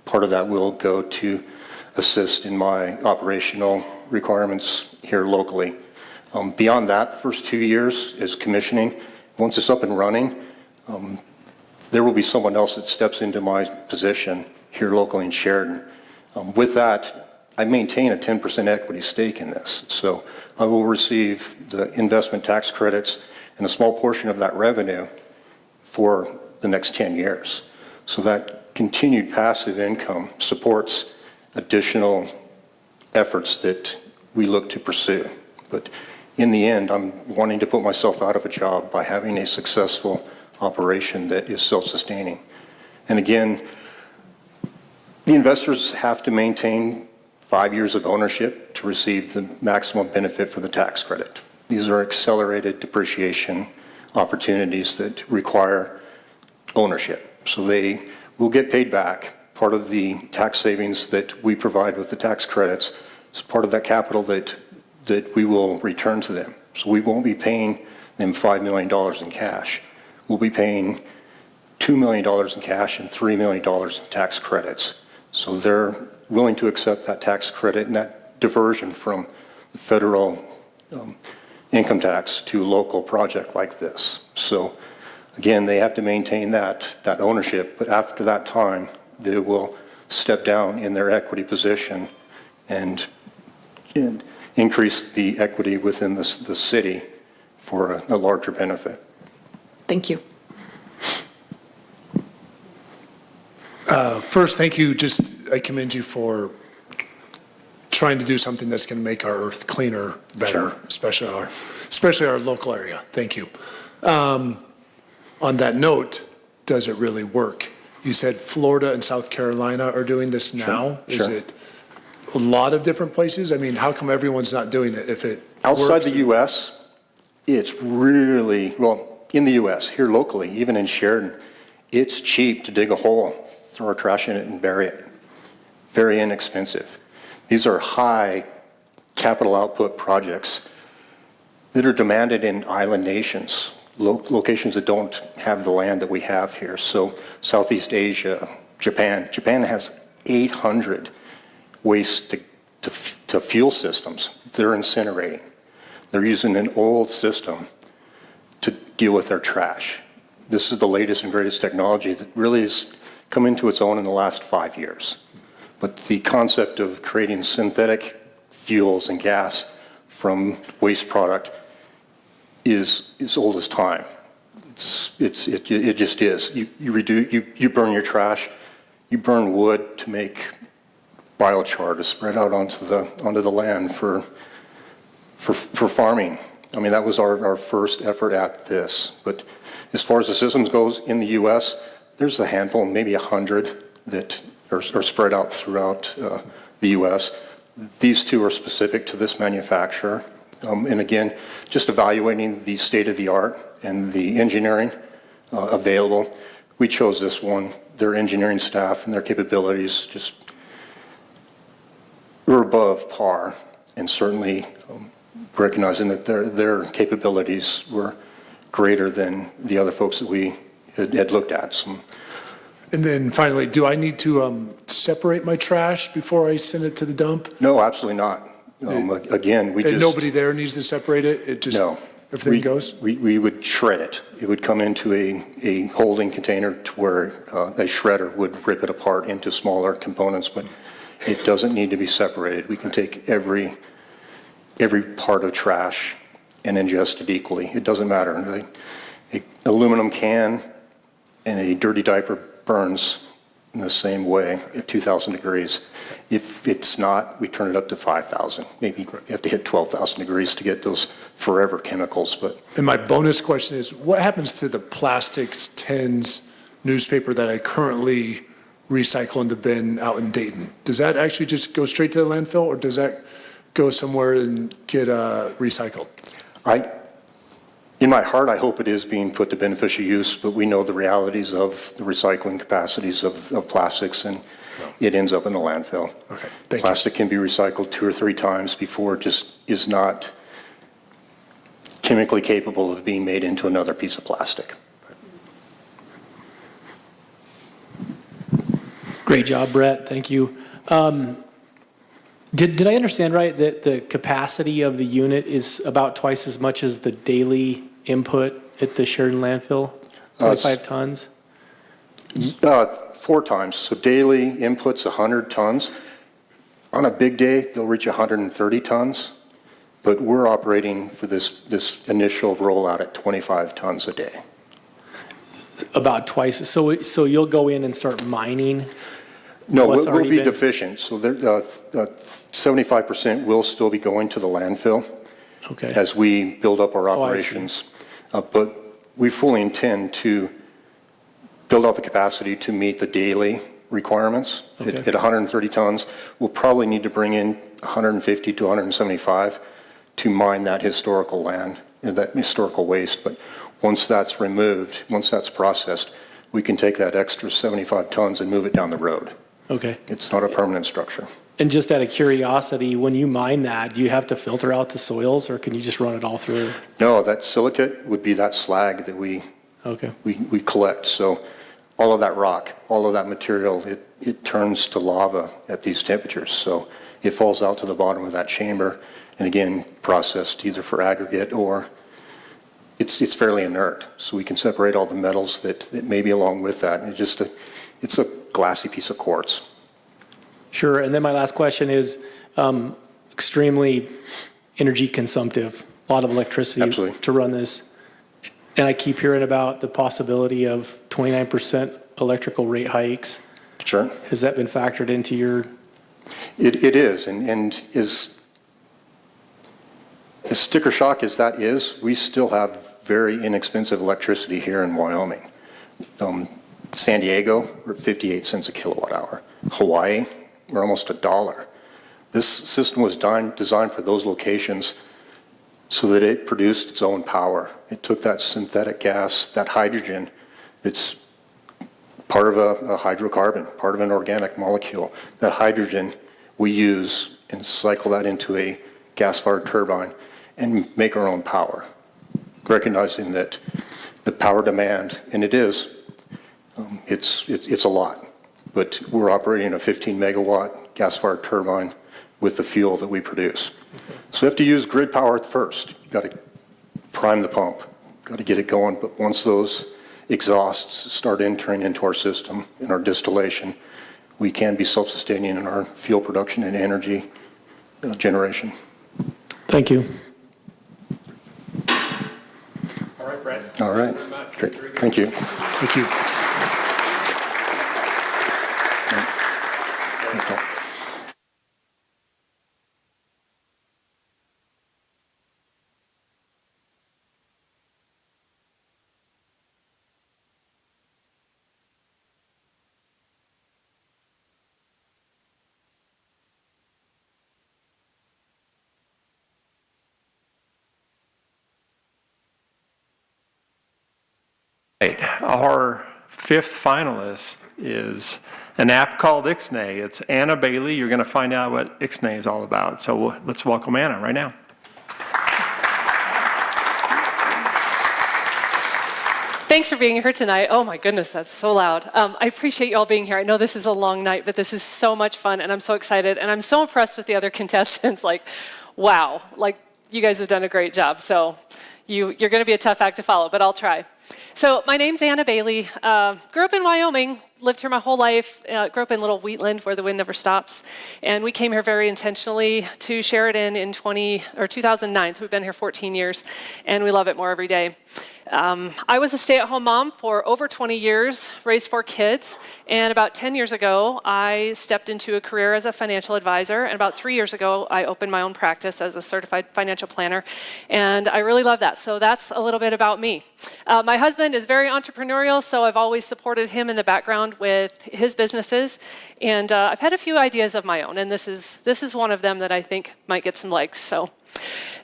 part of that will go to assist in my operational requirements here locally. Beyond that, the first 2 years is commissioning. Once it's up and running, there will be someone else that steps into my position here locally in Sheridan. With that, I maintain a 10% equity stake in this. So I will receive the investment tax credits and a small portion of that revenue for the next 10 years. So that continued passive income supports additional efforts that we look to pursue. But in the end, I'm wanting to put myself out of a job by having a successful operation that is self-sustaining. And again, the investors have to maintain 5 years of ownership to receive the maximum benefit for the tax credit. These are accelerated depreciation opportunities that require ownership. So they will get paid back. Part of the tax savings that we provide with the tax credits is part of that capital that we will return to them. So we won't be paying them $5 million in cash. We'll be paying $2 million in cash and $3 million in tax credits. So they're willing to accept that tax credit and that diversion from the federal income tax to a local project like this. So again, they have to maintain that ownership, but after that time, they will step down in their equity position and increase the equity within the city for a larger benefit. Thank you. First, thank you. I commend you for trying to do something that's going to make our earth cleaner, better, Sure. especially our local area. Thank you. On that note, does it really work? You said Florida and South Carolina are doing this now. Is Sure. it a lot of different places? I mean, how come everyone's not doing it if it Outside works? the U.S., it's really, well, in the U.S., here locally, even in Sheridan, it's cheap to dig a hole, throw our trash in it and bury it. Very inexpensive. These are high capital output projects that are demanded in island nations, locations that don't have the land that we have here. So Southeast Asia, Japan has 800 waste to fuel systems they're incinerating. They're using an old system to deal with their trash. This is the latest and greatest technology that really has come into its own in the last 5 years. But the concept of creating synthetic fuels and gas from waste product is as old as time. It just is. You burn your trash, you burn wood to make biochar to spread out onto the land for farming. I mean, that was our first effort at this. But as far as the systems goes in the U.S., there's a handful, maybe 100 that are spread out throughout the U.S. These two are specific to this manufacturer. And again, just evaluating the state of the art and the engineering available, we chose this one. Their engineering staff and their capabilities just were above par, and certainly recognizing that their capabilities were greater than the other folks that we had looked at. And then finally, do I need to separate my trash before I send it to the dump? No, absolutely not. Again, we And just... nobody there needs to separate it? It just, No. everything goes? We would shred it. It would come into a holding container to where a shredder would rip it apart into smaller components, but it doesn't need to be separated. We can take every part of trash and ingest it equally. It doesn't matter. An aluminum can and a dirty diaper burns in the same way at 2,000 degrees. If it's not, we turn it up to 5,000. Maybe you have to hit 12,000 degrees to get those forever chemicals, but And my bonus question is, what happens to the plastics, tins, newspaper that I currently recycle in the bin out in Dayton? Does that actually just go straight to the landfill, or does that go somewhere and get recycled? In my heart, I hope it is being put to beneficial use, but we know the realities of the recycling capacities of plastics, and it ends up in the landfill. Okay, thank you. Plastic can be recycled 2 or 3 times before it just is not chemically capable of being made into another piece of plastic. Great job, Brett. Thank you. Did I understand right that the capacity of the unit is about twice as much as the daily input at the Sheridan landfill? 25 tons? 4 times. So daily input's 100 tons. On a big day, they'll reach 130 tons, but we're operating for this initial rollout at 25 tons a day. About twice. So you'll go in and start mining? No, What's we'll already be been- deficient. So 75% will still be going to the landfill Okay. as we build up our I see. operations. But we fully intend to build out the capacity to meet the daily requirements. Okay. At 130 tons, we'll probably need to bring in 150 to 175 to mine that historical land, that historical waste. But once that's removed, once that's processed, we can take that extra 75 tons and move it down the road. Okay. It's not a permanent structure. And just out of curiosity, when you mine that, do you have to filter out the soils, or can you just run it all through? No, that silicate would be that slag that we Okay. collect. So all of that rock, all of that material, it turns to lava at these temperatures. So it falls out to the bottom of that chamber, and again, processed either for aggregate or it's fairly inert. So we can separate all the metals that may be along with that. And it's a glassy piece of quartz. Sure. And then my last question is extremely energy consumptive, a lot of electricity Absolutely. to run this. And I keep hearing about the possibility of 29% electrical rate hikes. Sure. Has that been factored into your? It is, and as sticker shock as that is, we still have very inexpensive electricity here in Wyoming. San Diego, we're at 58 cents a kilowatt hour. Hawaii, we're almost $1. This system was designed for those locations so that it produced its own power. It took that synthetic gas, that hydrogen, that's part of a hydrocarbon, part of an organic molecule. That hydrogen we use and cycle that into a gas-fired turbine and make our own power, recognizing that the power demand, and it is, it's a lot, but we're operating a 15 megawatt gas-fired turbine with the fuel that we produce. Okay. So we have to use grid power first. You've got to prime the pump, got to get it going, but once those exhausts start entering into our system, in our distillation, we can be self-sustaining in our fuel production and energy generation. Thank you. All right, Brett. All right. Great. Thank you. Thank you. Our fifth finalist is an app called Ixnay. It's Anna Bailey. You're going to find out what Ixnay is all about. So let's welcome Anna right now. Thanks for being here tonight. Oh my goodness, that's so loud. I appreciate you all being here. I know this is a long night, but this is so much fun, and I'm so excited, and I'm so impressed with the other contestants. Like, wow, like you guys have done a great job. So you're going to be a tough act to follow, but I'll try. So my name's Anna Bailey. Grew up in Wyoming, lived here my whole life. Grew up in Little Wheatland where the wind never stops. And we came here very intentionally to Sheridan in 2009. So we've been here 14 years, and we love it more every day. I was a stay-at-home mom for over 20 years, raised 4 kids, and about 10 years ago, I stepped into a career as a financial advisor, and about 3 years ago, I opened my own practice as a certified financial planner, and I really love that. So that's a little bit about me. My husband is very entrepreneurial, so I've always supported him in the background with his businesses, and I've had a few ideas of my own, and this is one of them that I think might get some legs. So.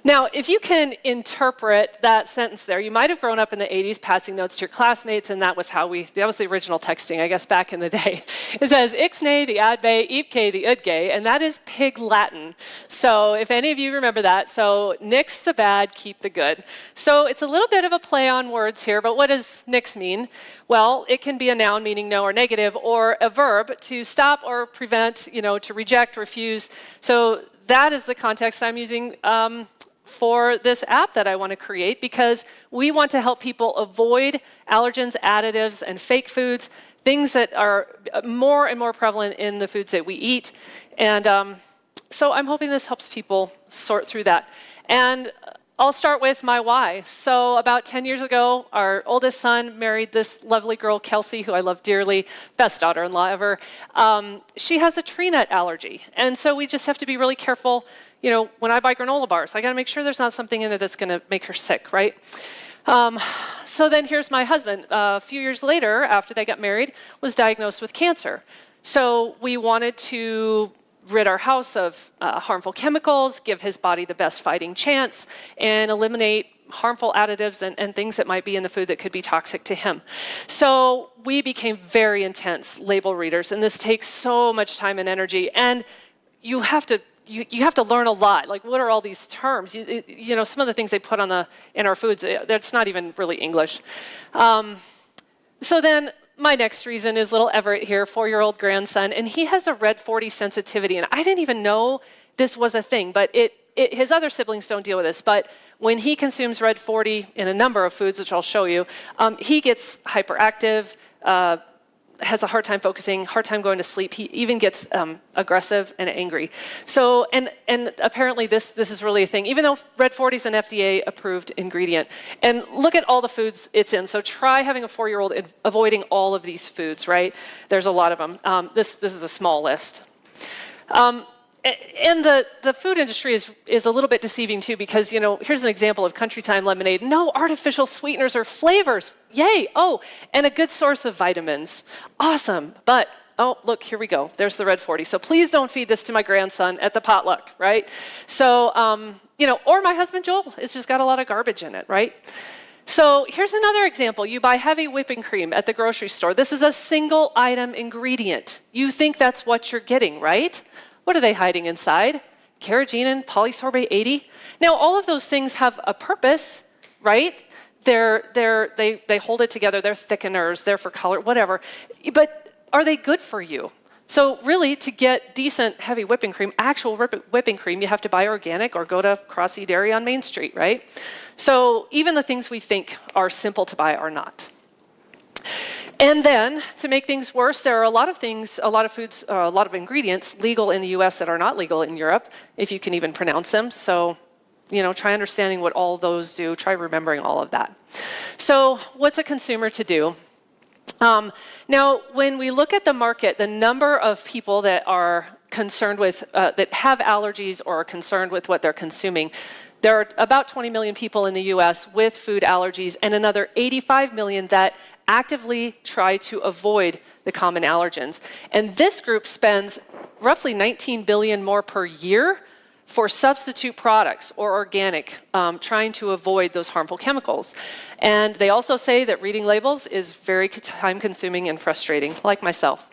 Now, if you can interpret that sentence there, you might have grown up in the 80s passing notes to your classmates, and that was the original texting, I guess, back in the day. It says, Ixnay, the adbe, Ipke, the udge, and that is Pig Latin. So if any of you remember that, so nix the bad, keep the good. So it's a little bit of a play on words here, but what does nix mean? Well, it can be a noun meaning no or negative, or a verb to stop or prevent, to reject, refuse. So that is the context I'm using for this app that I want to create, because we want to help people avoid allergens, additives, and fake foods, things that are more and more prevalent in the foods that we eat. And so I'm hoping this helps people sort through that. And I'll start with my why. So about 10 years ago, our oldest son married this lovely girl, Kelsey, who I love dearly, best daughter-in-law ever. She has a tree nut allergy. And so we just have to be really careful. When I buy granola bars, I got to make sure there's not something in there that's going to make her sick, right? So then here's my husband. A few years later, after they got married, was diagnosed with cancer. So we wanted to rid our house of harmful chemicals, give his body the best fighting chance, and eliminate harmful additives and things that might be in the food that could be toxic to him. So we became very intense label readers, and this takes so much time and energy, and you have to learn a lot. Like, what are all these terms? Some of the things they put in our foods, that's not even really English. So then my next reason is little Everett here, 4-year-old grandson, and he has a red 40 sensitivity, and I didn't even know this was a thing, but his other siblings don't deal with this, but when he consumes red 40 in a number of foods, which I'll show you, he gets hyperactive, has a hard time focusing, hard time going to sleep. He even gets aggressive and angry. So, and apparently this is really a thing, even though red 40 is an FDA-approved ingredient. And look at all the foods it's in. So try having a 4-year-old avoiding all of these foods, right? There's a lot of them. This is a small list. And the food industry is a little bit deceiving too, because, here's an example of Country Time lemonade. No artificial sweeteners or flavors. Yay. Oh, and a good source of vitamins. Awesome. But, oh, look, here we go. There's the red 40. So please don't feed this to my grandson at the potluck, right? So, or my husband Joel. It's just got a lot of garbage in it, right? So here's another example. You buy heavy whipping cream at the grocery store. This is a single item ingredient. You think that's what you're getting, right? What are they hiding inside? Carrageenan, polysorbate 80. Now, all of those things have a purpose, right? They hold it together. They're thickeners. They're for color, whatever. But are they good for you? So really, to get decent heavy whipping cream, actual whipping cream, you have to buy organic or go to Crossy Dairy on Main Street, right? So even the things we think are simple to buy are not. And then, to make things worse, there are a lot of things, a lot of foods, a lot of ingredients legal in the US that are not legal in Europe, if you can even pronounce them. So, try understanding what all those do. Try remembering all of that. So, what's a consumer to do? Now, when we look at the market, the number of people that are concerned with, that have allergies or are concerned with what they're consuming, there are about 20 million people in the US with food allergies and another 85 million that actively try to avoid the common allergens. And this group spends roughly 19 billion more per year for substitute products or organic, trying to avoid those harmful chemicals. And they also say that reading labels is very time-consuming and frustrating, like myself.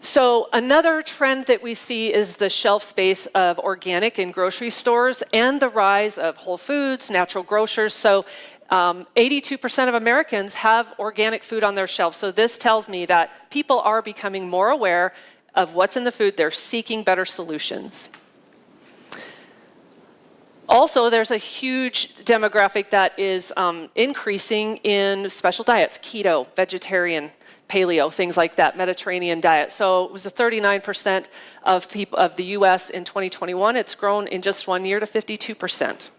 So another trend that we see is the shelf space of organic in grocery stores and the rise of Whole Foods, natural grocers. So 82% of Americans have organic food on their shelves. So this tells me that people are becoming more aware of what's in the food. They're seeking better solutions. Also, there's a huge demographic that is increasing in special diets, keto, vegetarian, paleo, things like that, Mediterranean diet. So it was a 39% of people of the US in 2021. It's grown in just 1 year to 52%.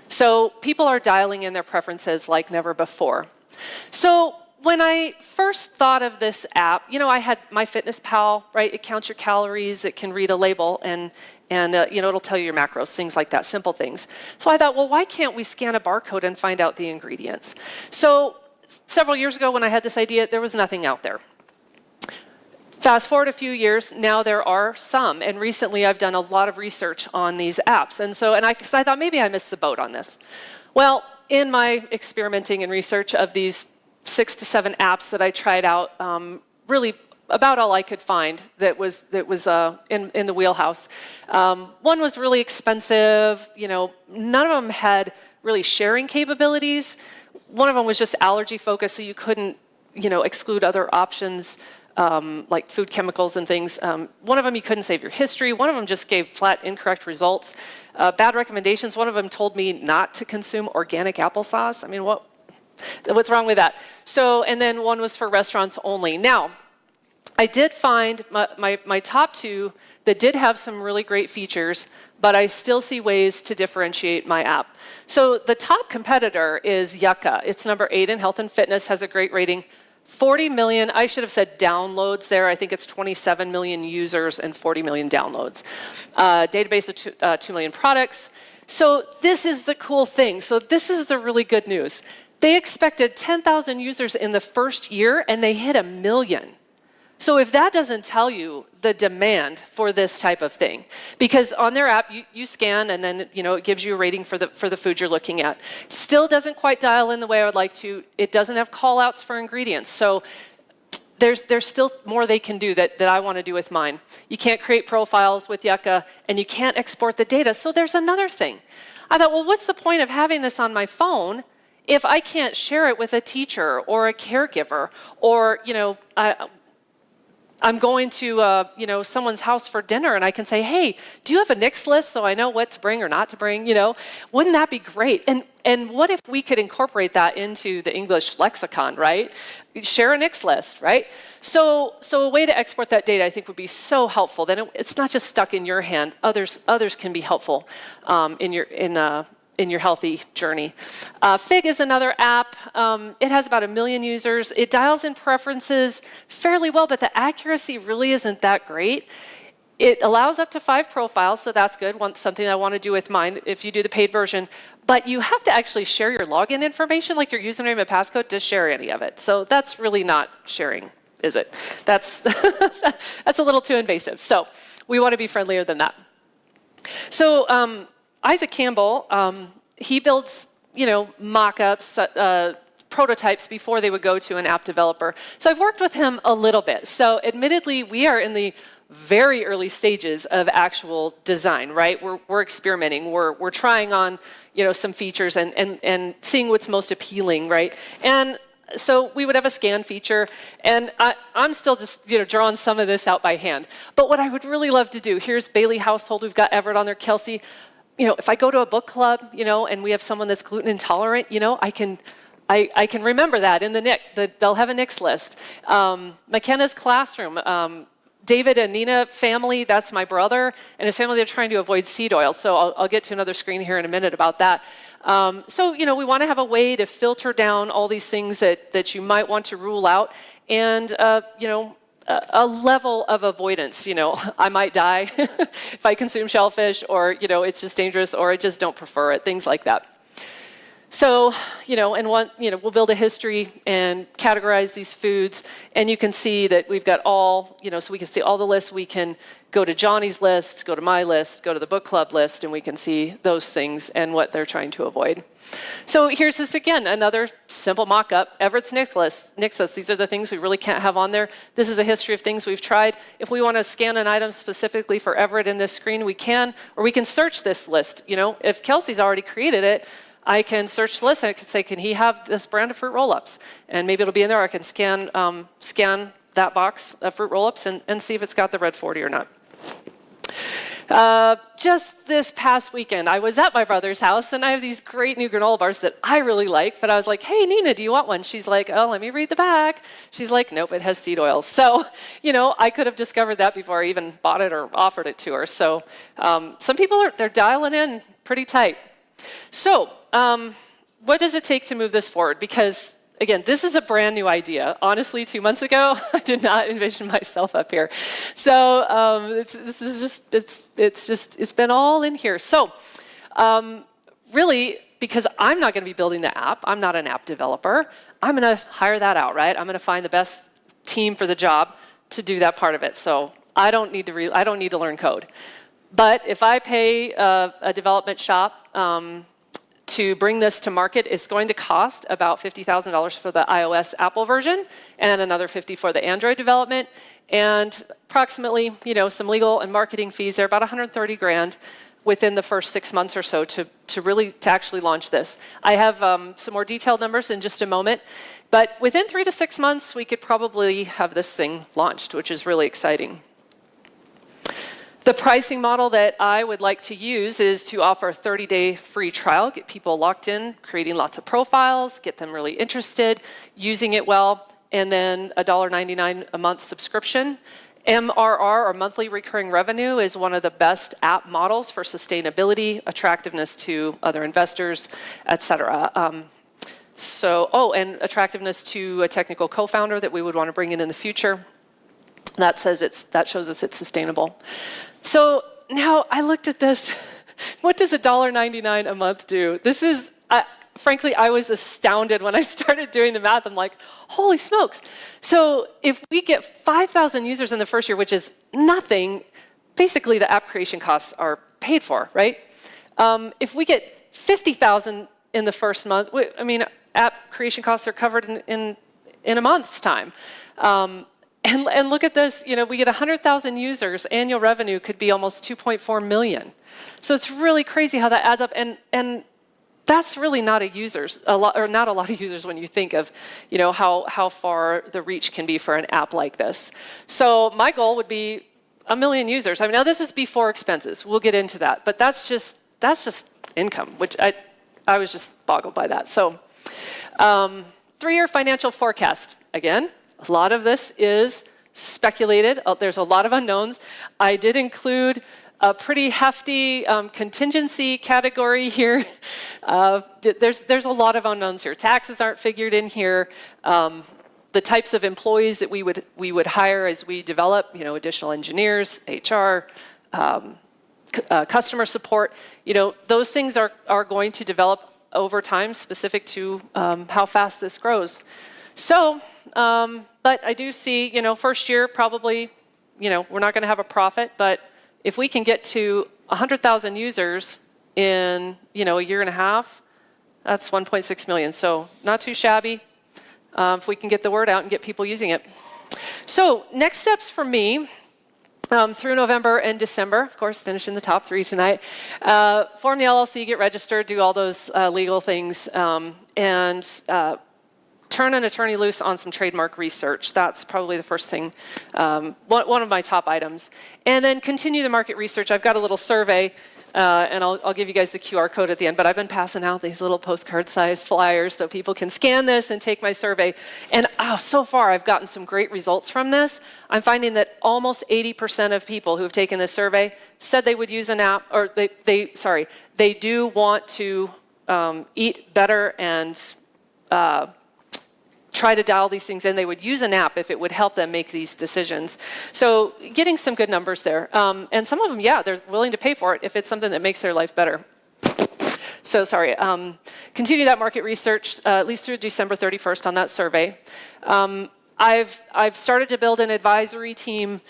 So people are dialing in their preferences like never before. So when I first thought of this app, I had MyFitnessPal, right? It counts your calories, it can read a label, and it'll tell you your macros, things like that, simple things. So I thought, well, why can't we scan a barcode and find out the ingredients? So several years ago when I had this idea, there was nothing out there. Fast forward a few years, now there are some, and recently I've done a lot of research on these apps, because I thought maybe I missed the boat on this. Well, in my experimenting and research of these 6 to 7 apps that I tried out, really about all I could find that was in the wheelhouse. One was really expensive. None of them had really sharing capabilities. One of them was just allergy focused, so you couldn't exclude other options. Like food chemicals and things. One of them you couldn't save your history. One of them just gave flat incorrect results. Bad recommendations. One of them told me not to consume organic applesauce. I mean, what's wrong with that? So, and then one was for restaurants only. Now, I did find my top 2 that did have some really great features, but I still see ways to differentiate my app. So the top competitor is Yucca. It's number 8 in health and fitness, has a great rating. 40 million, I should have said downloads there. I think it's 27 million users and 40 million downloads. Database of 2 million products. So this is the cool thing. So this is the really good news. They expected 10,000 users in the first year, and they hit 1 million. So if that doesn't tell you the demand for this type of thing, because on their app you scan and then it gives you a rating for the food you're looking at. Still doesn't quite dial in the way I would like to. It doesn't have call outs for ingredients. So there's still more they can do that I want to do with mine. You can't create profiles with Yucca, and you can't export the data. So there's another thing. I thought, well, what's the point of having this on my phone if I can't share it with a teacher or a caregiver, or I'm going to someone's house for dinner, and I can say, hey, do you have a Nix list so I know what to bring or not to bring? Wouldn't that be great? And what if we could incorporate that into the English lexicon, right? Share a Nix list, right? So a way to export that data, I think, would be so helpful. Then it's not just stuck in your hand. Others can be helpful in your healthy journey. Fig is another app. It has about 1 million users. It dials in preferences fairly well, but the accuracy really isn't that great. It allows up to 5 profiles, so that's good. Something I want to do with mine if you do the paid version. But you have to actually share your login information, like your username and passcode, to share any of it. So that's really not sharing, is it? That's a little too invasive. So we want to be friendlier than that. So Isaac Campbell, he builds, mock-ups, prototypes before they would go to an app developer. So I've worked with him a little bit. So admittedly, we are in the very early stages of actual design, right? We're experimenting. We're trying on, some features and seeing what's most appealing, right? And so we would have a scan feature, and I'm still just drawing some of this out by hand. But what I would really love to do, here's Bailey household, we've got Everett on there, Kelsey. If I go to a book club, and we have someone that's gluten intolerant, I can remember that in the NIC. They'll have a NICS list. McKenna's classroom. David and Nina family, that's my brother, and his family, they're trying to avoid seed oil. So I'll get to another screen here in a minute about that. So we want to have a way to filter down all these things that you might want to rule out, and a level of avoidance. I might die if I consume shellfish, or it's just dangerous, or I just don't prefer it. Things like that. So, we'll build a history and categorize these foods, and you can see that we've got all, so we can see all the lists. We can go to Johnny's list, go to my list, go to the book club list, and we can see those things and what they're trying to avoid. So here's this again, another simple mock-up. Everett's NICS list. These are the things we really can't have on there. This is a history of things we've tried. If we want to scan an item specifically for Everett in this screen, we can, or we can search this list. If Kelsey's already created it, I can search the list and I can say, can he have this brand of fruit roll-ups? And maybe it'll be in there. I can scan that box of fruit roll-ups and see if it's got the red 40 or not. Just this past weekend, I was at my brother's house, and I have these great new granola bars that I really like, but I was like, hey, Nina, do you want one? She's like, oh, let me read the back. She's like, nope, it has seed oils. So, I could have discovered that before I even bought it or offered it to her. So some people they're dialing in pretty tight. So what does it take to move this forward? Because again, this is a brand new idea. Honestly, 2 months ago, I did not envision myself up here. So it's been all in here. So really, because I'm not going to be building the app, I'm not an app developer, I'm going to hire that out, right? I'm going to find the best team for the job to do that part of it. So I don't need to learn code. But if I pay a development shop to bring this to market, it's going to cost about $50,000 for the iOS Apple version and another $50,000 for the Android development, and approximately, some legal and marketing fees. They're about $130,000 within the first 6 months or so to actually launch this. I have some more detailed numbers in just a moment, but within 3 to 6 months, we could probably have this thing launched, which is really exciting. The pricing model that I would like to use is to offer a 30-day free trial, get people locked in, creating lots of profiles, get them really interested, using it well, and then a $1.99 a month subscription. MRR, or monthly recurring revenue, is one of the best app models for sustainability, attractiveness to other investors, et cetera. And attractiveness to a technical co-founder that we would want to bring in the future. That shows us it's sustainable. So now I looked at this. What does $1.99 a month do? This is, frankly, I was astounded when I started doing the math. I'm like, holy smokes. So if we get 5,000 users in the first year, which is nothing, basically the app creation costs are paid for, right? If we get 50,000 in the first month, app creation costs are covered in a month's time. And look at this, we get 100,000 users, annual revenue could be almost 2.4 million. So it's really crazy how that adds up, and that's really not not a lot of users when you think of, how far the reach can be for an app like this. So my goal would be 1 million users. Now this is before expenses. We'll get into that, but that's just income, which I was just boggled by that. So 3-year financial forecast. Again, a lot of this is speculated. There's a lot of unknowns. I did include a pretty hefty contingency category here. There's a lot of unknowns here. Taxes aren't figured in here. The types of employees that we would hire as we develop, additional engineers, HR, customer support, those things are going to develop over time, specific to how fast this grows. So, but I do see, first year probably, we're not going to have a profit, but if we can get to 100,000 users in, a year and a half, that's 1.6 million. So not too shabby if we can get the word out and get people using it. So next steps for me through November and December, of course, finishing the top 3 tonight, form the LLC, get registered, do all those legal things, and turn an attorney loose on some trademark research. That's probably the first thing, one of my top items. And then continue the market research. I've got a little survey, and I'll give you guys the QR code at the end, but I've been passing out these little postcard-sized flyers so people can scan this and take my survey. And so far I've gotten some great results from this. I'm finding that almost 80% of people who've taken this survey said they would use an app, or they do want to eat better and try to dial these things in. They would use an app if it would help them make these decisions. So getting some good numbers there. And some of them, they're willing to pay for it if it's something that makes their life better. So continue that market research at least through December 31st on that survey. I've started to build an advisory team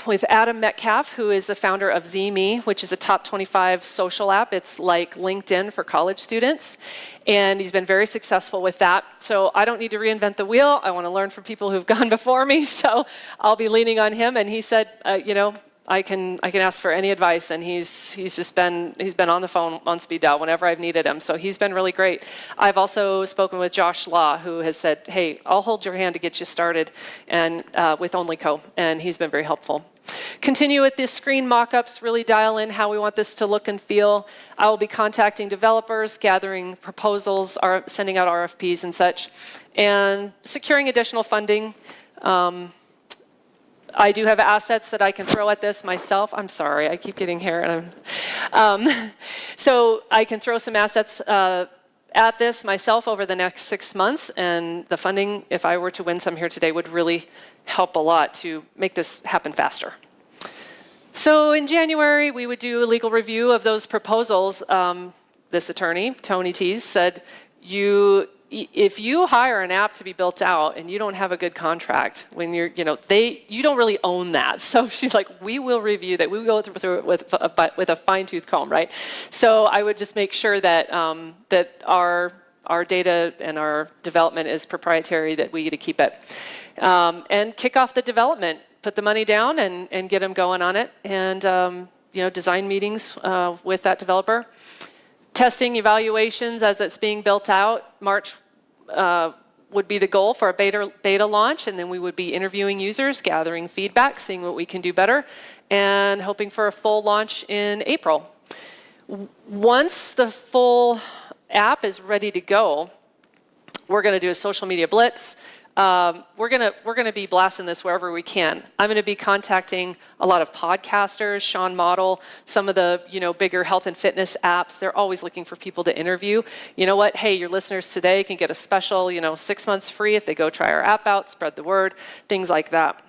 with Adam Metcalf, who is the founder of ZMe, which is a top 25 social app. It's like LinkedIn for college students. And he's been very successful with that. So I don't need to reinvent the wheel. I want to learn from people who've gone before me. So I'll be leaning on him. And he said, I can ask for any advice, and he's been on the phone on speed dial whenever I've needed him. So he's been really great. I've also spoken with Josh Law, who has said, hey, I'll hold your hand to get you started, and with OnlyCo, and he's been very helpful. Continue with the screen mock-ups, really dial in how we want this to look and feel. I will be contacting developers, gathering proposals, sending out RFPs and such, and securing additional funding. I do have assets that I can throw at this myself. I'm sorry, I keep getting hair. And so I can throw some assets at this myself over the next 6 months, and the funding, if I were to win some here today, would really help a lot to make this happen faster. So in January, we would do a legal review of those proposals. This attorney, Tony Tees, said, if you hire an app to be built out and you don't have a good contract, when you don't really own that. So she's like, we will review that. We will go through it with a fine-tooth comb, right? So I would just make sure that that our data and our development is proprietary, that we get to keep it, and kick off the development. Put the money down and get them going on it, and design meetings with that developer. Testing evaluations as it's being built out. March would be the goal for a beta launch, and then we would be interviewing users, gathering feedback, seeing what we can do better, and hoping for a full launch in April. Once the full app is ready to go, we're going to do a social media blitz. We're gonna be blasting this wherever we can. I'm gonna be contacting a lot of podcasters, Sean Model, some of the bigger health and fitness apps. They're always looking for people to interview. You know what? Hey, your listeners today can get a special 6 months free if they go try our app out, spread the word, things like that.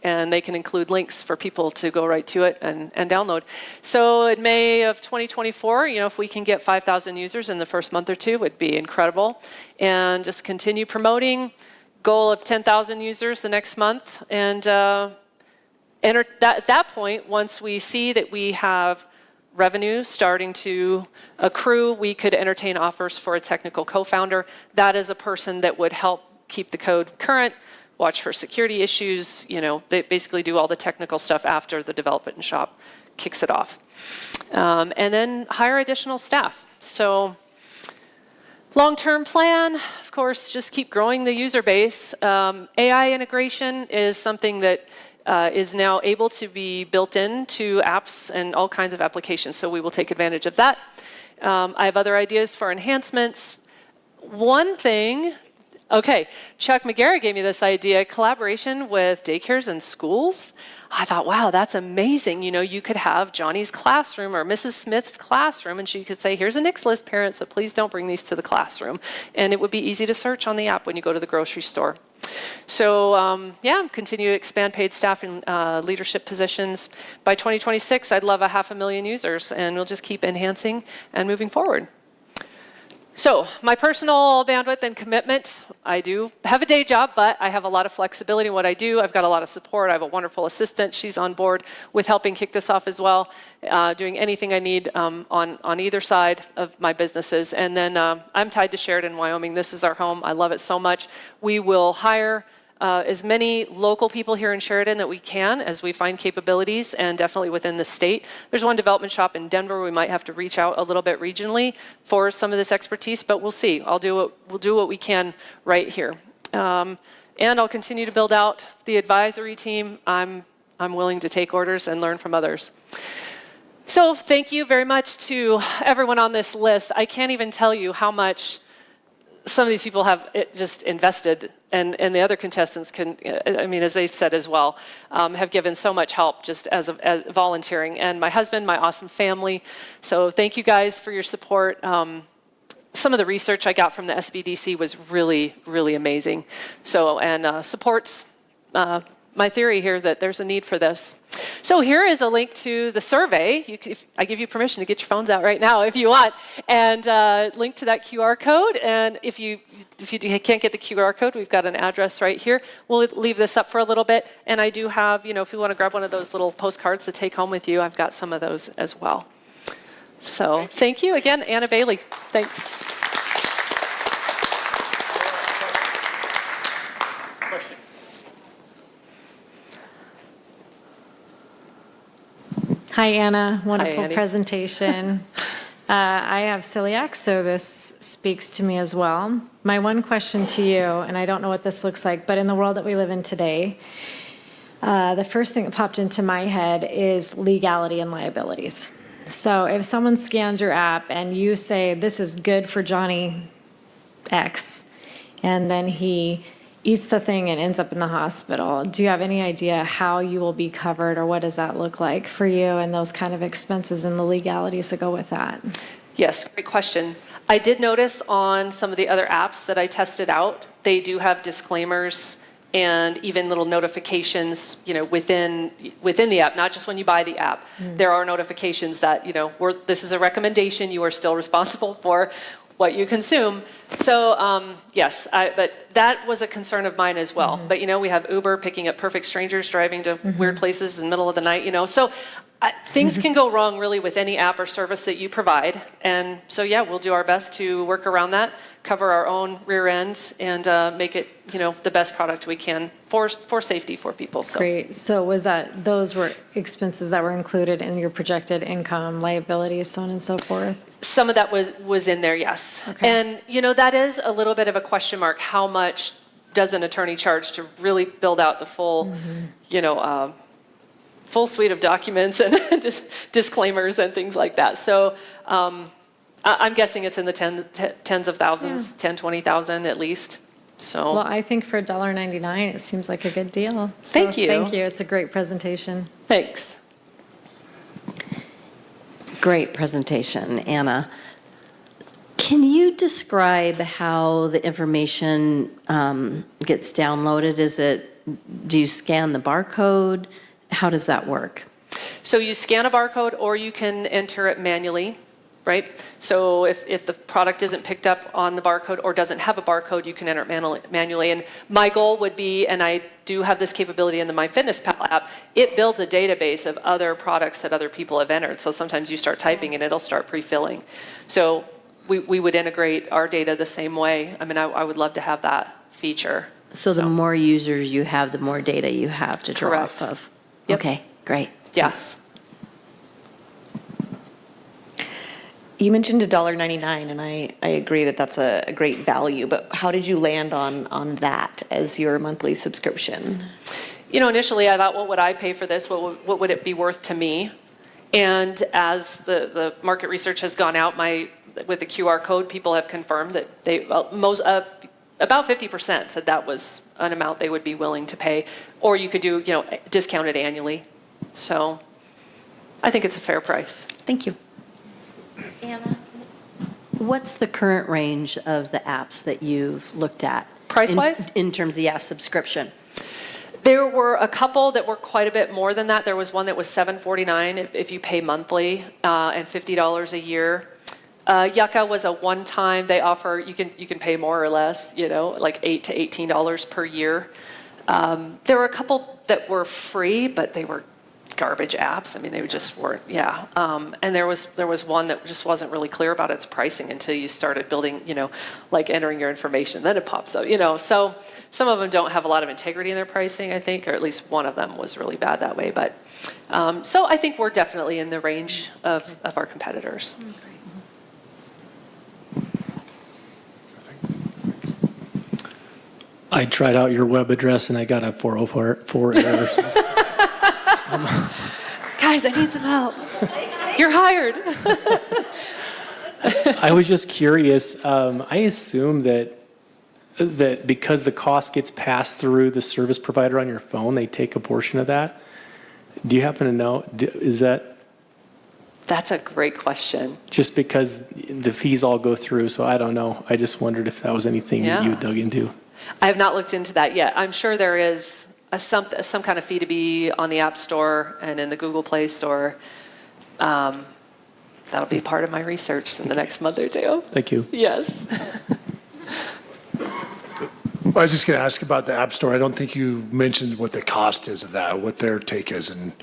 And they can include links for people to go right to it and download. So in May of 2024, if we can get 5,000 users in the first month or two, would be incredible. And just continue promoting. Goal of 10,000 users the next month, and at that point, once we see that we have revenue starting to accrue, we could entertain offers for a technical co-founder. That is a person that would help keep the code current, watch for security issues. They basically do all the technical stuff after the development shop kicks it off, and then hire additional staff. So. Long-term plan, of course, just keep growing the user base. AI integration is something that is now able to be built into apps and all kinds of applications, so we will take advantage of that. I have other ideas for enhancements. One thing, Chuck McGarrett gave me this idea, collaboration with daycares and schools. I thought, wow, that's amazing. You could have Johnny's classroom or Mrs. Smith's classroom, and she could say, here's a Nix list, parents, so please don't bring these to the classroom. And it would be easy to search on the app when you go to the grocery store. So, continue to expand paid staff and leadership positions. By 2026, I'd love 500,000 users, and we'll just keep enhancing and moving forward. So my personal bandwidth and commitment, I do have a day job, but I have a lot of flexibility in what I do. I've got a lot of support. I have a wonderful assistant. She's on board with helping kick this off as well, doing anything I need on either side of my businesses. And then I'm tied to Sheridan, Wyoming. This is our home. I love it so much. We will hire as many local people here in Sheridan that we can as we find capabilities, and definitely within the state. There's one development shop in Denver. We might have to reach out a little bit regionally for some of this expertise, but we'll see. We'll do what we can right here. And I'll continue to build out the advisory team. I'm willing to take orders and learn from others. So thank you very much to everyone on this list. I can't even tell you how much some of these people have just invested, and the other contestants can, as they've said as well, have given so much help just as volunteering. And my husband, my awesome family. So thank you guys for your support. Some of the research I got from the SBDC was really, really amazing. So, and supports my theory here that there's a need for this. So here is a link to the survey. I give you permission to get your phones out right now if you want, and link to that QR code. And if you can't get the QR code, we've got an address right here. We'll leave this up for a little bit. And I do have, if you want to grab one of those little postcards to take home with you, I've got some of those as well. So thank you again, Anna Bailey. Thanks. Hi, Anna. Wonderful Annie. presentation. I have celiac, so this speaks to me as well. My one question to you, and I don't know what this looks like, but in the world that we live in today, the first thing that popped into my head is legality and liabilities. So if someone scans your app and you say, this is good for Johnny X, and then he eats the thing and ends up in the hospital, do you have any idea how you will be covered, or what does that look like for you and those kind of expenses and the legalities that go with that? Yes, great question. I did notice on some of the other apps that I tested out, they do have disclaimers and even little notifications, within the app, not just when you buy the app. There are notifications that, this is a recommendation, you are still responsible for what you consume. So yes, but that was a concern of mine as well. But we have Uber picking up perfect strangers, driving to weird places in the middle of the night, So things can go wrong really with any app or service that you provide. And so yeah, we'll do our best to work around that, cover our own rear end, and make it the best product we can for safety for people. So. Great. So those were expenses that were included in your projected income, liabilities, so on and so forth? Some of that was in there, yes. Okay. And that is a little bit of a question mark. How much does an attorney charge to really build out the full, full suite of documents and disclaimers and things like that? So I'm guessing it's in the tens of thousands, 10, 20,000 at least. So. Well, I think for $1.99, it seems like a good deal. Thank you. Thank you. It's a great presentation. Thanks. Great presentation, Anna. Can you describe how the information gets downloaded? Do you scan the barcode? How does that work? So you scan a barcode, or you can enter it manually, right? So if the product isn't picked up on the barcode or doesn't have a barcode, you can enter it manually. And my goal would be, and I do have this capability in the MyFitnessPal app, it builds a database of other products that other people have entered. So sometimes you start typing and it'll start pre-filling. So we would integrate our data the same way. I mean, I would love to have that feature. So the more users you have, the more data you have to draw off of. Yep. Okay, great. Yes. You mentioned $1.99, and I agree that that's a great value, but how did you land on that as your monthly subscription? Initially I thought, what would I pay for this? What would it be worth to me? And as the market research has gone out, with the QR code, people have confirmed that about 50% said that was an amount they would be willing to pay, or you could do, discounted annually. So I think it's a fair price. Thank you. Anna, what's the current range of the apps that you've looked at? Price-wise? In terms of, subscription. There were a couple that were quite a bit more than that. There was one that was $7.49 if you pay monthly, and $50 a year. Yucca was a one-time. They offer, you can pay more or less, like $8 to $18 per year. There were a couple that were free, but they were garbage apps. I mean, they just weren't, yeah. And there was one that just wasn't really clear about its pricing until you started building, like entering your information. Then it pops up, So some of them don't have a lot of integrity in their pricing, I think, or at least one of them was really bad that way. But so I think we're definitely in the range of our competitors. I tried out your web address and I got a 404 error. Guys, I need some help. You're hired. I was just curious. I assume that because the cost gets passed through the service provider on your phone, they take a portion of that. Do you happen to know? Is that? That's a great question. Just because the fees all go through, so I don't know. I just wondered if that was anything that you dug into. I have not looked into that yet. I'm sure there is some kind of fee to be on the App Store and in the Google Play Store. That'll be part of my research in the next month or two. Thank you. Yes. I was just going to ask about the App Store. I don't think you mentioned what the cost is of that, what their take is, and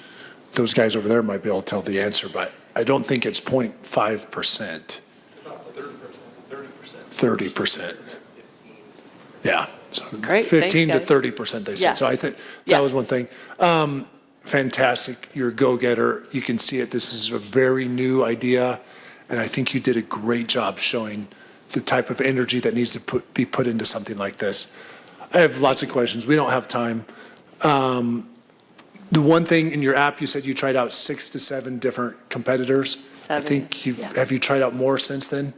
those guys over there might be able to tell the answer, but I don't think it's 0.5%. About 30%. 30%. Yeah. So Great. 15 Thanks, to guys. 30%, they said. Yes. So I think that was one thing. Fantastic. You're a go-getter. You can see it. This is a very new idea, and I think you did a great job showing the type of energy that needs to be put into something like this. I have lots of questions. We don't have time. The one thing in your app, you said you tried out 6 to 7 different competitors. 7, I think have you tried out more since then?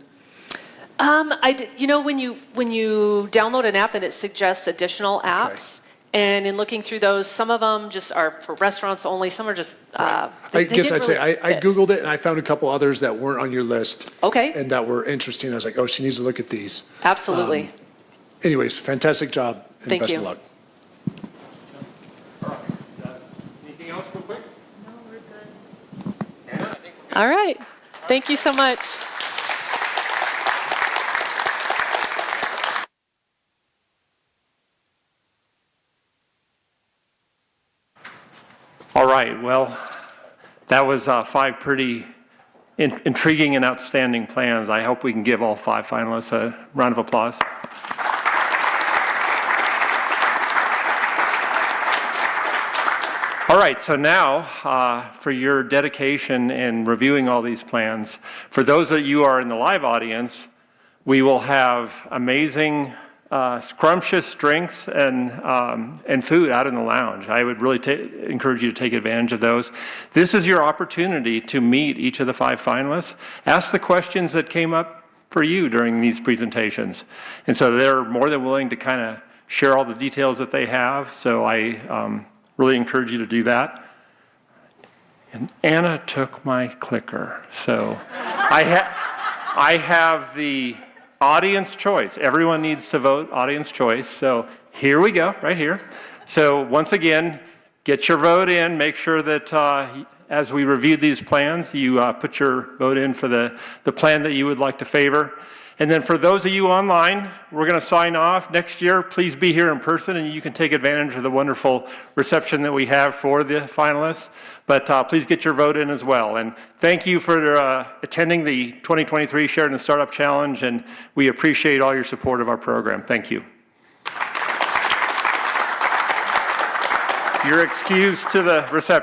When you download an app and it suggests additional apps, and in looking through those, some of them just are for restaurants only, some are just, I guess I'd say, I Googled it and I found a couple others that weren't on your list. Okay. And that were interesting. I was like, oh, she needs to look at these. Absolutely. Anyways, fantastic job and Thank best you. of luck. Anything else real quick? All right. Thank you so much. All right, well, that was 5 pretty intriguing and outstanding plans. I hope we can give all 5 finalists a round of applause. All right, so now for your dedication in reviewing all these plans, for those that you are in the live audience, we will have amazing scrumptious drinks and food out in the lounge. I would really encourage you to take advantage of those. This is your opportunity to meet each of the 5 finalists. Ask the questions that came up for you during these presentations. And so they're more than willing to kind of share all the details that they have. So I really encourage you to do that. And Anna took my clicker. So I have the audience choice. Everyone needs to vote audience choice. So here we go, right here. So once again, get your vote in. Make sure that as we review these plans, you put your vote in for the plan that you would like to favor. And then for those of you online, we're going to sign off. Next year, please be here in person, and you can take advantage of the wonderful reception that we have for the finalists. But please get your vote in as well. And thank you for attending the 2023 Sheridan Startup Challenge, and we appreciate all your support of our program. Thank you. You're excused to the reception.